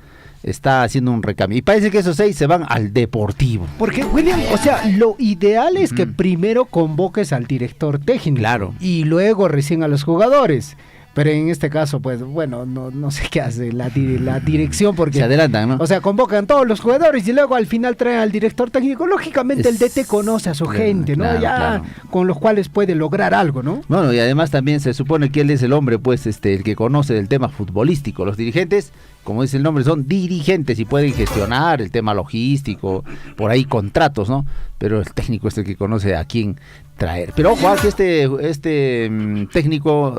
está haciendo un recambio. Y parece que esos 6 se van al Deportivo.
Porque, William, o sea, lo ideal es que primero convoques al director técnico.
Claro.
Y luego recién a los jugadores. Pero en este caso, pues, bueno, no sé qué hace la dirección porque...
Se adelantan, ¿no?
O sea, convocan todos los jugadores y luego al final traen al director técnico. Lógicamente el DT conoce a su gente, ¿no? Claro. Con los cuales puede lograr algo, ¿no?
Bueno, y además también se supone que él es el hombre, pues, el que conoce del tema futbolístico. Los dirigentes, como dice el nombre, son dirigentes y pueden gestionar el tema logístico, por ahí contratos, ¿no? Pero el técnico es el que conoce a quién traer. Pero ojo, que este técnico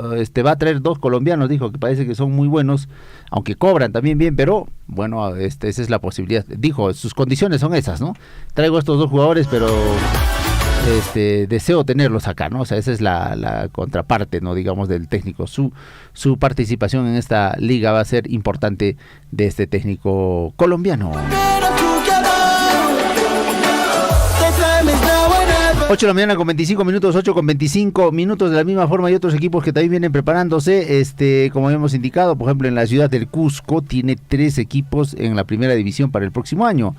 va a traer 2 colombianos, dijo, que parece que son muy buenos, aunque cobran también bien, pero bueno, esa es la posibilidad. Dijo, sus condiciones son esas, ¿no? Traigo estos 2 jugadores, pero deseo tenerlos acá, ¿no? O sea, esa es la contraparte, ¿no? Digamos, del técnico. Su participación en esta liga va a ser importante de este técnico colombiano. 8:25, de la misma forma hay otros equipos que también vienen preparándose, como habíamos indicado, por ejemplo en la ciudad del Cusco tiene 3 equipos en la primera división para el próximo año.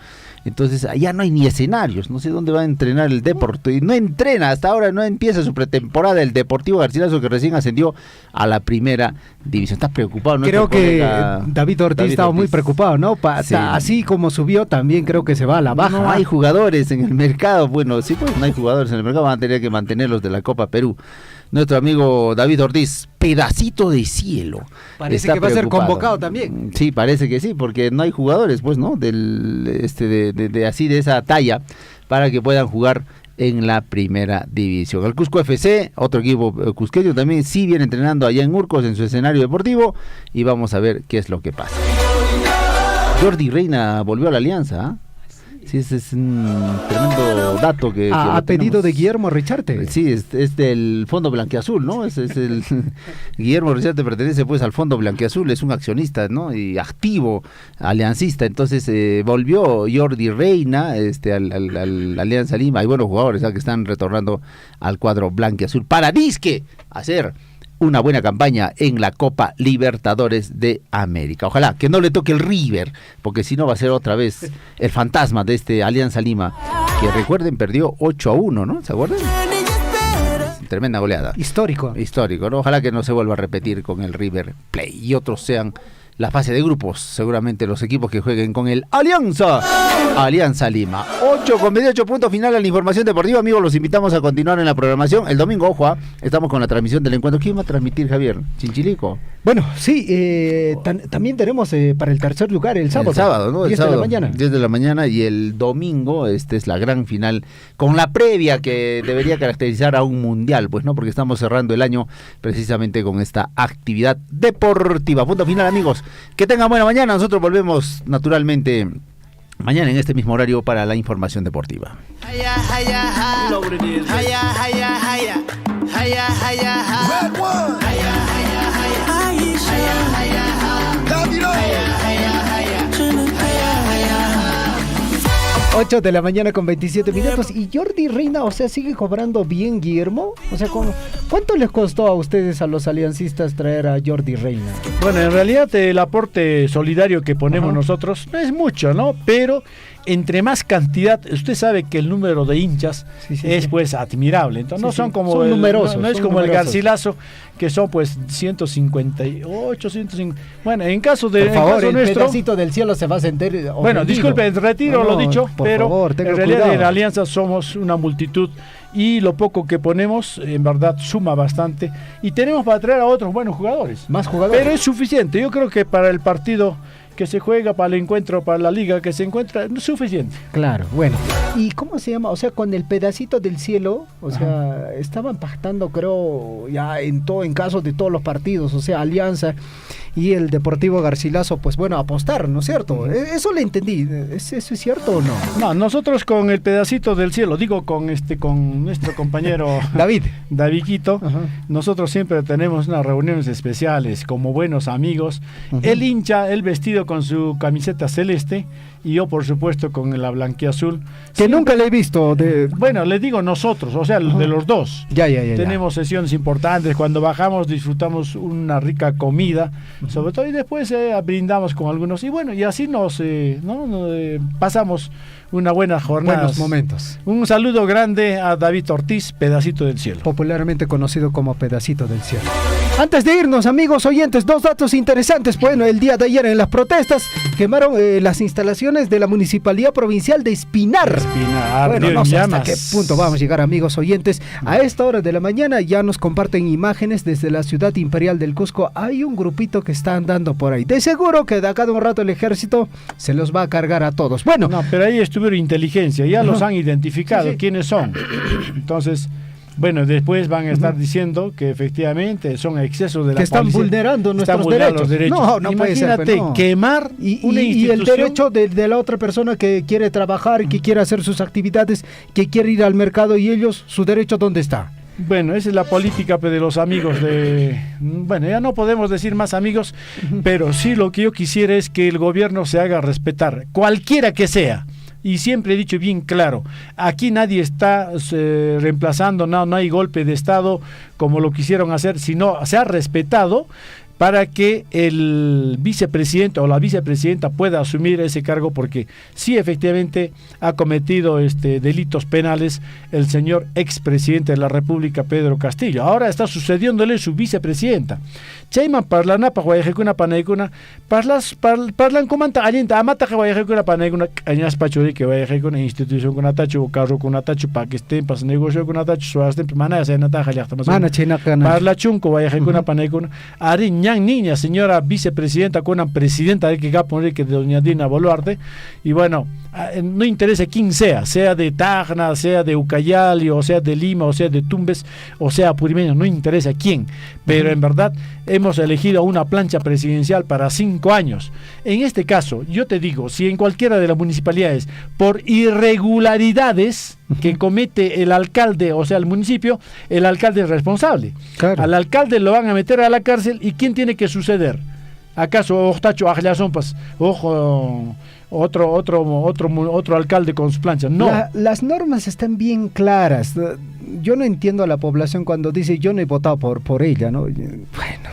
Entonces allá no hay ni escenarios, no sé dónde va a entrenar el Deportivo, y no entrena, hasta ahora no empieza su pretemporada el Deportivo Garcilaso, que recién ascendió a la primera división. ¿Estás preocupado?
Creo que David Ortiz estaba muy preocupado, ¿no? Sí. Así como subió, también creo que se va a la baja.
No hay jugadores en el mercado, bueno, sí, pues no hay jugadores en el mercado, van a tener que mantenerlos de la Copa Perú. Nuestro amigo David Ortiz, pedacito de cielo.
Parece que va a ser convocado también.
Sí, parece que sí, porque no hay jugadores, pues, ¿no? Así de esa talla para que puedan jugar en la primera división. El Cusco FC, otro equipo cusqueño también, sí viene entrenando allá en Urcos en su escenario deportivo y vamos a ver qué es lo que pasa. Jordi Reina volvió a la Alianza, ¿eh? Sí, ese es un tremendo dato que
a pedido de Guillermo Richarte.
Sí, es del Fondo Blanquiazul, ¿no? Guillermo Richarte pertenece pues al Fondo Blanquiazul, es un accionista, ¿no? Y activo aliancista. Entonces volvió Jordi Reina al Alianza Lima. Hay buenos jugadores que están retornando al cuadro blanquiazul para disque hacer una buena campaña en la Copa Libertadores de América. Ojalá que no le toque el River, porque si no va a ser otra vez el fantasma de Alianza Lima, que recuerden perdió 8-1, ¿no? ¿Se acuerdan? Tremenda goleada.
Histórico,
¿no? Ojalá que no se vuelva a repetir con el River Plate y otros sean la fase de grupos, seguramente los equipos que jueguen con el Alianza Lima. 8:28, punto final a la información deportiva. Amigos, los invitamos a continuar en la programación. El domingo, ojo, estamos con la transmisión del encuentro. ¿Quién va a transmitir, Javier? ¿Chinchilico?
Bueno, sí, también tenemos para el tercer lugar el sábado.
El sábado, ¿no?
10 de la mañana.
10 de la mañana y el domingo, es la gran final con la previa que debería caracterizar a un mundial, pues, ¿no? Porque estamos cerrando el año precisamente con esta actividad deportiva. Punto final, amigos. Que tengan buena mañana. Nosotros volvemos naturalmente mañana en este mismo horario para la información deportiva.
Ocho de la mañana con 27 minutos. Y Jordi Reina, o sea, ¿sigue cobrando bien, Guillermo? O sea, ¿cuánto les costó a ustedes, a los aliancistas, traer a Jordi Reina?
Bueno, en realidad el aporte solidario que ponemos nosotros no es mucho, ¿no? Pero entre más cantidad, usted sabe que el número de hinchas es pues admirable. Entonces no son como
son numerosos,
no es
son
como
numerosos.
el Garcilaso, que son pues 158, 150. Bueno, en caso de
Por favor,
caso
el
nuestro,
pedacito del cielo se va a sentir ofendido.
bueno, disculpe, retiro lo dicho,
por
pero
favor, tenga
en realidad
cuidado.
en la Alianza somos una multitud y lo poco que ponemos en verdad suma bastante y tenemos para traer a otros buenos jugadores.
Más jugadores.
Pero es suficiente, yo creo que para el partido que se juega, para el encuentro, para la liga que se encuentra, es suficiente.
Claro, bueno. ¿Y cómo se llama? O sea, con el pedacito del cielo, o sea, estaban pactando, creo, ya en caso de todos los partidos, o sea, Alianza y el Deportivo Garcilaso, pues bueno, apostar, ¿no es cierto? Eso le entendí. ¿Eso es cierto o no?
No, nosotros con el pedacito del cielo, digo con nuestro compañero Davidito, nosotros siempre tenemos unas reuniones especiales como buenos amigos. El hincha, el vestido con su camiseta celeste y yo por supuesto con la blanquiazul.
Que nunca le he visto.
Bueno, le digo nosotros, o sea, de los dos.
Ya.
Tenemos sesiones importantes, cuando bajamos disfrutamos una rica comida, sobre todo, y después brindamos con algunos, y bueno, y así nos pasamos una buena jornada.
Buenos momentos.
Un saludo grande a David Ortiz, Pedacito del Cielo.
Popularmente conocido como Pedacito del Cielo. Antes de irnos, amigos oyentes, dos datos interesantes. Bueno, el día de ayer en las protestas quemaron las instalaciones de la Municipalidad Provincial de Espinar. Bueno, no sé hasta qué punto vamos a llegar, amigos oyentes. A esta hora de la mañana ya nos comparten imágenes desde la ciudad imperial del Cusco. Hay un grupito que está andando por ahí. De seguro que de acá de un rato el ejército se los va a cargar a todos. Bueno.
No, pero ahí estuvieron inteligencia, ya los han identificado, quiénes son. Entonces, bueno, después van a estar diciendo que efectivamente son excesos de la
que están
policía,
vulnerando nuestros
los
derechos. No puede ser,
imagínate,
no.
quemar una
y
institución.
el derecho de la otra persona que quiere trabajar, que quiere hacer sus actividades, que quiere ir al mercado, y ellos, su derecho, ¿dónde está?
Bueno, esa es la política de los amigos de... Bueno, ya no podemos decir más amigos, pero sí lo que yo quisiera es que el gobierno se haga respetar, cualquiera que sea. Y siempre he dicho bien claro, aquí nadie está reemplazando, no hay golpe de Estado como lo quisieron hacer, sino se ha respetado para que el vicepresidente o la vicepresidenta pueda asumir ese cargo, porque sí, efectivamente ha cometido delitos penales el señor expresidente de la República, Pedro Castillo. Ahora está sucediéndole su vicepresidenta. Chayman parlana pa guayajekuna panaykuna parlan comanta alienta amata que guayajekuna panaykuna añas pachuri que guayajekuna institución kunatachu carro kunatachu pa que estén pas negocio kunatachu suasten mana se nata jalachtamas
Mana china kana.
parla chunco guayajekuna panaykuna ari ñan niña señora vicepresidenta con una presidenta de que va a poner que de doña Dina Boluarte, y bueno, no interesa quién sea de Tacna, sea de Ucayali, o sea de Lima, o sea de Tumbes, o sea purimeño, no interesa quién, pero en verdad hemos elegido una plancha presidencial para 5 años. En este caso, yo te digo, si en cualquiera de las municipalidades, por irregularidades que comete el alcalde, o sea el municipio, el alcalde es responsable. Claro. Al alcalde lo van a meter a la cárcel, ¿y quién tiene que suceder? ¿Acaso Otacho Ajlasompas? Ojo, otro alcalde con su plancha? No.
Las normas están bien claras. Yo no entiendo a la población cuando dice yo no he votado por ella, ¿no? Bueno.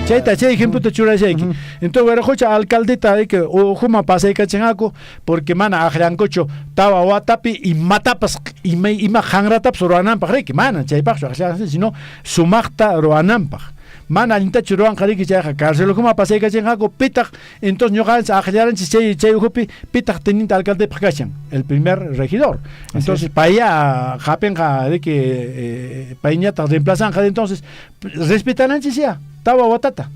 Chaita, ejemplo te chura aquí. Entonces, bueno, jocha alcaldeta de que ojuma pasa y cachengaco porque mana ajrancocho tawa watapi y matapas y ma hangrataps roanampa que mana chaypax sino sumachta roanampa. Mana alinta churuan jariki chaja cárcel como pasa y cachengaco pitak, entonces no ganas ajraran chay hupi pitak teniente alcalde pakachan, el primer regidor. Entonces, para allá japenja de que pañata reemplazan, entonces respetarán sea Tawa Watata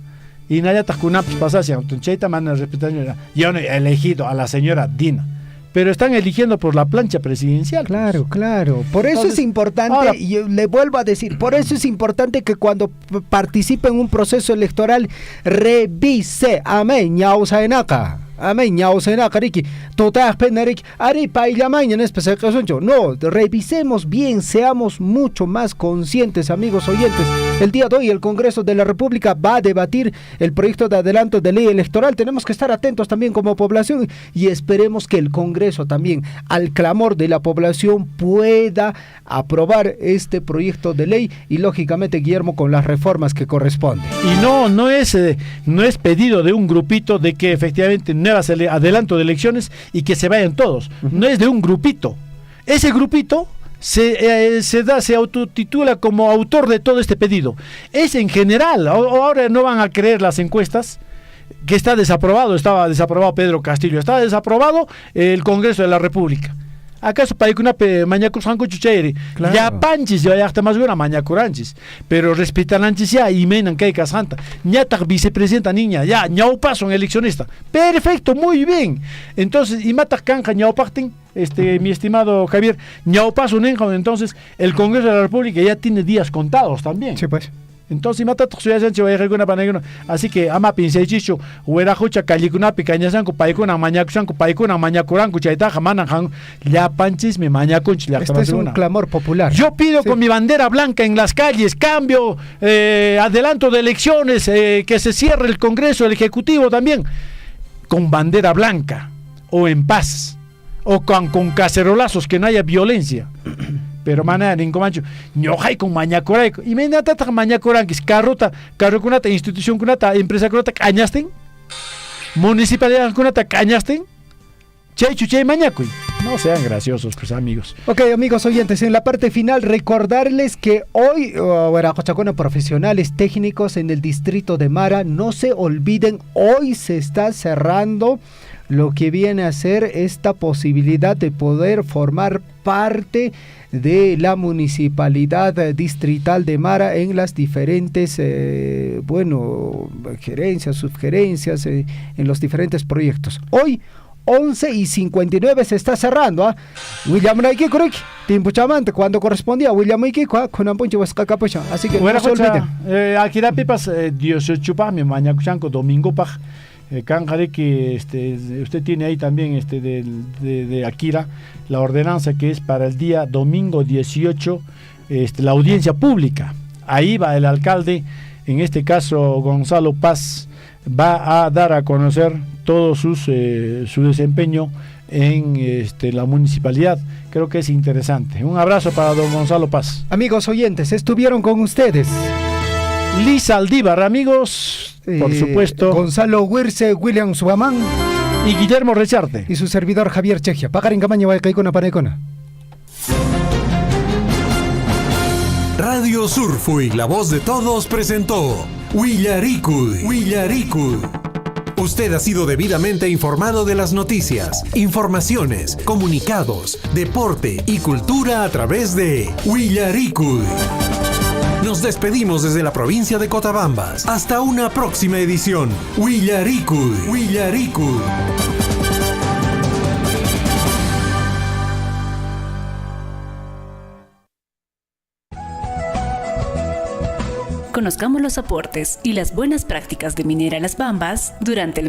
y Nayata Kunaps pasasia, Tuncheita mana respetando. Yo no he elegido a la señora Dina, pero están eligiendo por la plancha presidencial.
Claro. Por eso es importante, ahora, y yo le vuelvo a decir, por eso es importante que cuando participe en un proceso electoral revise. Amén, ñausaenaka. Amén, ñausaenaka, Riki. Totas penarik, ari paillamaña en especial caso. No, revisemos bien, seamos mucho más conscientes, amigos oyentes. El día de hoy el Congreso de la República va a debatir el proyecto de adelanto de ley electoral. Tenemos que estar atentos también como población y esperemos que el Congreso también, al clamor de la población, pueda aprobar este proyecto de ley y lógicamente, Guillermo, con las reformas que corresponden.
Y no es pedido de un grupito de que efectivamente nuevas adelanto de elecciones y que se vayan todos. No es de un grupito. Ese grupito se autotitula como autor de todo este pedido. Es en general. Ahora no van a creer las encuestas que está desaprobado. Estaba desaprobado Pedro Castillo, está desaprobado el Congreso de la República. ¿Acaso para que una mañacursanco chucheire? Ya panchis, ya está más buena mañacuranchis. Pero respetan antes ya y menan que hay casanta. Ñata vicepresidenta niña, ya, ñau paso en eleccionista. Perfecto, muy bien. Entonces, y mata canja ñau parten, mi estimado Javier, ñau paso nenja, entonces el Congreso de la República ya tiene días contados también.
Sí, pues.
Entonces mata tuxuya sanche vaya alguna paneguna, así que ama pinse chicho huera hucha calicuna picaña sanco paicuna mañacusanco paicuna mañacuranco chaita jamana jan ya panchis me mañacunch la.
Este es un clamor popular.
Yo pido con mi bandera blanca en las calles cambio, adelanto de elecciones, que se cierre el Congreso, el Ejecutivo también con bandera blanca o en paz o con cacerolazos, que no haya violencia. Pero mana ningún mancho no hay con mañacoray y me nata mañacoran que es carro kunata institución kunata empresa kunata cañasten municipalidad kunata cañasten chay chuchay mañacoy. No sean graciosos, pues, amigos.
Ok, amigos oyentes, en la parte final recordarles que hoy profesionales técnicos en el distrito de Mara, no se olviden, hoy se está cerrando lo que viene a ser esta posibilidad de poder formar parte de la municipalidad distrital de Mara en las diferentes gerencias, subgerencias, en los diferentes proyectos. Hoy 11:59 se está cerrando. William Naiki Kurek, tiempo chamante, cuando correspondía a William Naiki con Amponcho Huescacapocha. Así que no se olviden.
Aquí da pipas, Dios chupa, mi mañacuchanco, domingo paj. Canjare que usted tiene ahí también de Akira la ordenanza que es para el día domingo 18, la audiencia pública. Ahí va el alcalde, en este caso Gonzalo Paz, va a dar a conocer todo su desempeño en la municipalidad. Creo que es interesante. Un abrazo para don Gonzalo Paz.
Amigos oyentes, estuvieron con ustedes
Lisa Aldívar, amigos, por supuesto,
Gonzalo Huirce, William Suamán
y Guillermo Recharte
y su servidor Javier Chejia. Pagarin Camaña Valcaicona Panecona.
Radio Surfui, la voz de todos, presentó Willaricui. Usted ha sido debidamente informado de las noticias, informaciones, comunicados, deporte y cultura a través de Willaricui. Nos despedimos desde la provincia de Cotabambas. Hasta una próxima edición. Willaricui.
Conozcamos los aportes y las buenas prácticas de Minera Las Bambas durante el